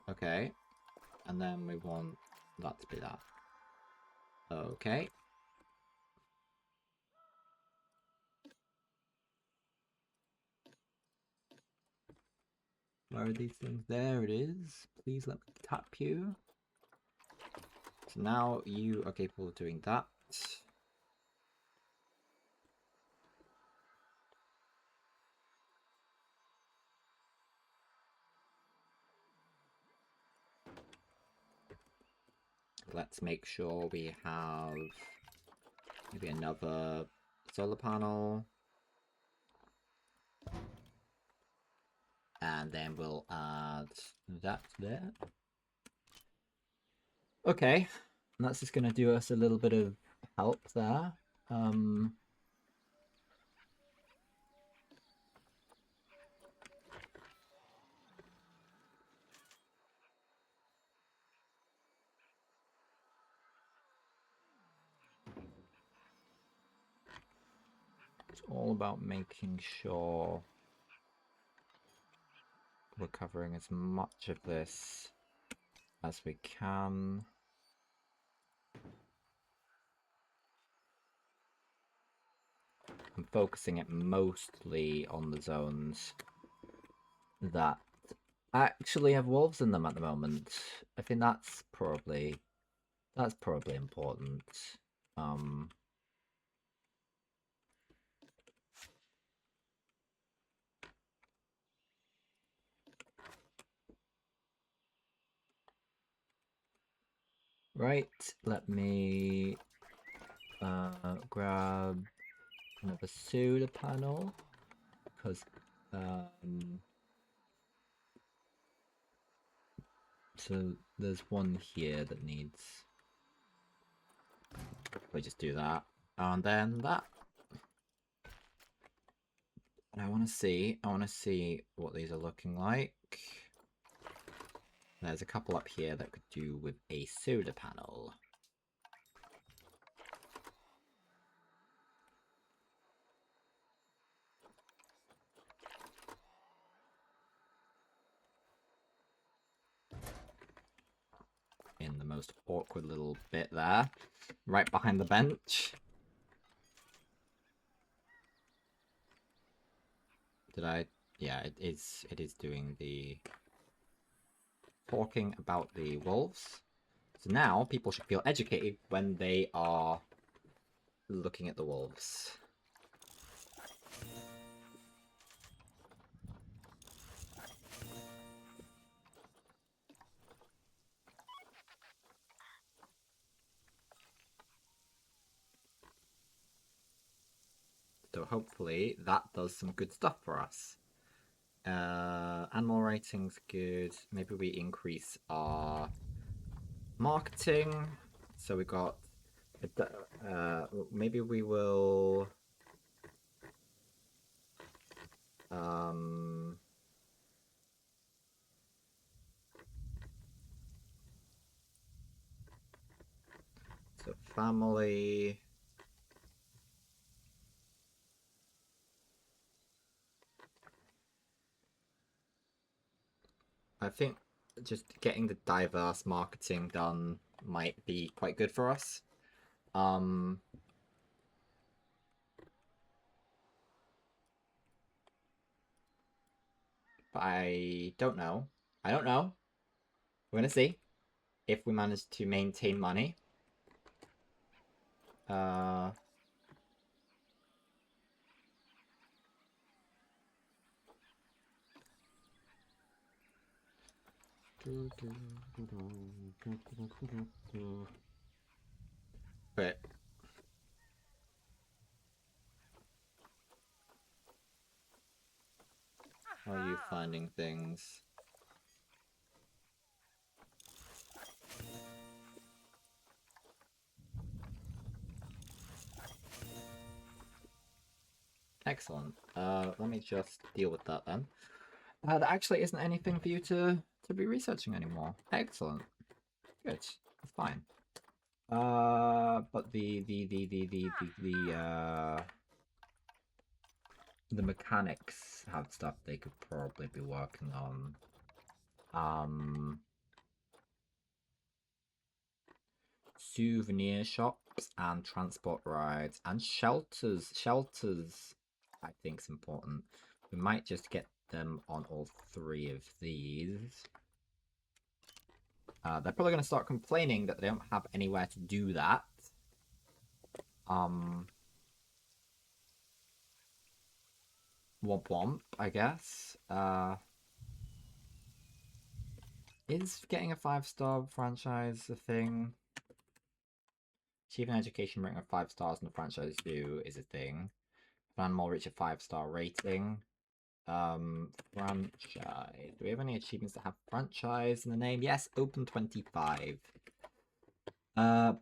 Okay, and then we want that to be that. Okay. Where are these things? There it is. Please let me tap you. So now you are capable of doing that. Let's make sure we have maybe another solar panel. And then we'll add that there. Okay, that's just going to do us a little bit of help there. It's all about making sure we're covering as much of this as we can. I'm focusing it mostly on the zones that actually have wolves in them at the moment. I think that's probably important. Right, let me grab another solar panel because so there's one here that needs. We just do that, and then that. And I want to see what these are looking like. There's a couple up here that could do with a solar panel. In the most awkward little bit there, right behind the bench. Did I? Yeah, it is doing the talking about the wolves. So now people should feel educated when they are looking at the wolves. So hopefully that does some good stuff for us. Animal rating's good. Maybe we increase our marketing. So we got Maybe we will. Um. So family. I think just getting the diverse marketing done might be quite good for us. But I don't know. I don't know. We're gonna see if we manage to maintain money. Uh, but are you finding things? Excellent. Let me just deal with that then. There actually isn't anything for you to be researching anymore. Excellent. Good. That's fine. But the mechanics have stuff they could probably be working on. Souvenir shops and transport rides and shelters. Shelters, I think, is important. We might just get them on all three of these. They're probably going to start complaining that they don't have anywhere to do that. Womp womp, I guess. Is getting a 5-star franchise a thing? Achieving education rating of 5 stars in the franchise zoo is a thing. Animal reach a 5-star rating. Franchise. Do we have any achievements that have franchise in the name? Yes, open 25. Are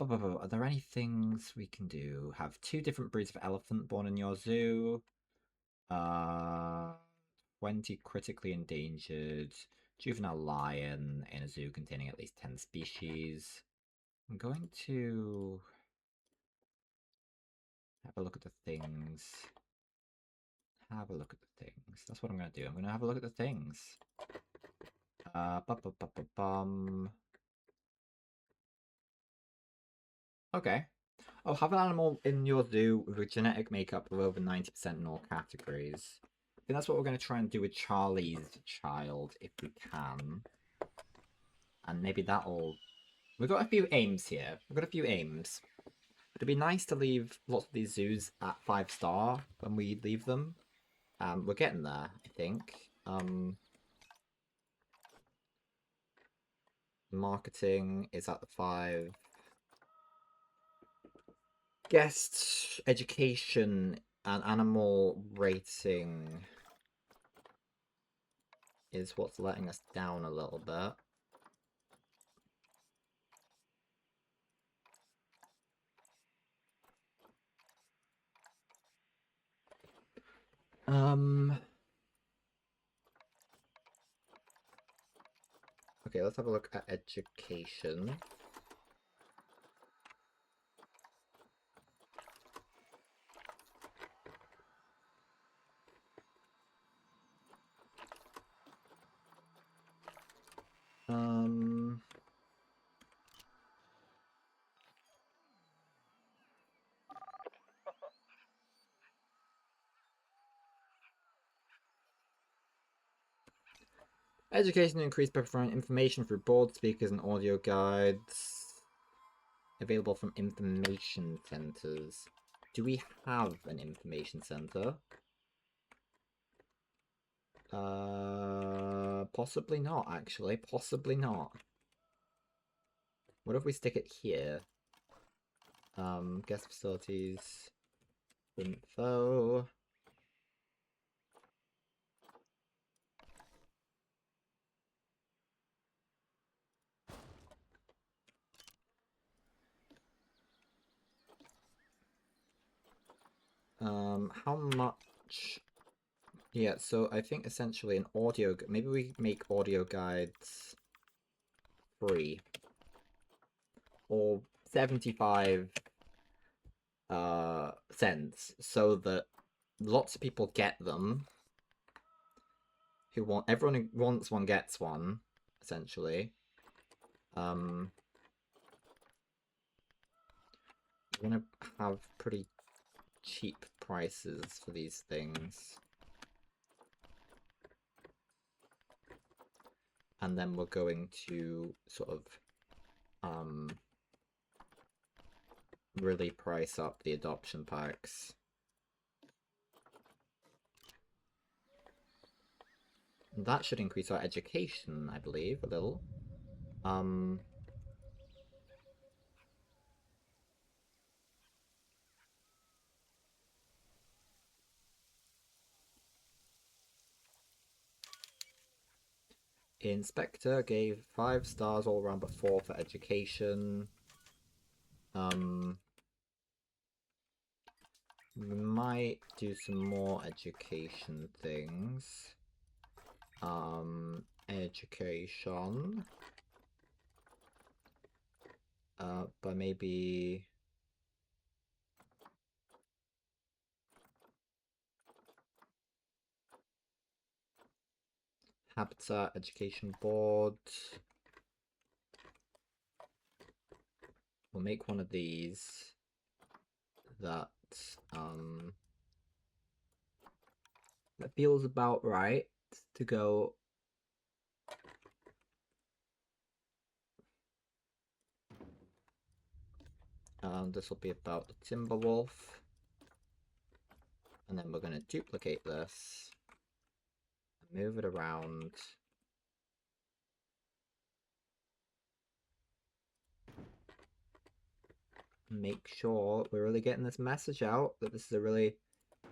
there any things we can do? Have 2 different breeds of elephant born in your zoo. 20 critically endangered. Juvenile lion in a zoo containing at least 10 species. I'm going to have a look at the things. Have a look at the things. That's what I'm going to do. I'm going to have a look at the things. Okay. Oh, have an animal in your zoo with a genetic makeup of over 90% in all categories. I think that's what we're going to try and do with Charlie's child, if we can. And maybe that'll... We've got a few aims here. We've got a few aims. It'd be nice to leave lots of these zoos at 5-star when we leave them. We're getting there, I think. Marketing is at the 5. Guest education and animal rating is what's letting us down a little bit. Okay, let's have a look at education. Education increased by providing information through board speakers and audio guides available from information centers. Do we have an information center? Possibly not, actually. Possibly not. What if we stick it here? Guest facilities, info. How much? Yeah, so I think essentially an audio. Maybe we make audio guides free or 75 cents, so that lots of people get them. Everyone who wants one gets one, essentially. Um, we're gonna have pretty cheap prices for these things. And then we're going to sort of really price up the adoption packs. And that should increase our education, I believe, a little. Inspector gave 5 stars all around, but 4 for education. We might do some more education things. Education. But maybe Habitat Education Board. We'll make one of these that that feels about right to go. This will be about the Timberwolf. And then we're going to duplicate this. Move it around. Make sure we're really getting this message out that this is a really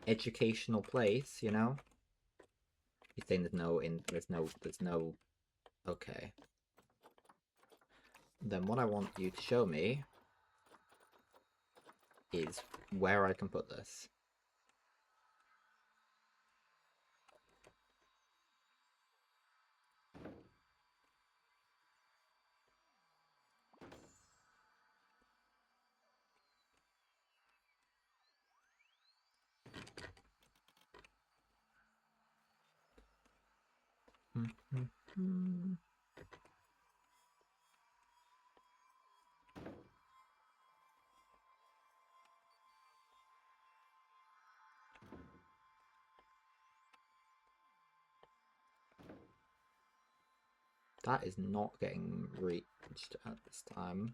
educational place, you know? You're saying there's no okay. Then what I want you to show me is where I can put this. That is not getting reached at this time.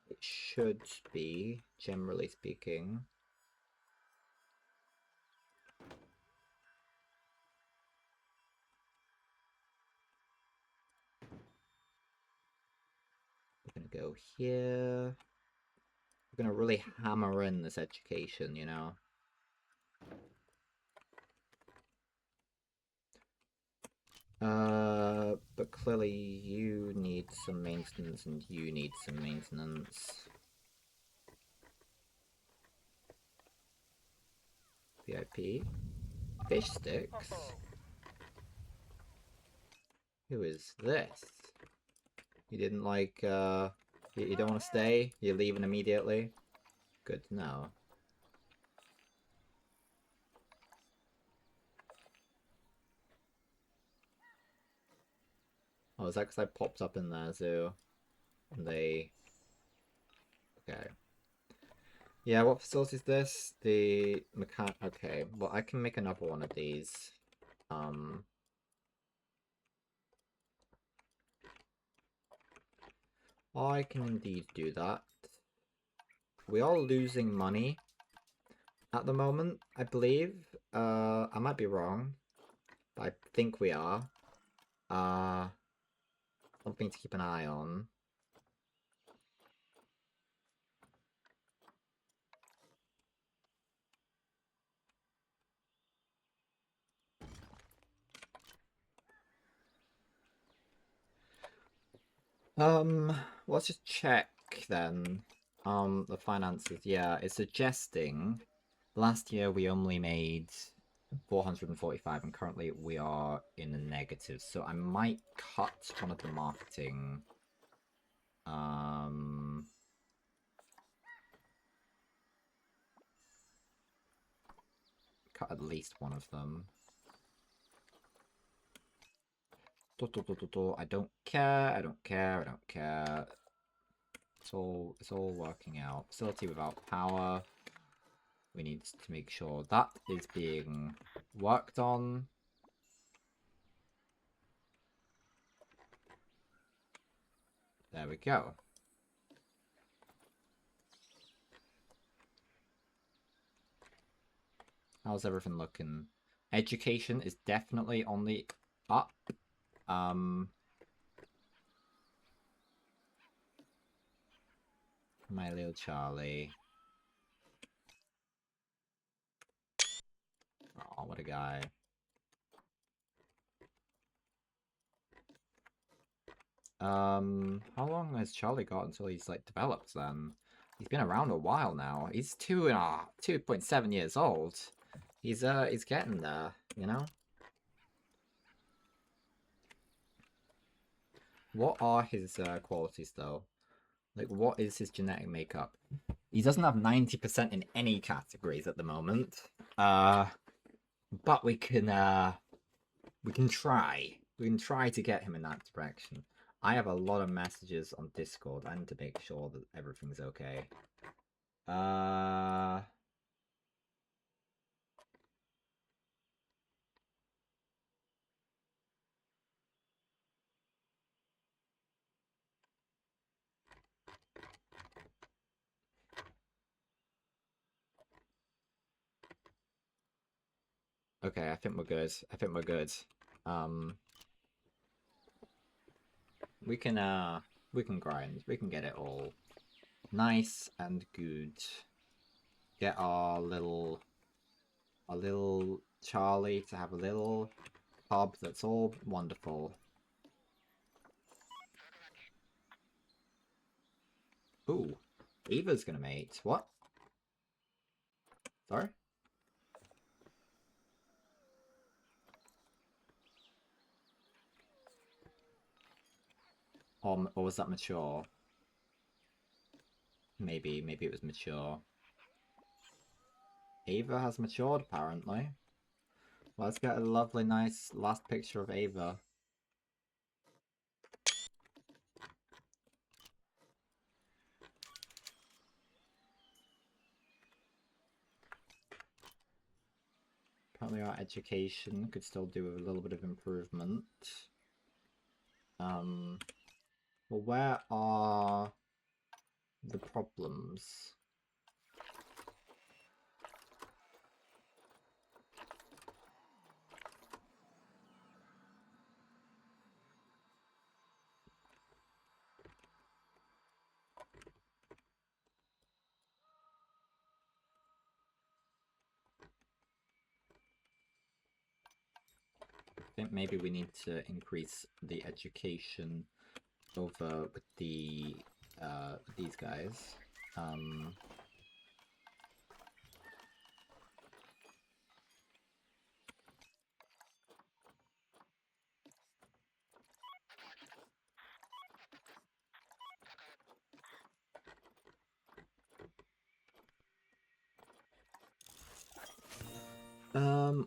It should be, generally speaking. We're gonna go here. We're gonna really hammer in this education, you know? But clearly you need some maintenance and you need some maintenance. VIP. Fish sticks? Who is this? You didn't like, you don't want to stay? You're leaving immediately? Good to know. Oh, is that because I popped up in there, zoo? And they... Okay. Yeah, what facility is this? The Okay, well, I can make another one of these. I can indeed do that. We are losing money at the moment, I believe. I might be wrong, but I think we are. Something to keep an eye on. Let's just check then. The finances. Yeah, it's suggesting Last year we only made 445, and currently we are in the negative. So I might cut one of the marketing. Cut at least one of them. I don't care. I don't care. I don't care. It's all working out. Facility without power. We need to make sure that is being worked on. There we go. How's everything looking? Education is definitely on the up. My little Charlie. Oh, what a guy. How long has Charlie got until he's like developed then? He's been around a while now. He's 2.7 years old. He's getting there, you know? What are his qualities though? Like, what is his genetic makeup? He doesn't have 90% in any categories at the moment. But we can try. We can try to get him in that direction. I have a lot of messages on Discord. I need to make sure that everything's okay. Okay, I think we're good. I think we're good. We can grind. We can get it all nice and good. Get our little Charlie to have a little pub that's all wonderful. Ooh, Eva's gonna mate. What? Sorry? Or was that mature? Maybe it was mature. Ava has matured, apparently. Let's get a lovely, nice last picture of Ava. Apparently our education could still do with a little bit of improvement. Well, where are the problems? I think maybe we need to increase the education over with the these guys.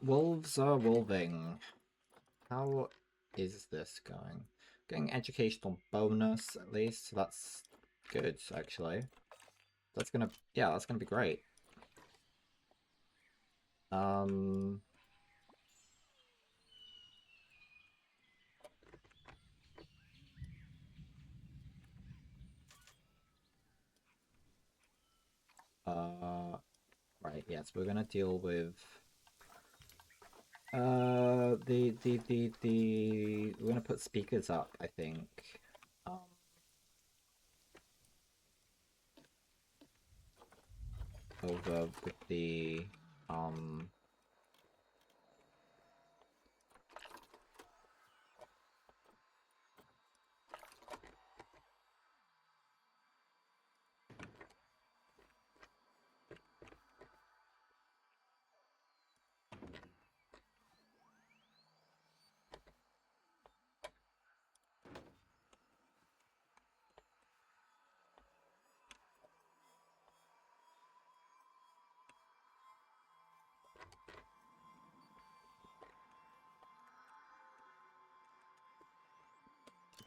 Wolves are wolving. How is this going? Getting educational bonus at least. That's good, actually. That's gonna, yeah, that's gonna be great. Right, yes, we're gonna deal with we're gonna put speakers up, I think. Over with the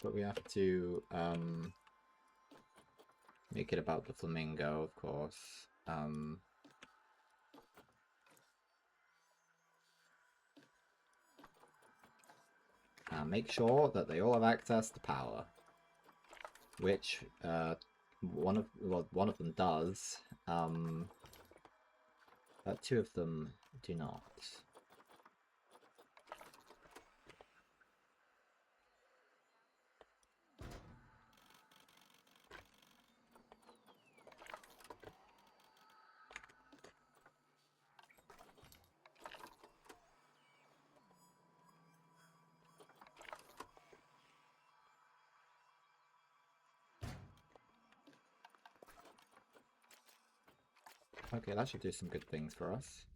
but we have to make it about the flamingo, of course. And make sure that they all have access to power, which one of them does, but two of them do not. Okay, that should do some good things for us.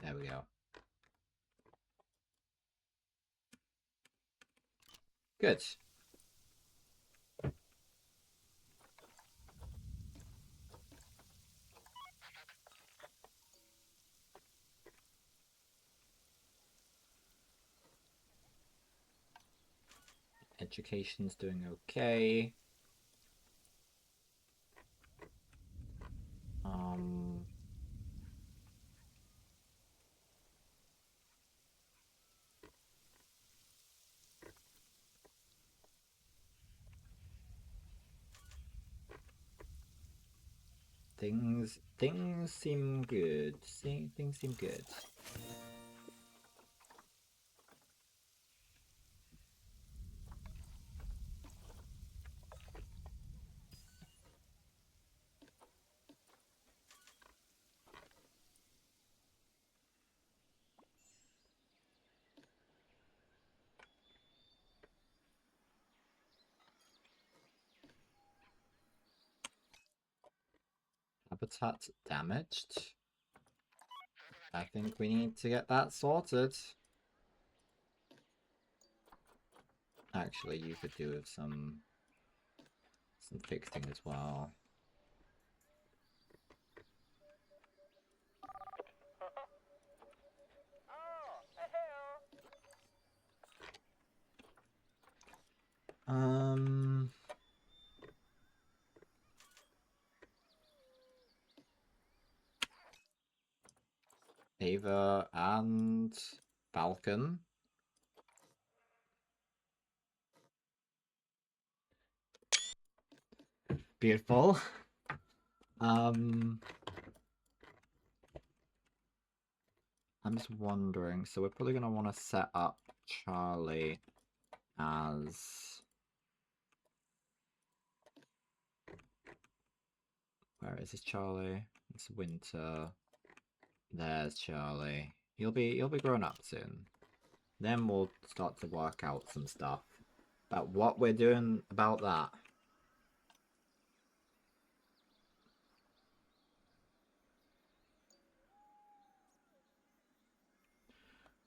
There we go. Good. Education's doing okay. Things seem good. Things seem good. Habitat damaged. I think we need to get that sorted. Actually, you could do with some fixing as well. Ava and Falcon. Beautiful. I'm just wondering, so we're probably gonna want to set up Charlie as... Where is this Charlie? It's Winter. There's Charlie. He'll be grown up soon. Then we'll start to work out some stuff about what we're doing about that.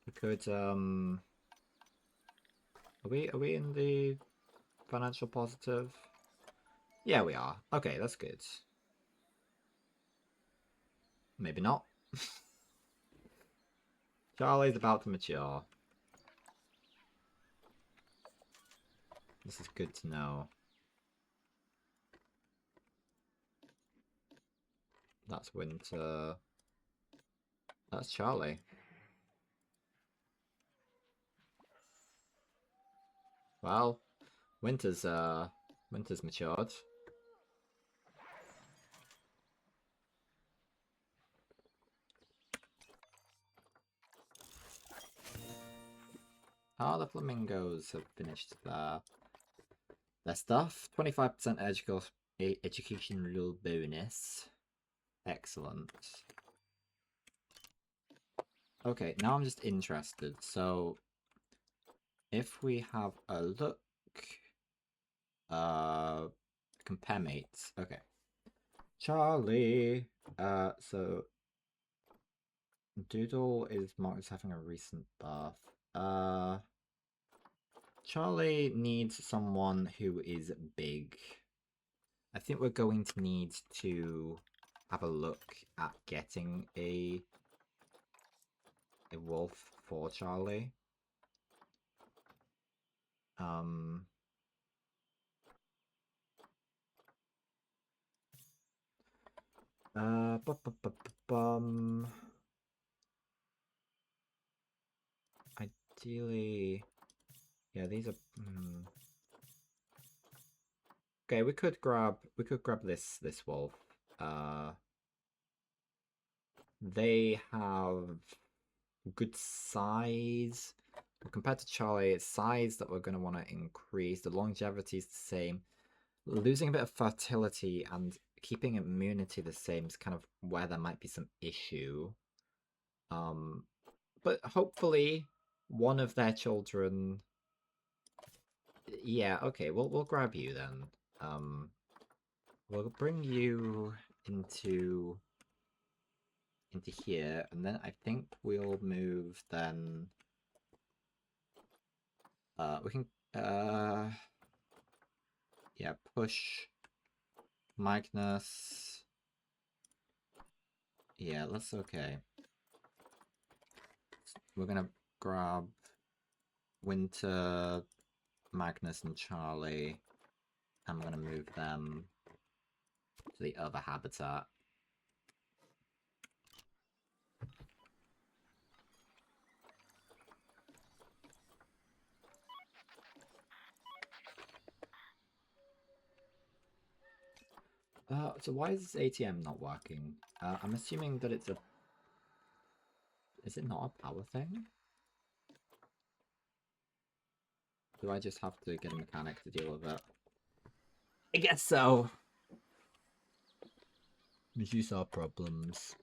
We could are we in the financial positive? Yeah, we are. Okay, that's good. Maybe not. Charlie's about to mature. This is good to know. That's Winter. That's Charlie. Well, Winter's matured. Oh, the flamingos have finished their stuff. 25% educational bonus. Excellent. Okay, now I'm just interested. So, if we have a look, compare mates. Okay, Charlie. So Doodle is marked as having a recent birth. Charlie needs someone who is big. I think we're going to need to have a look at getting a wolf for Charlie. Um, bum. Ideally, yeah, these are. Okay, we could grab this wolf. Uh, they have good size. But compared to Charlie, it's size that we're going to want to increase. The longevity is the same. Losing a bit of fertility and keeping immunity the same is kind of where there might be some issue. But hopefully one of their children. Yeah, okay, we'll grab you then. We'll bring you into here, and then I think we'll move then. We can yeah, push Magnus. Yeah, that's okay. We're gonna grab Winter, Magnus, and Charlie. I'm gonna move them to the other habitat. So why is this ATM not working? I'm assuming that it's a... Is it not a power thing? Do I just have to get a mechanic to deal with it? I guess so. Reduce our problems.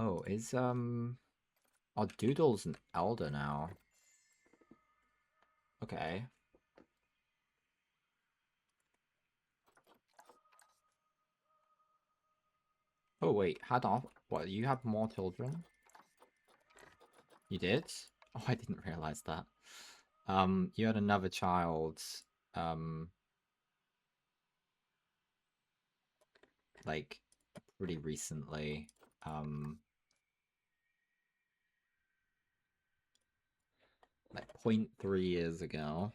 Oh, is oh, Doodle's an elder now. Okay. Oh wait, had off. What? You have more children? You did? Oh, I didn't realize that. You had another child. Um, like pretty recently. Like 0.3 years ago.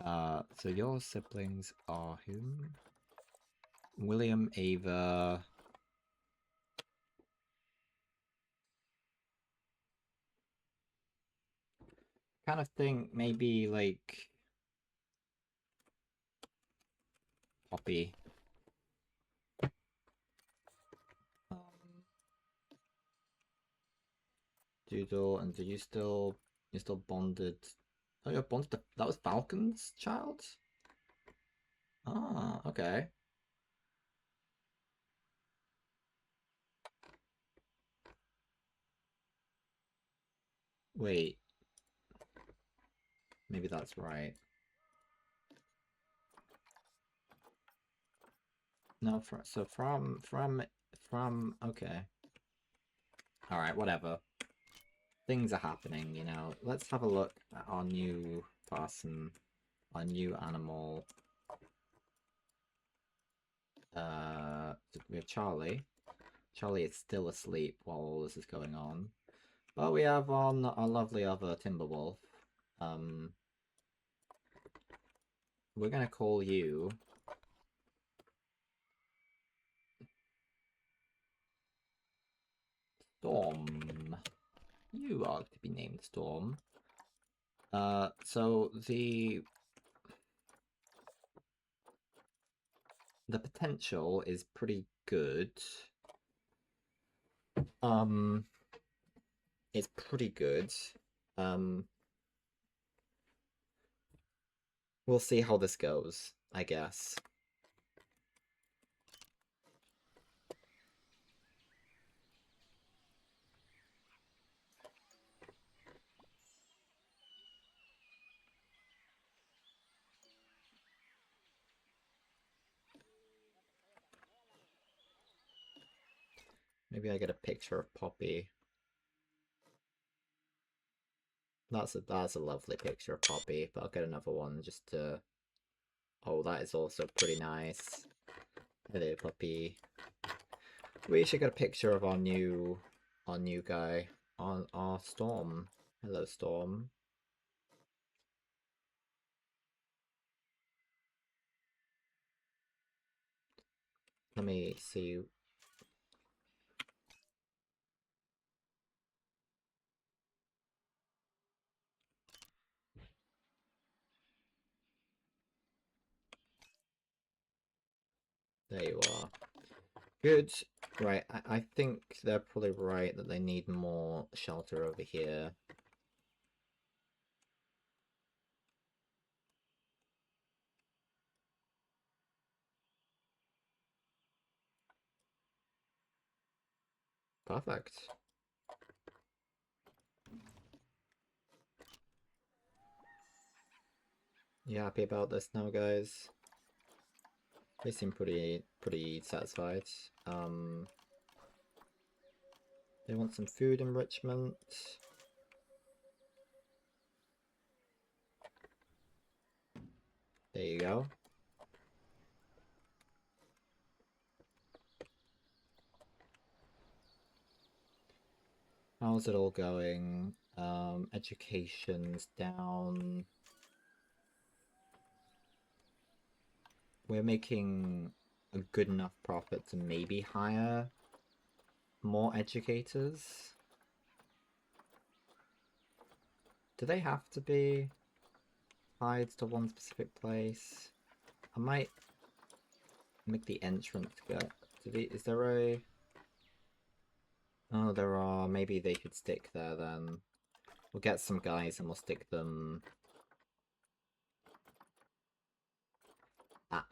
So your siblings are whom? William, Ava. Kind of think maybe like Poppy. Um, Doodle, and do you still you're still bonded? Oh, you're bonded to, that was Falcon's child? Ah, okay. Wait, maybe that's right. No, so from okay. All right, whatever. Things are happening, you know. Let's have a look at our new person, our new animal. We have Charlie. Charlie is still asleep while all this is going on. But we have on our lovely other Timberwolf. Um, we're gonna call you Storm. You are to be named Storm. So the potential is pretty good. It's pretty good. Um, we'll see how this goes, I guess. Maybe I get a picture of Poppy. That's a lovely picture of Poppy, but I'll get another one just to. Oh, that is also pretty nice. Hello, Poppy. We should get a picture of our new guy on our Storm. Hello, Storm. Let me see. There you are. Good. Right, I think they're probably right that they need more shelter over here. Perfect. You happy about this now, guys? They seem pretty satisfied. They want some food enrichment. There you go. How's it all going? Education's down. We're making a good enough profit to maybe hire more educators. Do they have to be tied to one specific place? I might make the entrance go. Is there a... Oh, there are. Maybe they could stick there then. We'll get some guys and we'll stick them at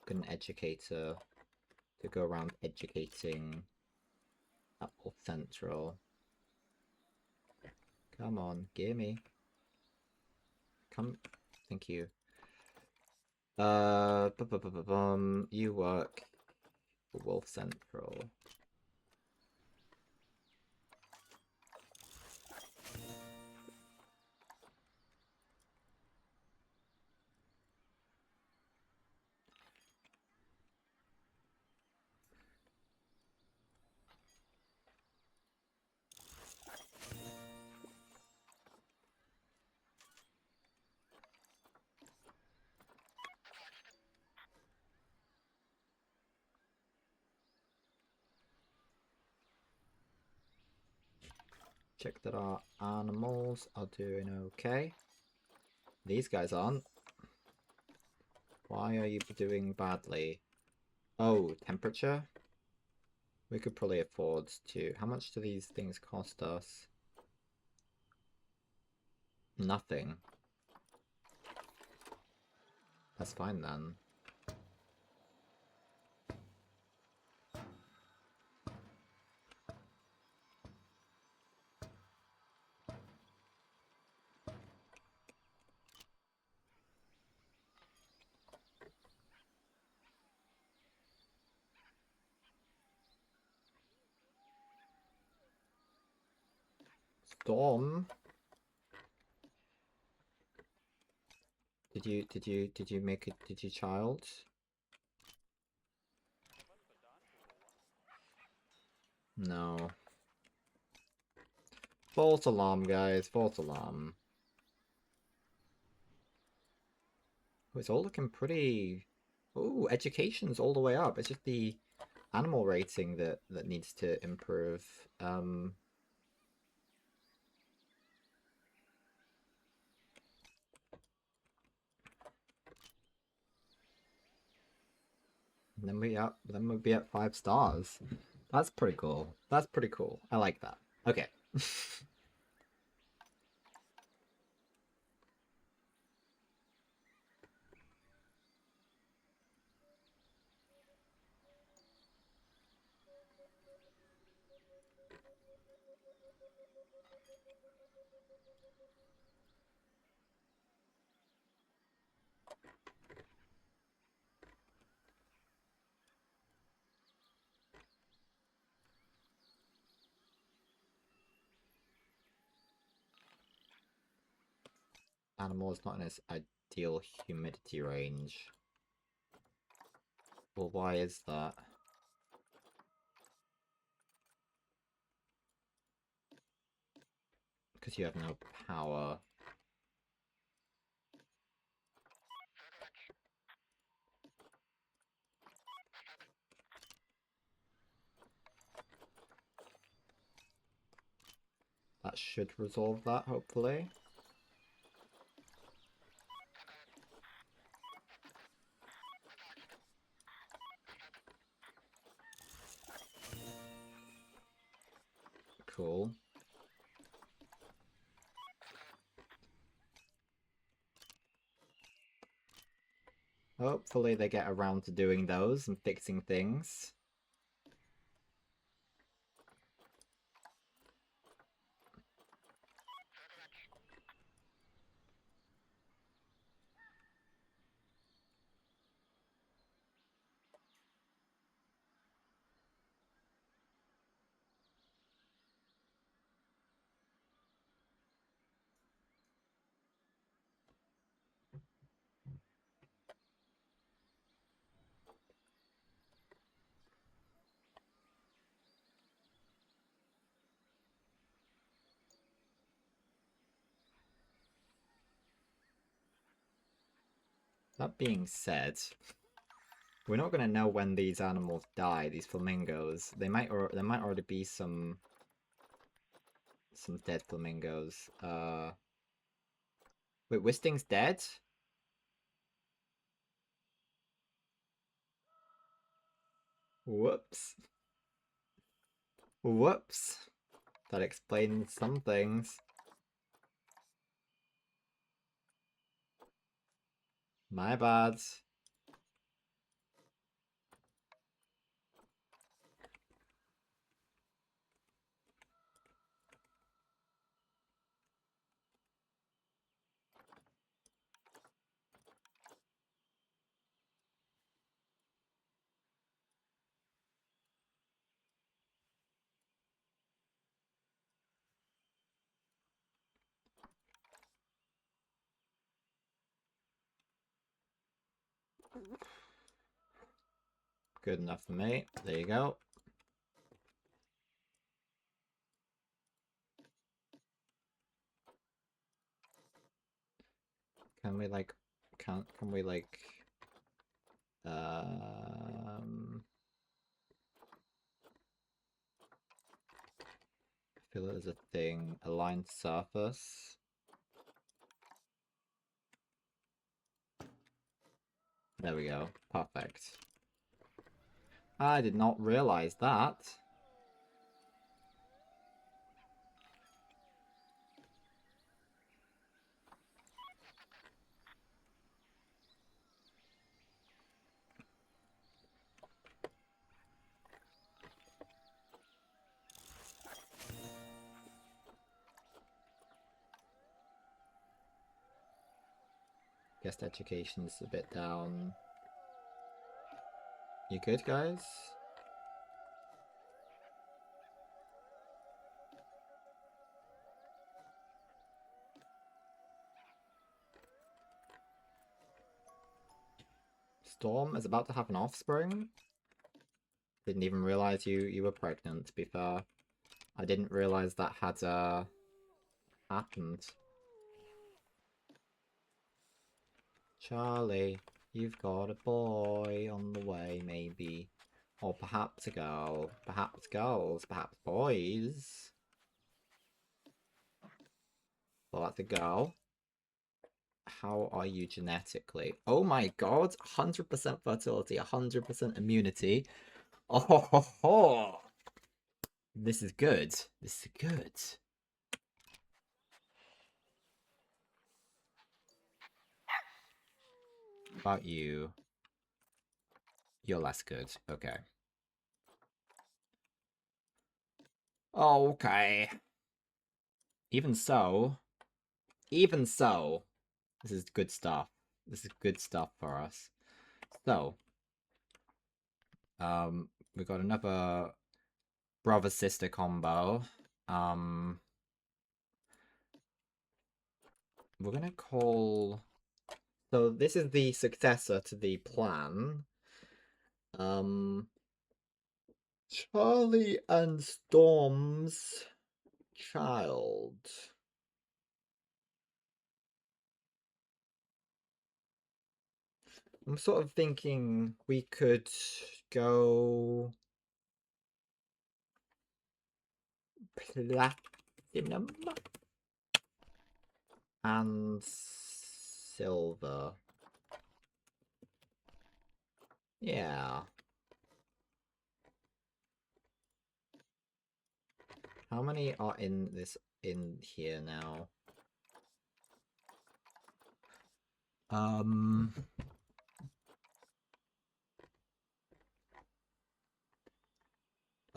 an educator to go around educating at North Central. Come on, gimme. Come, thank you. You work for Wolf Central. Check that our animals are doing okay. These guys aren't. Why are you doing badly? Oh, temperature? We could probably afford to... How much do these things cost us? Nothing. That's fine then. Storm? Did you make it? Did you child? No. False alarm, guys. False alarm. Oh, it's all looking pretty... Oh, education's all the way up. It's just the animal rating that needs to improve. Then we'll be at 5 stars. That's pretty cool. That's pretty cool. I like that. Okay. Animal is not in its ideal humidity range. Well, why is that? Because you have no power. That should resolve that, hopefully. Cool. Hopefully they get around to doing those and fixing things. That being said, we're not gonna know when these animals die. These flamingos. There might already be some dead flamingos. Wait, Wisting's dead? Whoops. Whoops. That explains some things. My bad. Good enough for me. There you go. Can we like fill it as a thing, align surface. There we go. Perfect. I did not realize that. Guest education's a bit down. You good, guys? Storm is about to have an offspring. Didn't even realize you were pregnant, to be fair. I didn't realize that had happened. Charlie, you've got a boy on the way, maybe. Or perhaps a girl. Perhaps girls. Perhaps boys. Well, that's a girl. How are you genetically? Oh my god, 100% fertility, 100% immunity. Oh ho ho ho! This is good. This is good. About you. You're less good. Okay. Okay. Even so, this is good stuff. This is good stuff for us. So, we got another brother sister combo. We're gonna call. So this is the successor to the plan. Charlie and Storm's child. I'm sort of thinking we could go platinum and silver. Yeah. How many are in here now?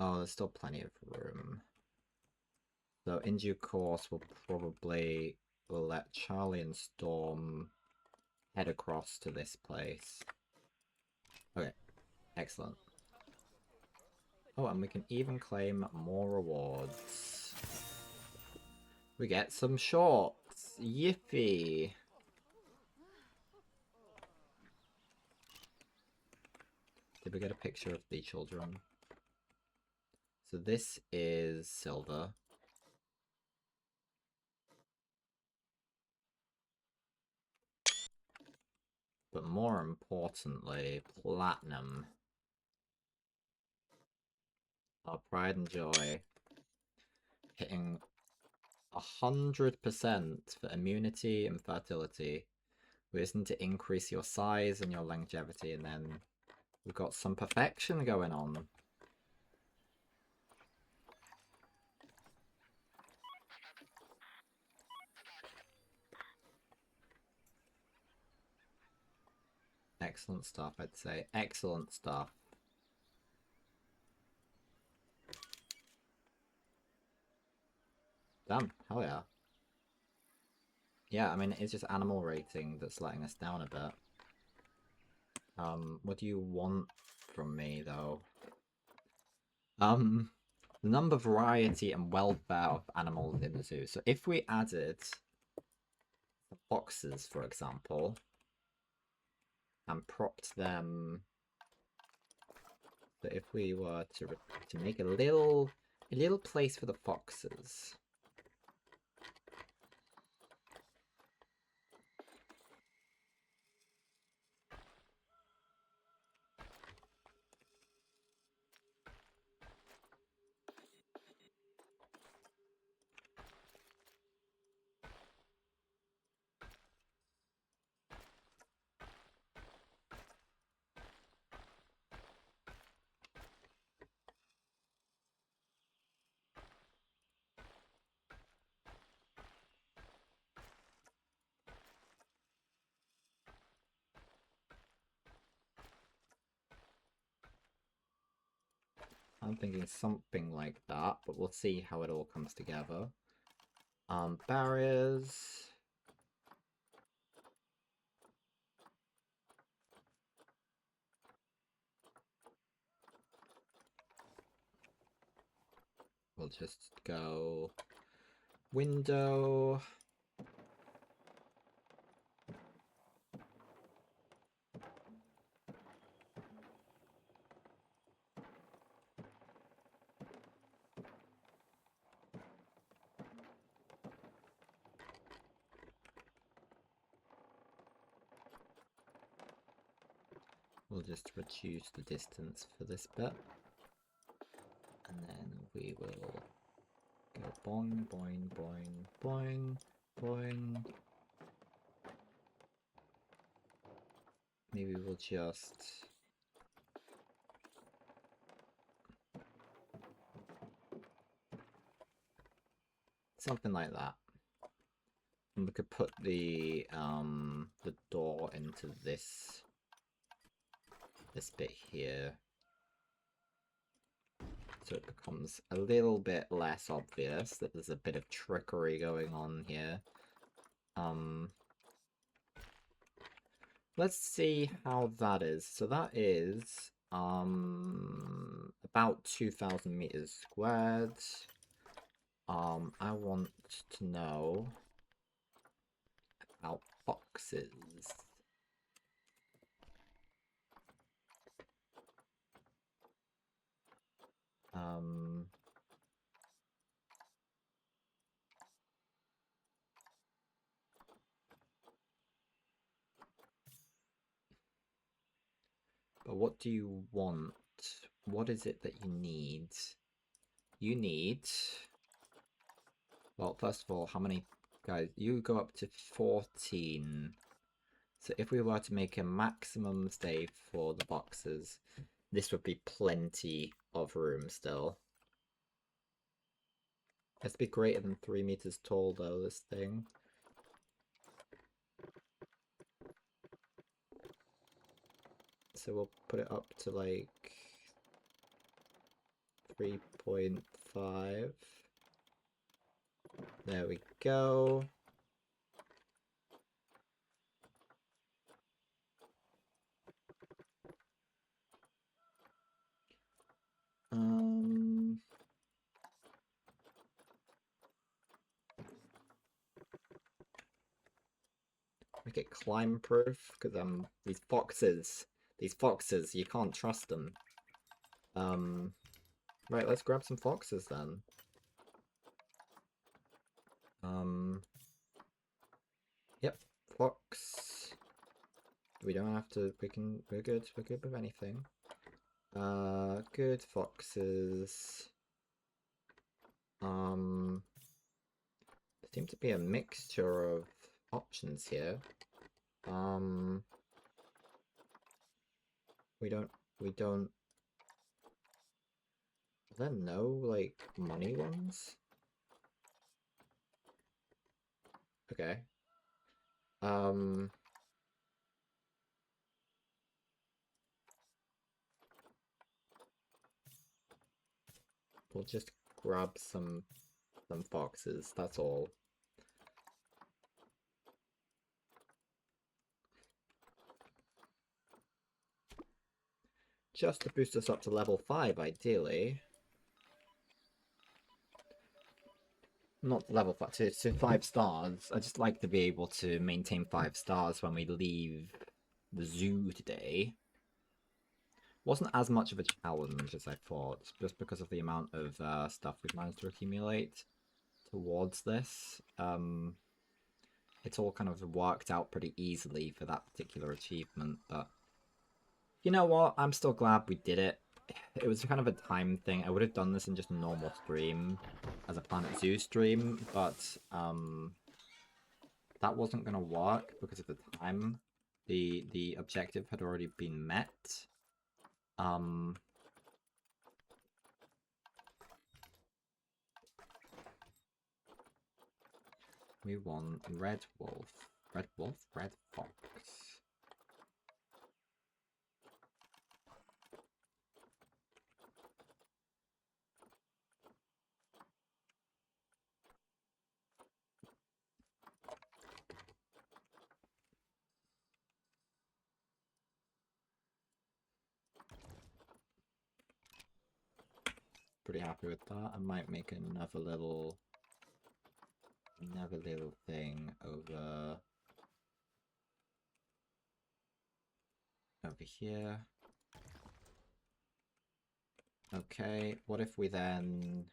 Oh, there's still plenty of room. So in due course, we'll probably let Charlie and Storm head across to this place. Okay, excellent. Oh, and we can even claim more rewards. We get some shorts. Yippee! Did we get a picture of the children? So this is silver. But more importantly, platinum. Our pride and joy. Hitting 100% for immunity and fertility. We just need to increase your size and your longevity, and then we've got some perfection going on. Excellent stuff, I'd say. Excellent stuff. Damn, hell yeah. Yeah, I mean, it's just animal rating that's letting us down a bit. What do you want from me, though? The number, variety, and welfare of animals in the zoo. So if we added foxes, for example, and propped them. So if we were to make a little place for the foxes. I'm thinking something like that, but we'll see how it all comes together. Barriers. We'll just go window. We'll just reduce the distance for this bit. And then we will go boing, boing, boing, boing, boing. Maybe we'll just... something like that. And we could put the door into this bit here. So it becomes a little bit less obvious that there's a bit of trickery going on here. Let's see how that is. So that is about 2,000 meters squared. I want to know about boxes. Um, but what do you want? What is it that you need? You need... Well, first of all, how many guys? You go up to 14. So if we were to make a maximum stay for the boxes, this would be plenty of room still. Has to be greater than 3 meters tall though, this thing. So we'll put it up to like 3.5. There we go. Make it climb proof because these foxes, you can't trust them. Right, let's grab some foxes then. Yep, fox. We don't have to. We're good. We're good with anything. Good foxes. There seems to be a mixture of options here. We don't. Are there no like money ones? Okay. We'll just grab some foxes. That's all. Just to boost us up to level 5, ideally. Not level 5, to 5 stars. I just like to be able to maintain 5 stars when we leave the zoo today. Wasn't as much of a challenge as I thought, just because of the amount of stuff we've managed to accumulate towards this. It's all kind of worked out pretty easily for that particular achievement, but you know what? I'm still glad we did it. It was kind of a time thing. I would have done this in just a normal stream, as a Planet Zoo stream, but that wasn't going to work because of the time. The objective had already been met. We want red wolf. Red wolf? Red fox. Pretty happy with that. I might make another little thing over here. Okay, what if we then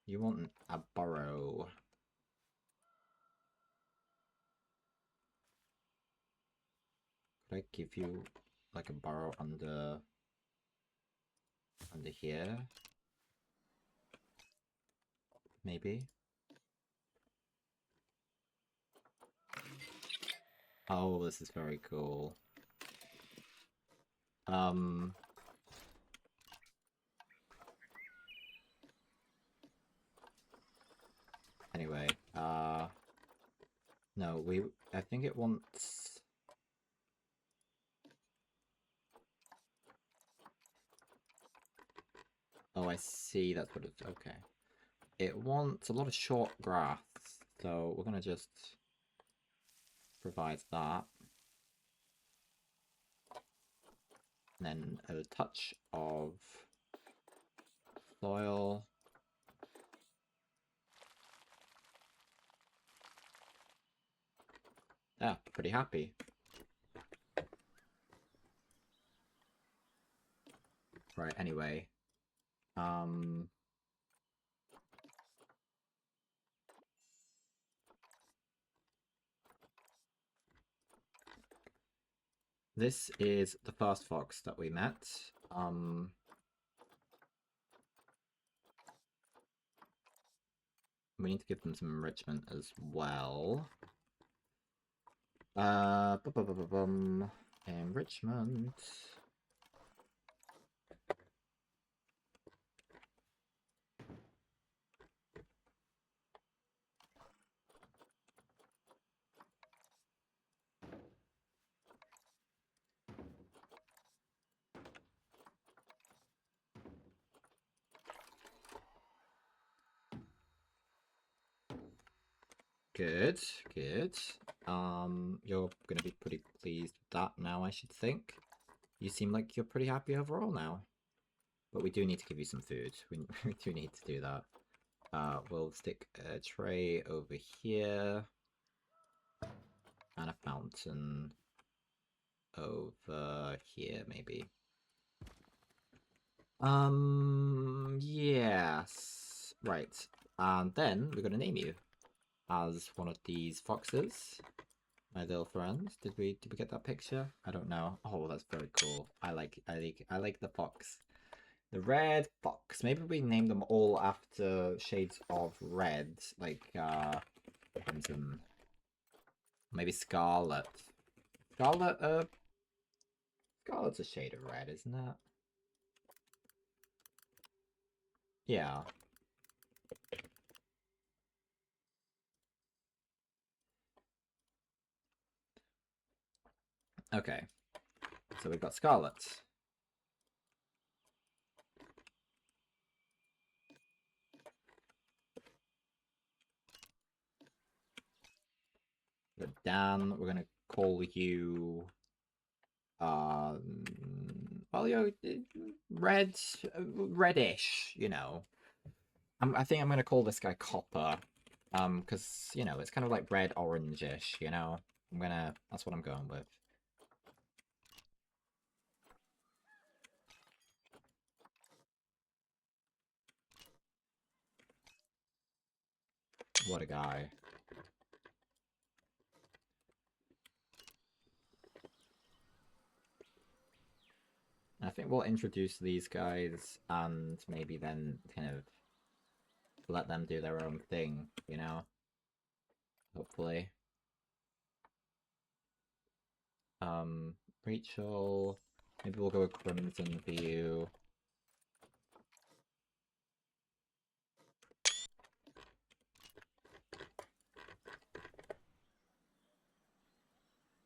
you want a burrow. Could I give you like a burrow under here? Maybe? Oh, this is very cool. Anyway, no, I think it wants... Oh, I see, that's what it's... Okay. it wants a lot of short grass, so we're gonna just provide that. And then a touch of soil. Yeah, pretty happy. Right, anyway. This is the first fox that we met. We need to give them some enrichment as well. Enrichment. Good, good. You're gonna be pretty pleased with that now, I should think. You seem like you're pretty happy overall now. But we do need to give you some food. We do need to do that. We'll stick a tray over here. And a fountain over here, maybe. Yes. Right. And then we're gonna name you as one of these foxes. My little friends. Did we get that picture? I don't know. Oh, that's very cool. I like the fox. The red fox. Maybe we name them all after shades of red, like crimson. Maybe scarlet. Scarlet's a shade of red, isn't it? Yeah. Okay. So we've got scarlet. Dan, we're gonna call you well, reddish, you know. I think I'm gonna call this guy Copper. Because, you know, it's kind of like red orange-ish, you know. That's what I'm going with. What a guy. I think we'll introduce these guys and maybe then kind of let them do their own thing, you know? Hopefully. Rachel, maybe we'll go with Crimson for you.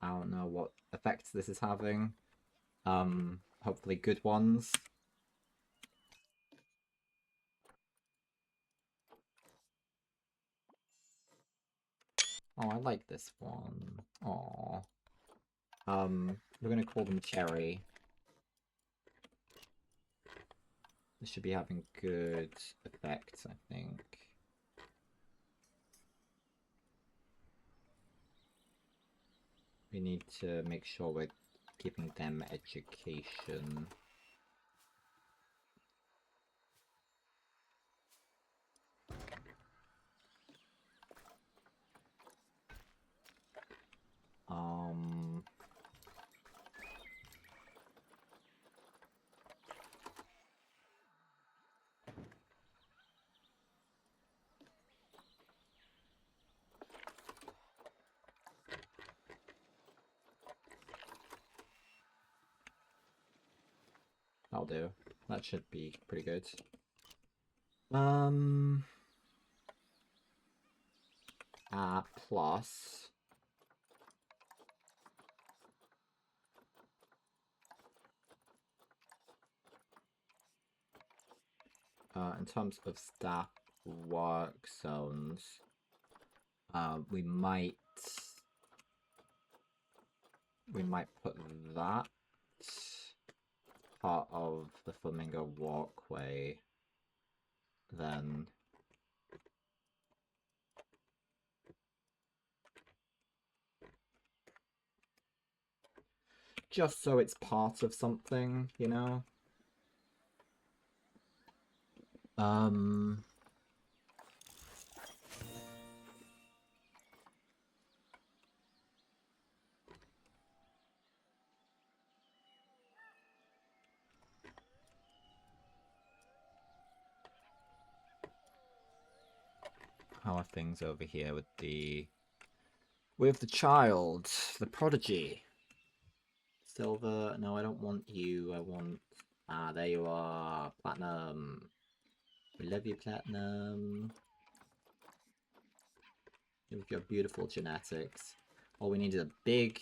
I don't know what effects this is having. Hopefully good ones. Oh, I like this one. Aww. We're gonna call them Cherry. This should be having good effects, I think. We need to make sure we're giving them education. That'll do. That should be pretty good. Plus. In terms of staff, work zones. We might put that part of the flamingo walkway then. Just so it's part of something, you know? How are things over here with the child, the prodigy? Silver, no, I don't want you. I want, there you are, platinum. We love you, platinum. With your beautiful genetics. All we need is a big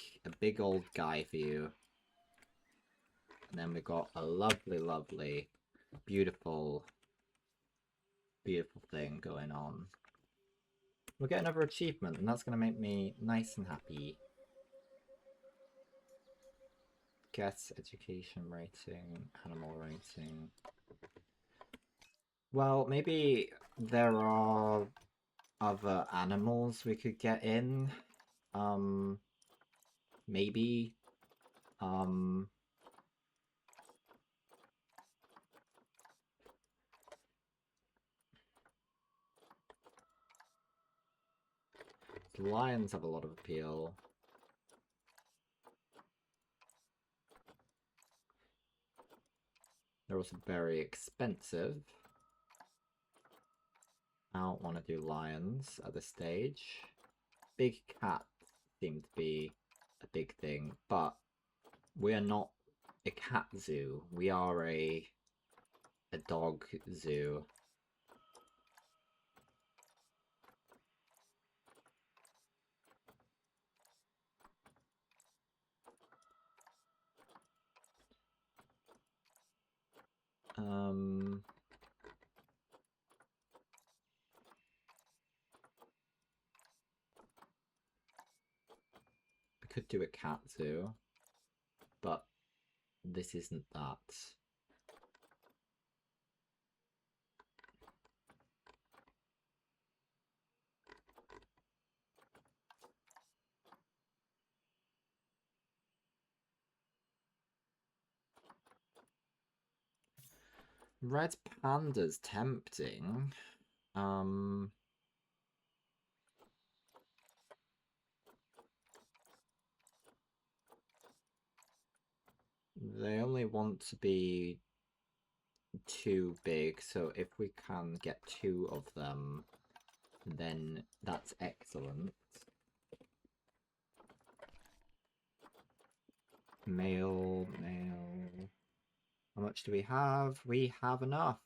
old guy for you. And then we got a lovely, lovely, beautiful, beautiful thing going on. We'll get another achievement, and that's going to make me nice and happy. Get education rating, animal rating. Well, maybe there are other animals we could get in. Maybe. Lions have a lot of appeal. They're also very expensive. I don't want to do lions at this stage. Big cats seem to be a big thing, but we are not a cat zoo. We are a dog zoo. We could do a cat zoo, but this isn't that. Red panda's tempting. They only want to be too big, so if we can get 2 of them, then that's excellent. Male. How much do we have? We have enough.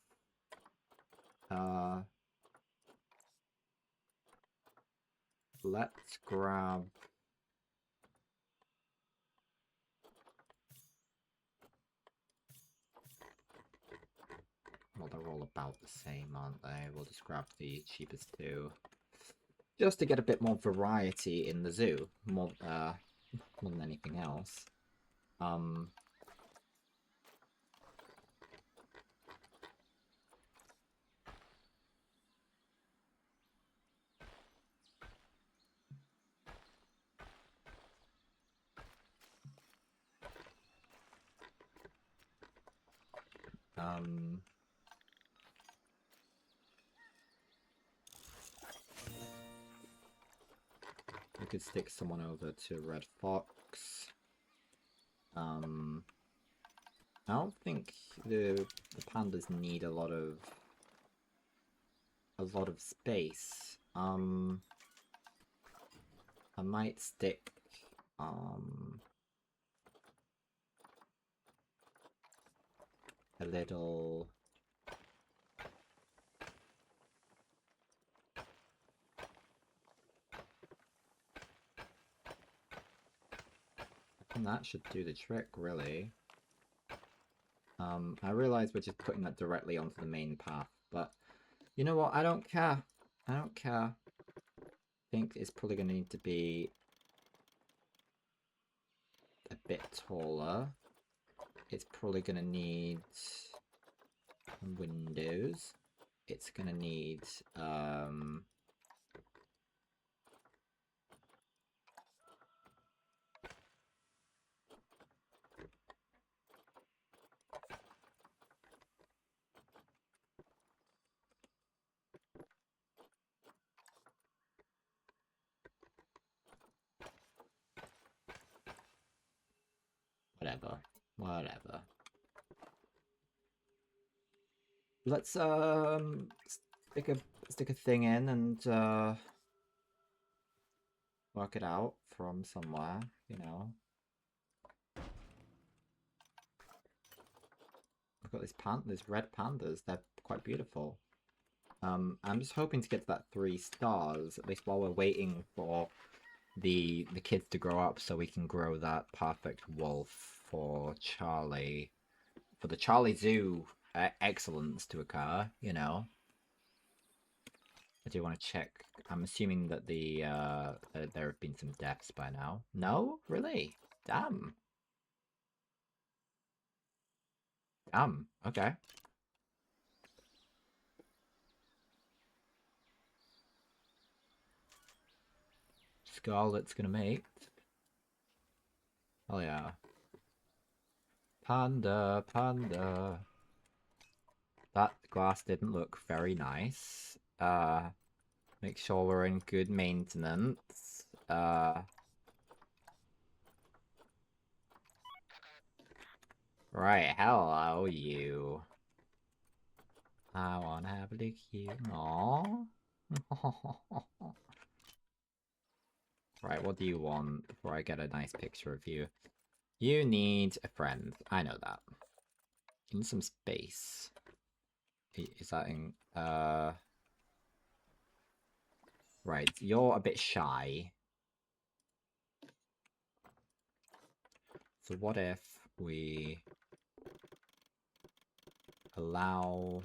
Let's grab... Well, they're all about the same, aren't they? We'll just grab the cheapest 2. Just to get a bit more variety in the zoo. More than anything else. We could stick someone over to Red Fox. I don't think the pandas need a lot of space. I might stick a little... And that should do the trick, really. I realize we're just putting that directly onto the main path, but You know what? I don't care. I don't care. I think it's probably going to need to be a bit taller. It's probably going to need windows. It's going to need whatever. Whatever. Let's stick a thing in and work it out from somewhere, you know. I've got these red pandas, they're quite beautiful. I'm just hoping to get to that 3 stars, at least while we're waiting for the kids to grow up so we can grow that perfect wolf for Charlie. For the Charlie Zoo excellence to occur, you know. I do want to check. I'm assuming that there have been some deaths by now. No? Really? Damn. Damn. Okay. Scarlet's gonna mate. Oh yeah. Panda, panda. That glass didn't look very nice. Make sure we're in good maintenance. Right, hello you. I wanna have a look at you. Aww. Right, what do you want before I get a nice picture of you? You need a friend. I know that. You need some space. Is that in... Right, you're a bit shy. So what if we allow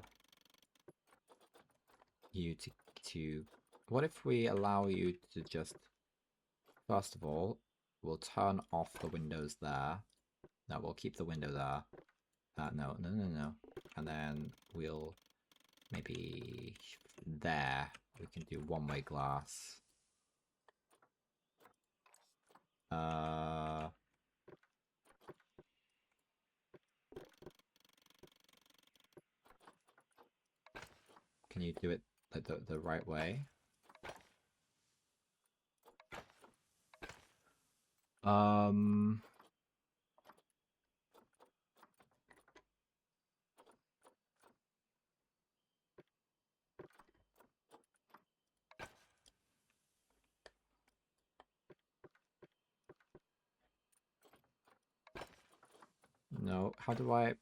you to... What if we allow you to just... First of all, we'll turn off the windows there. No, we'll keep the window there. No. And then we'll maybe there. We can do one-way glass. Can you do it the right way? No, how do I...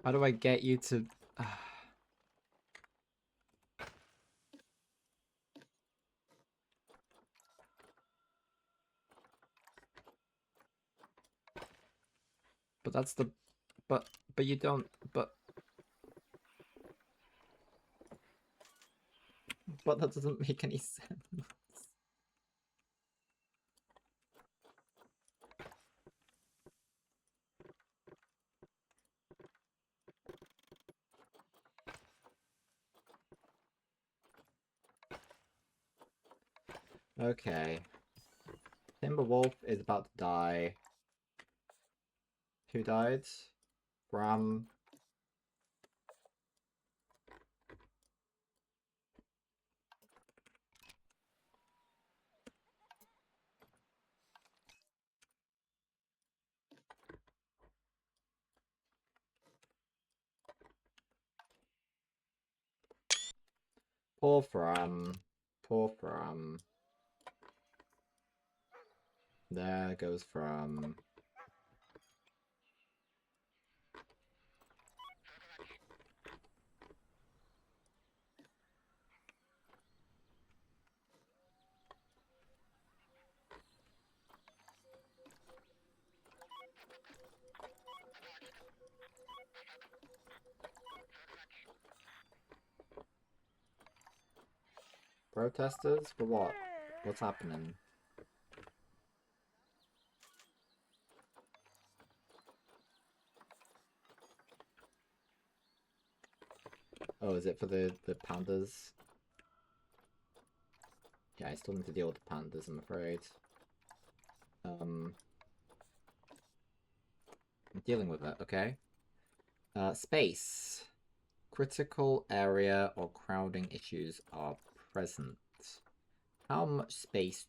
How do I get you to... But that's the... But you don't... But that doesn't make any sense. Okay. Timberwolf is about to die. Who died? Bram. Poor Fram. Poor Fram. There goes Fram. Protesters? For what? What's happening? Oh, is it for the pandas? Yeah, I still need to deal with the pandas, I'm afraid. I'm dealing with it, okay? Space. Critical area or crowding issues are present. How much space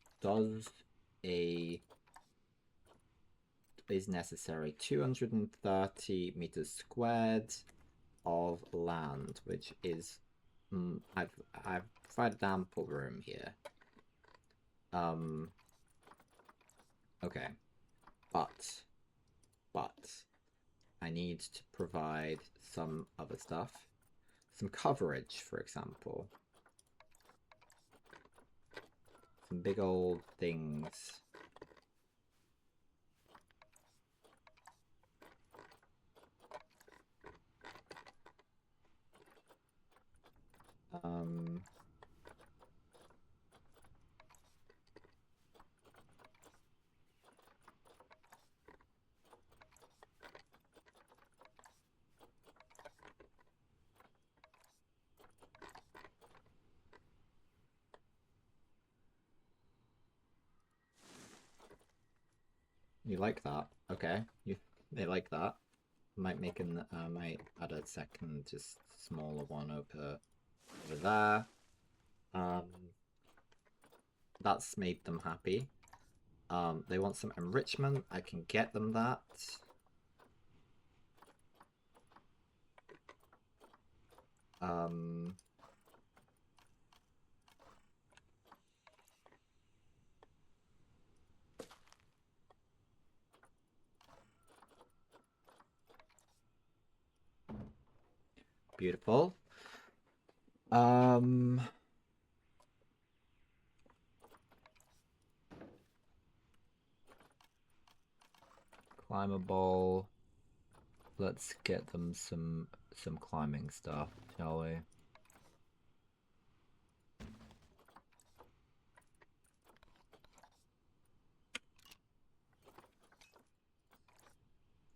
is necessary? 230 meters squared of land, which is I've provided ample room here. Okay, but I need to provide some other stuff, some coverage, for example, some big old things. You like that? Okay, they like that. Might might add a second, just smaller one over there. That's made them happy. They want some enrichment. I can get them that. Beautiful. Climbable. Let's get them some climbing stuff, shall we?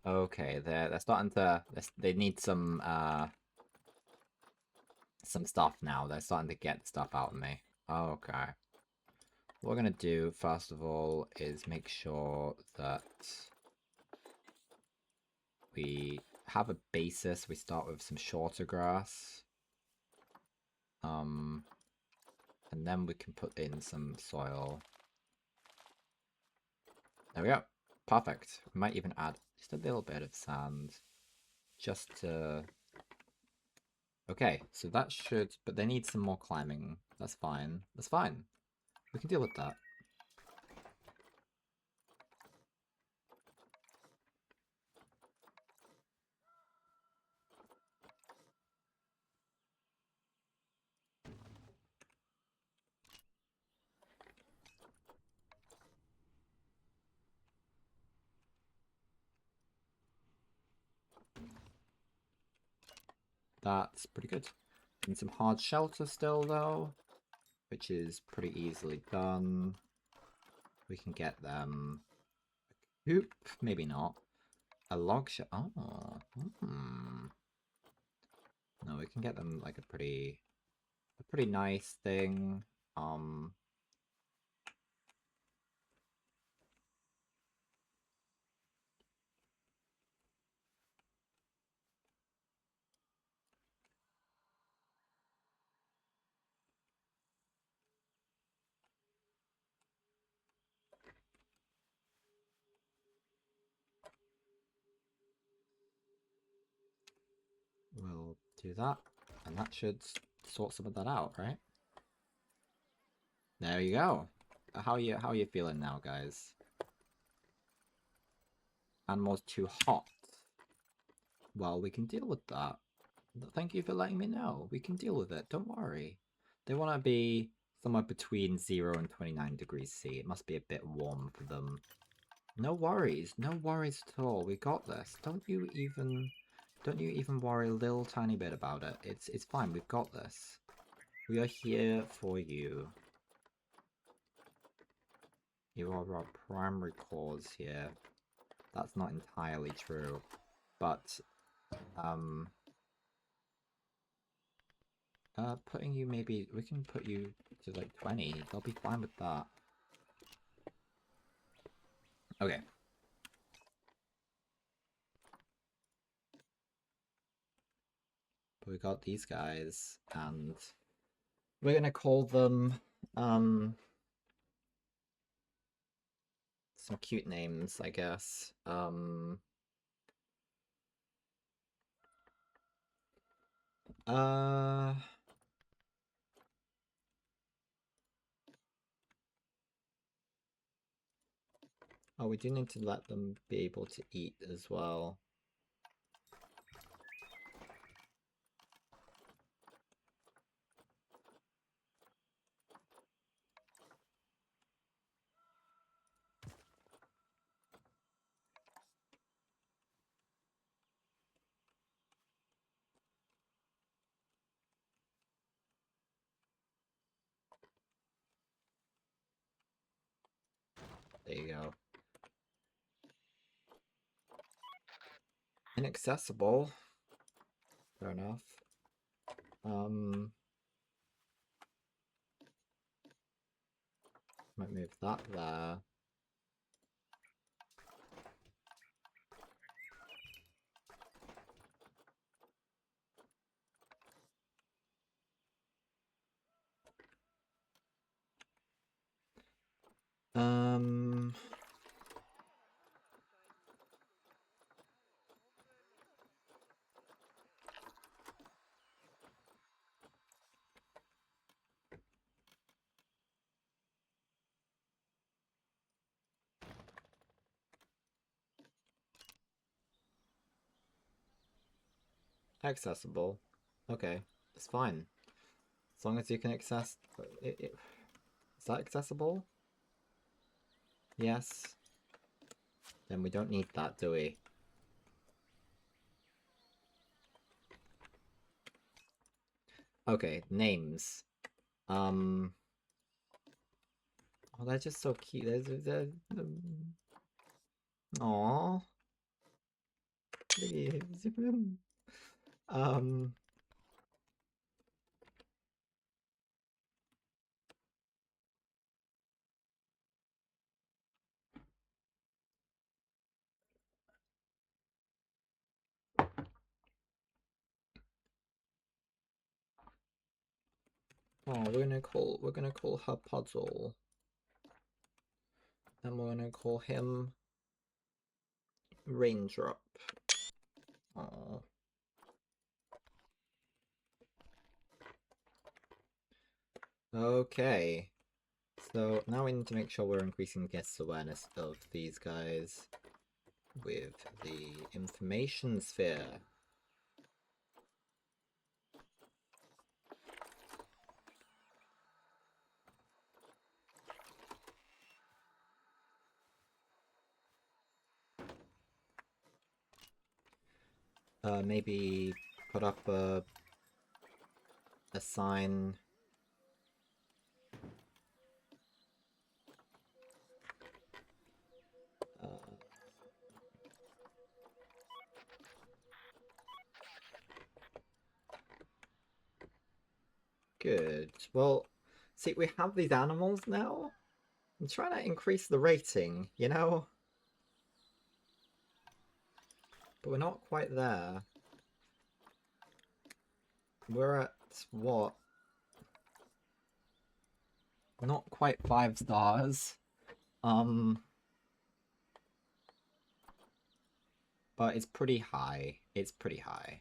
Okay, they're starting to they need some stuff now. They're starting to get stuff out of me. Okay. What we're gonna do first of all is make sure that we have a basis. We start with some shorter grass. And then we can put in some soil. There we go. Perfect. We might even add just a little bit of sand. Just to... Okay, so that should... But they need some more climbing. That's fine. That's fine. We can deal with that. That's pretty good. And some hard shelter still, though, which is pretty easily done. We can get them a coop, maybe not. A log oh, no, we can get them like a pretty nice thing. We'll do that, and that should sort some of that out, right? There you go. How are you feeling now, guys? Animals too hot. Well, we can deal with that. Thank you for letting me know. We can deal with it. Don't worry. They want to be somewhere between 0 and 29 degrees C. It must be a bit warm for them. No worries. No worries at all. We got this. Don't you even worry a little tiny bit about it. It's fine. We've got this. We are here for you. You are our primary cause here. That's not entirely true, but putting you, maybe we can put you to like 20. They'll be fine with that. Okay. But we got these guys, and we're gonna call them some cute names, I guess. Uh Oh, we do need to let them be able to eat as well. There you go. Inaccessible. Fair enough. Might move that there. Accessible. Okay, it's fine. As long as you can access it. Is that accessible? Yes. Then we don't need that, do we? Okay, names. Oh, they're just so cute. Aww. Um. Oh, we're gonna call her Puzzle. And we're gonna call him Raindrop. Oh. Okay. So now we need to make sure we're increasing guest awareness of these guys with the information sphere. Maybe put up a sign. Good. Well, see, we have these animals now. I'm trying to increase the rating, you know? But we're not quite there. We're at, what? Not quite 5 stars. But it's pretty high. It's pretty high.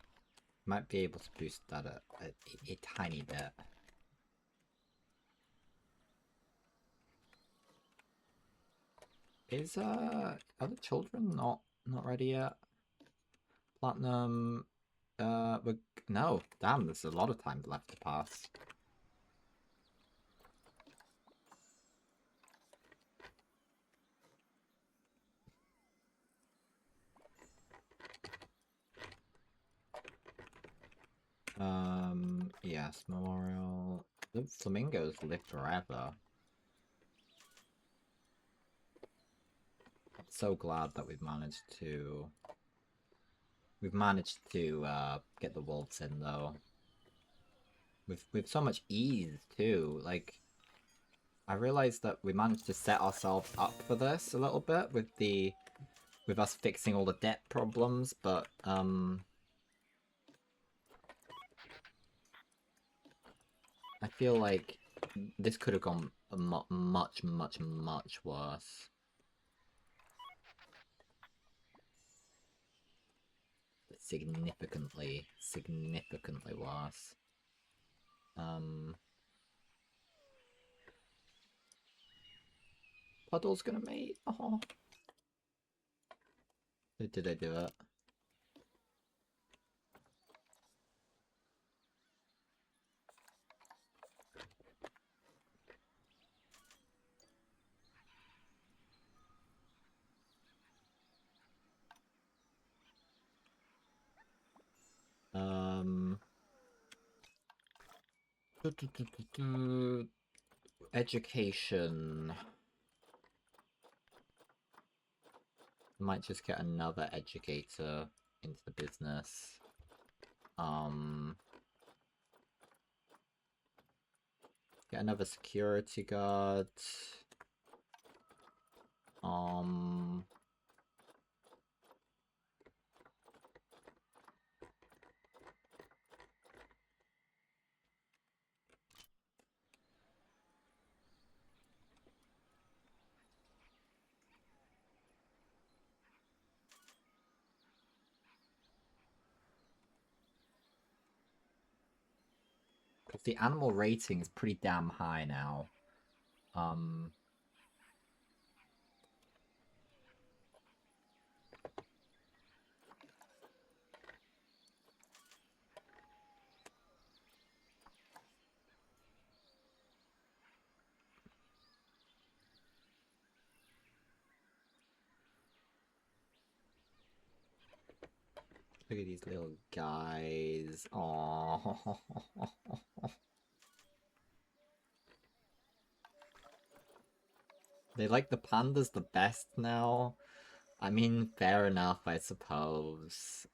Might be able to boost that a tiny bit. Are the children not ready yet? Platinum. No, damn. There's a lot of time left to pass. Yes, memorial. The flamingos live forever. I'm so glad that we've managed to get the wolves in though. With so much ease too. Like I realized that we managed to set ourselves up for this a little bit with us fixing all the debt problems, but I feel like this could have gone much, much, much worse. Significantly, significantly worse. Puddle's gonna mate. Oh, did I do it? Education. Might just get another educator into the business. Get another security guard. Because the animal rating is pretty damn high now. Look at these little guys. Aww. They like the pandas the best now. I mean, fair enough, I suppose.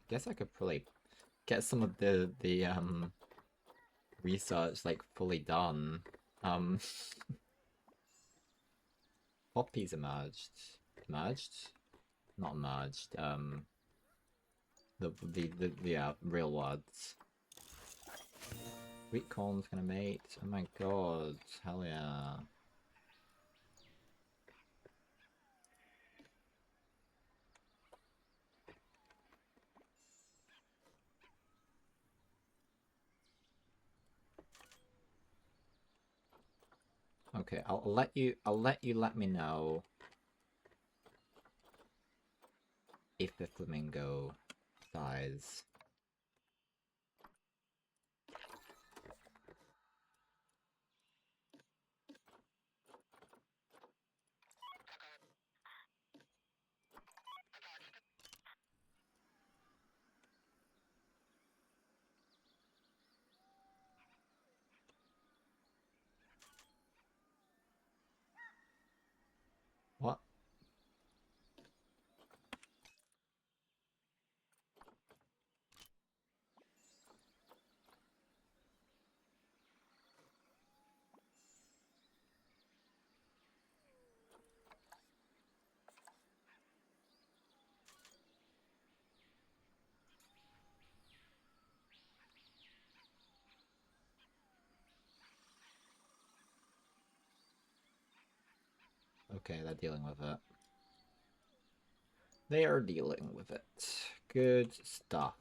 Guess I could probably get some of the research like fully done. Poppies emerged. Emerged? Not emerged. The yeah, real words. Sweet corn's gonna mate. Oh my god, hell yeah. Okay, I'll let you let me know if the flamingo dies. What? Okay, they're dealing with it. They are dealing with it. Good stuff.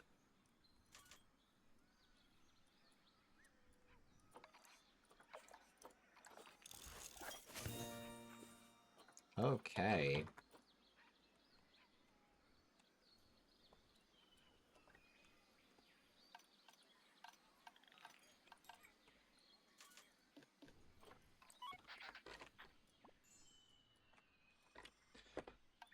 Okay.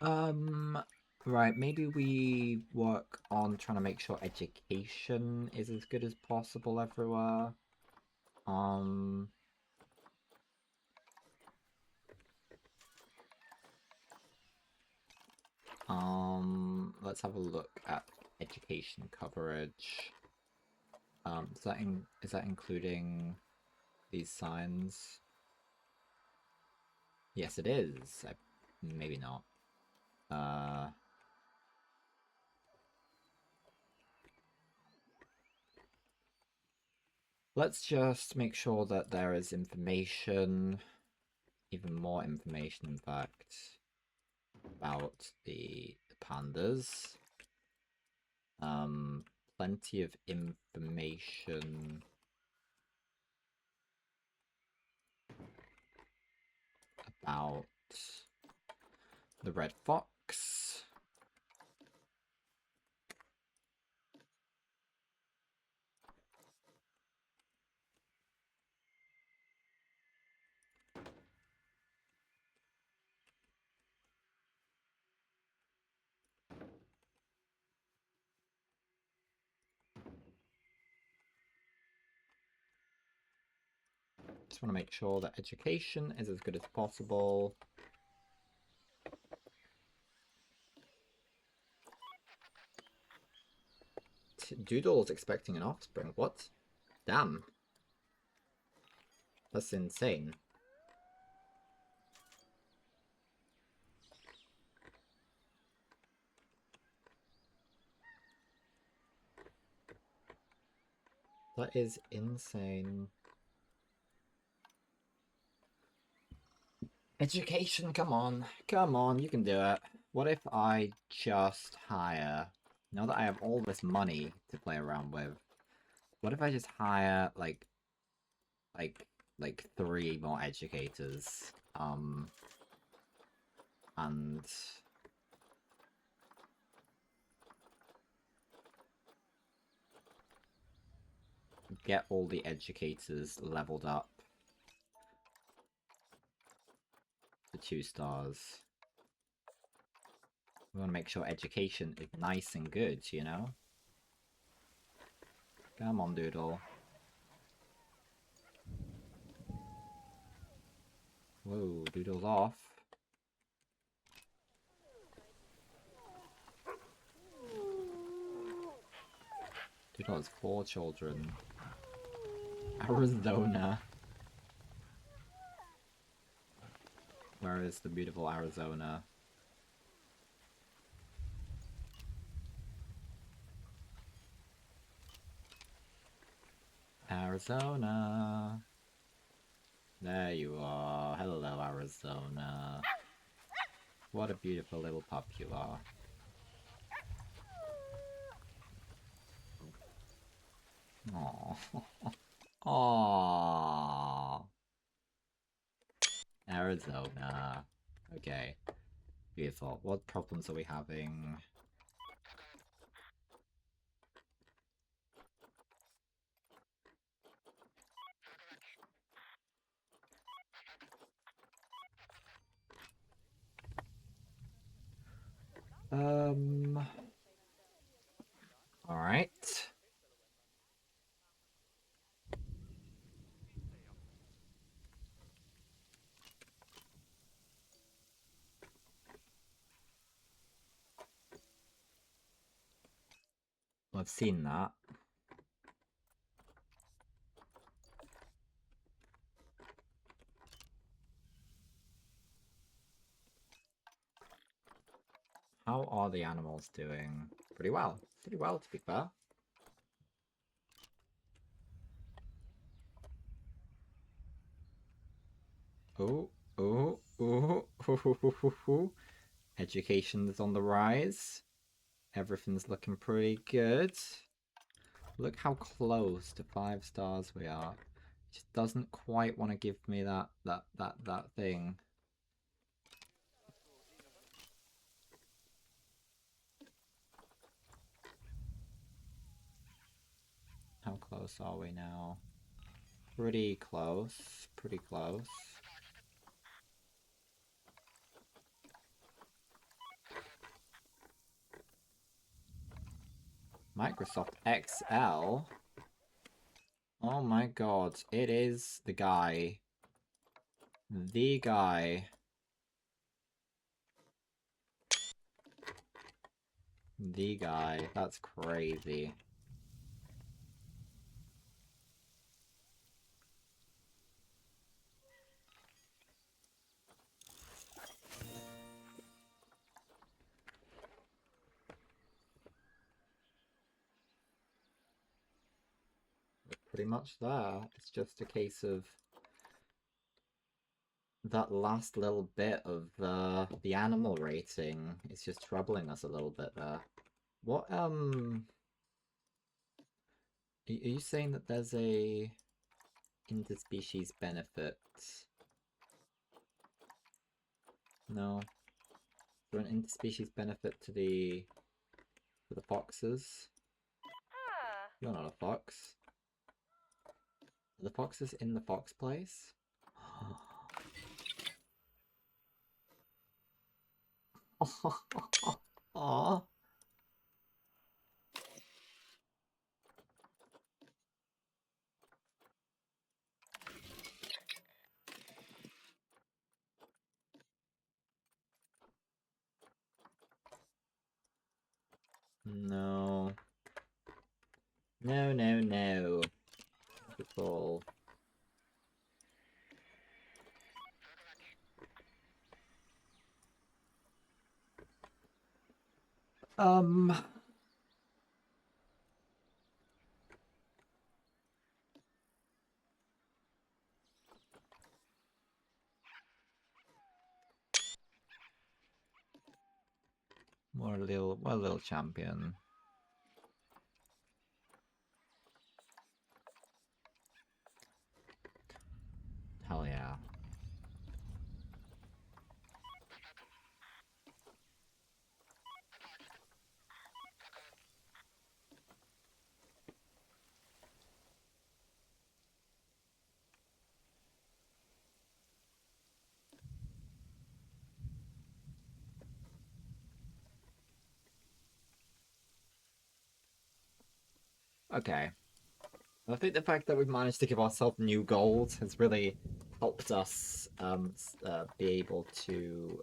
Um, right, maybe we work on trying to make sure education is as good as possible everywhere. Um, let's have a look at education coverage. Is that including these signs? Yes, it is. Maybe not. Uh, let's just make sure that there is information, even more information, in fact, about the pandas. Um, plenty of information about the red fox. Just want to make sure that education is as good as possible. Doodle's expecting an offspring. What? Damn. That's insane. That is insane. Education, come on. Come on, you can do it. What if I just hire... Now that I have all this money to play around with, what if I just hire, like, like 3 more educators? And get all the educators leveled up to 2 stars. We want to make sure education is nice and good, you know? Come on, Doodle. Whoa, Doodle's off. Doodle has 4 children. Arizona. Where is the beautiful Arizona? Arizona. There you are. Hello, Arizona. What a beautiful little pup you are. Aww. Aww. Arizona. Okay. Beautiful. What problems are we having? Alright. I've seen that. How are the animals doing? Pretty well. Pretty well, to be fair. Oh, oh, oh, Education is on the rise. Everything's looking pretty good. Look how close to 5 stars we are. It just doesn't quite want to give me that thing. How close are we now? Pretty close. Pretty close. Microsoft XL? Oh my god, it is the guy. The guy. The guy. That's crazy. We're pretty much there. It's just a case of that last little bit of the animal rating is just troubling us a little bit there. What are you saying that there's a interspecies benefit? No. Is there an interspecies benefit to the foxes? You're not a fox. Are the foxes in the fox place? Aww. No. No, no, no. Not at all. Um, what a little champion. Hell yeah. Okay. I think the fact that we've managed to give ourselves new goals has really helped us be able to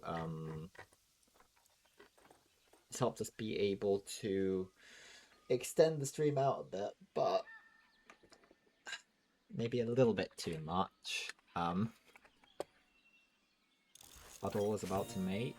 it's helped us be able to extend the stream out a bit, but maybe a little bit too much. Puddle is about to mate.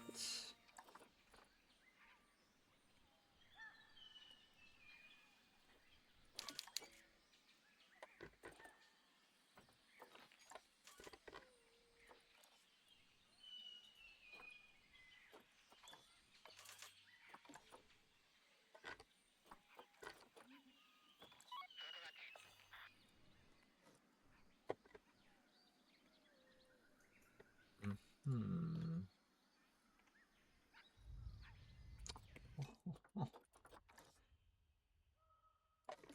Hmm.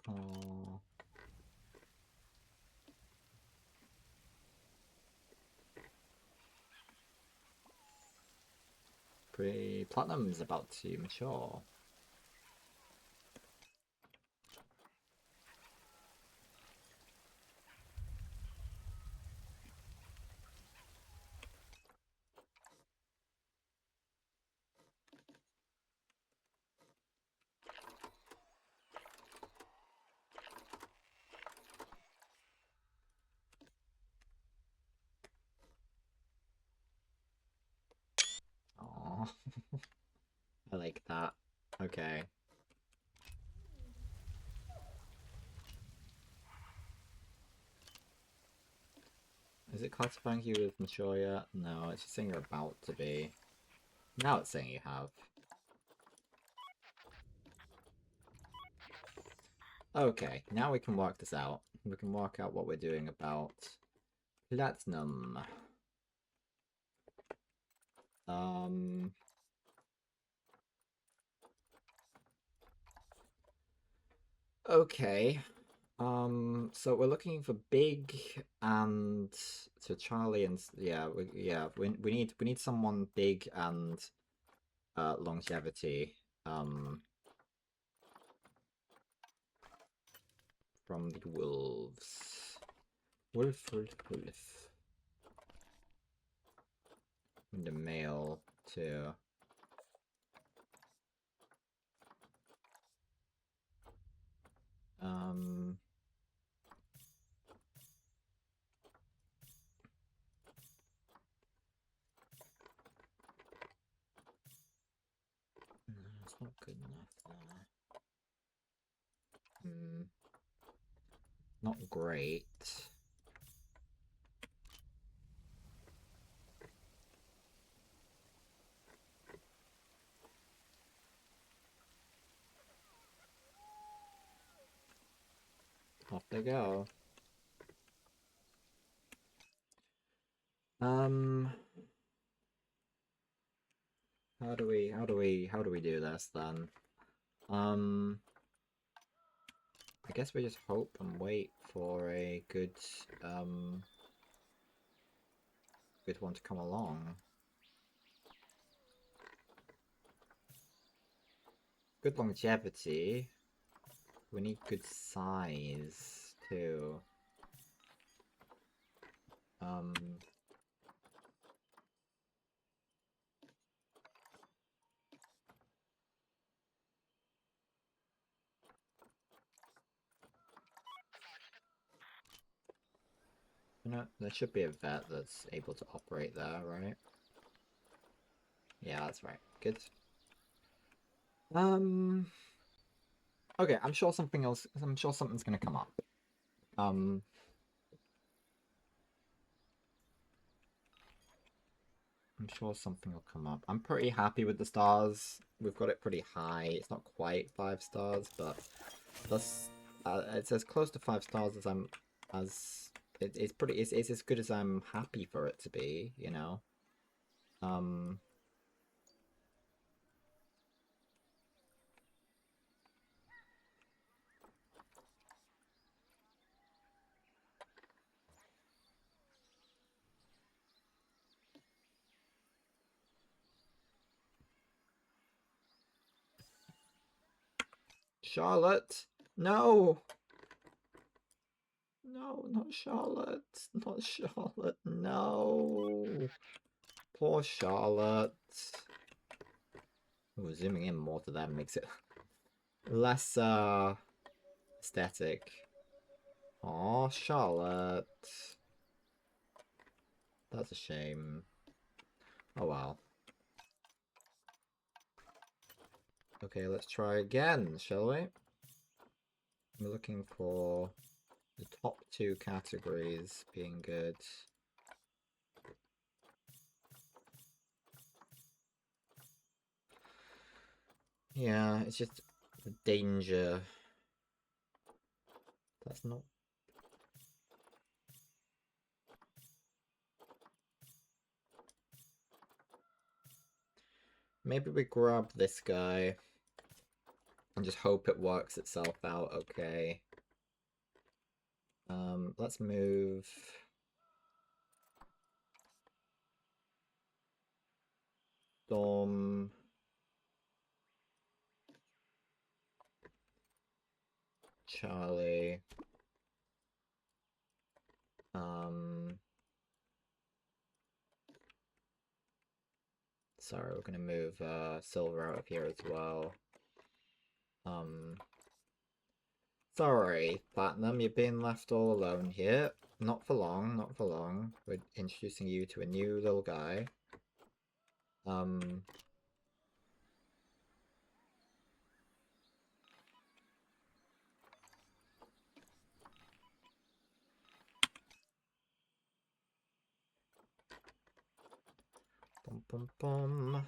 Oh. Platinum is about to mature. Oh, I like that. Okay. Is it classifying you as mature yet? No, it's just saying you're about to be. Now it's saying you have. Okay, now we can work this out. We can work out what we're doing about platinum. Um. Okay. So we're looking for big and to Charlie and we need someone big and longevity. Um. from the wolves. Wolf, wolf, wolf. And the male too. It's not good enough there. Not great. Off they go. How do we do this then? I guess we just hope and wait for a good good one to come along. Good longevity. We need good size too. You know, there should be a vet that's able to operate there, right? Yeah, that's right. Good. Okay, I'm sure something's gonna come up. I'm sure something will come up. I'm pretty happy with the stars. We've got it pretty high. It's not quite 5 stars, but that's it's as close to 5 stars as it's as good as I'm happy for it to be, you know. Charlotte, no. No, not Charlotte. Not Charlotte. No. Poor Charlotte. Ooh, zooming in more to them makes it less aesthetic. Aw, Charlotte. That's a shame. Oh well. Okay, let's try again, shall we? We're looking for the top 2 categories being good. Yeah, it's just the danger. That's not... Maybe we grab this guy and just hope it works itself out okay. Let's move... Storm... Charlie... Sorry, we're gonna move Silver out of here as well. Sorry, Platinum, you're being left all alone here. Not for long, not for long. We're introducing you to a new little guy. Bum bum bum.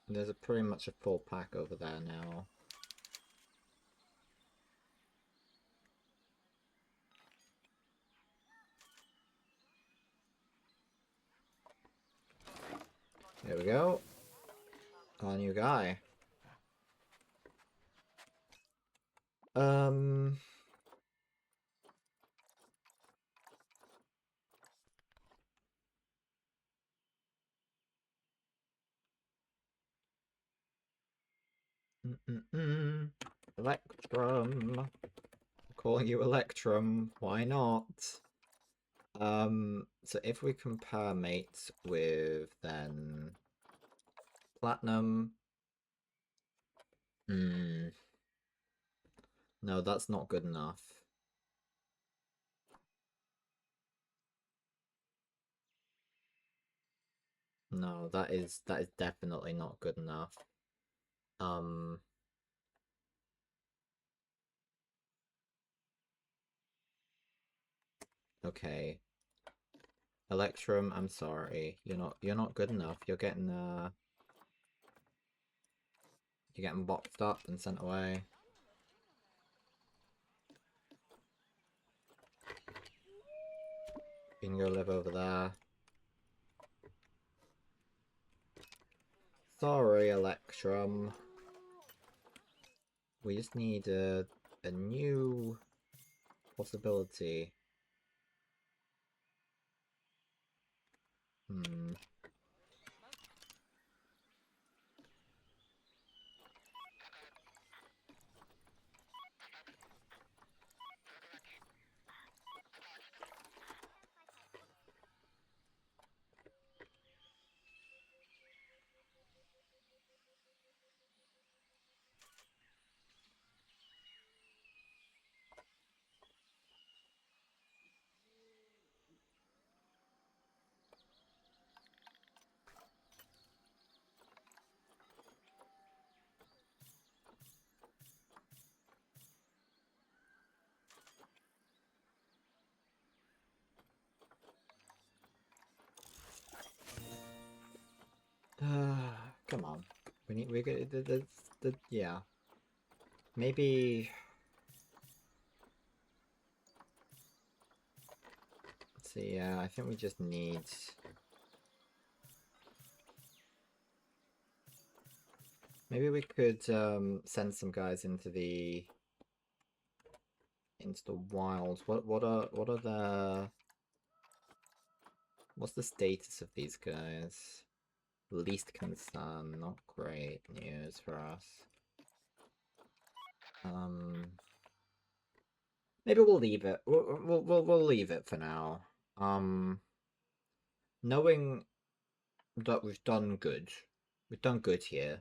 There's pretty much a full pack over there now. There we go. Our new guy. Um... Electrum. I'm calling you Electrum. Why not? So if we compare mates with then Platinum. No, that's not good enough. No, that is definitely not good enough. Okay. Electrum, I'm sorry. You're not good enough. You're getting boxed up and sent away. You can go live over there. Sorry, Electrum. We just need a new possibility. Come on. We get yeah. Maybe. Let's see. Yeah, I think we just need. Maybe we could send some guys into the wilds. What are the what's the status of these guys? Least concern, not great news for us. Maybe we'll leave it. We'll leave it for now. Knowing that we've done good here.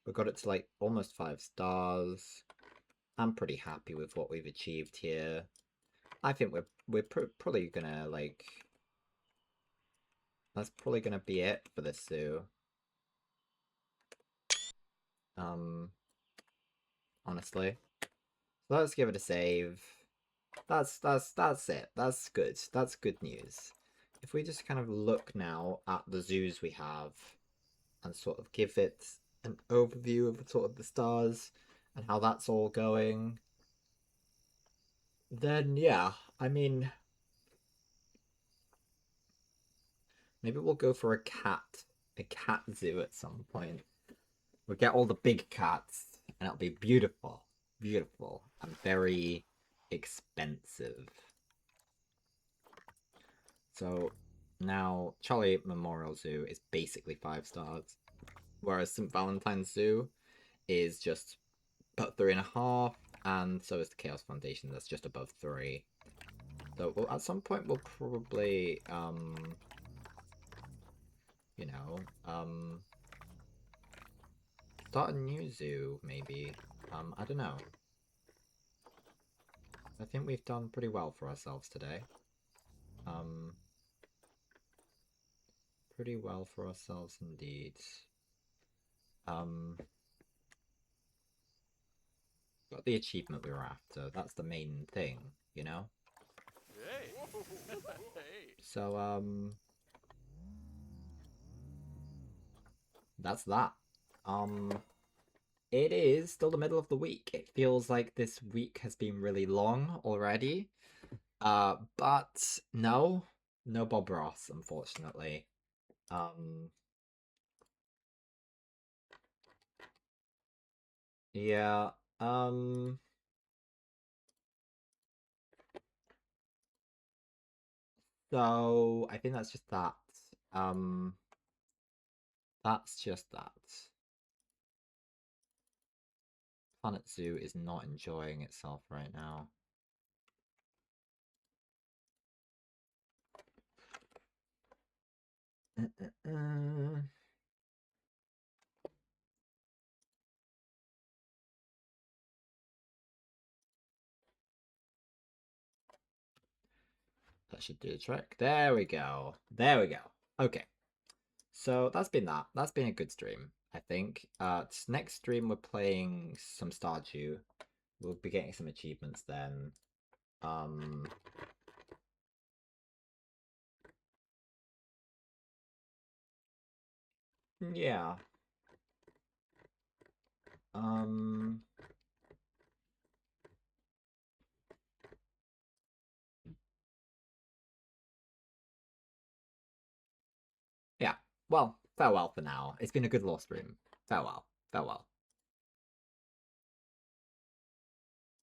We got it to like almost 5 stars. I'm pretty happy with what we've achieved here. I think we're probably gonna like. That's probably gonna be it for this zoo. Honestly. So let's give it a save. That's it. That's good. That's good news. If we just kind of look now at the zoos we have and sort of give it an overview of sort of the stars and how that's all going, then yeah, I mean, maybe we'll go for a cat zoo at some point. We'll get all the big cats and it'll be beautiful, beautiful, and very expensive. So now Charlie Memorial Zoo is basically 5 stars, whereas St. Valentine's Zoo is just about 3.5, and so is the Chaos Foundation, that's just above 3. So at some point we'll probably, you know, start a new zoo, maybe. I don't know. I think we've done pretty well for ourselves today. Pretty well for ourselves indeed. Got the achievement we were after. That's the main thing, you know? So, that's that. Um, it is still the middle of the week. It feels like this week has been really long already. But no, no Bob Ross, unfortunately. Um, yeah. Um, so I think that's just that. Um, that's just that. Planet Zoo is not enjoying itself right now. Uh. That should do the trick. There we go. There we go. Okay. So that's been that. That's been a good stream, I think. Next stream we're playing some Stardew. We'll be getting some achievements then. Um, yeah. Um, yeah. Well, farewell for now. It's been a good lore stream. Farewell. Farewell.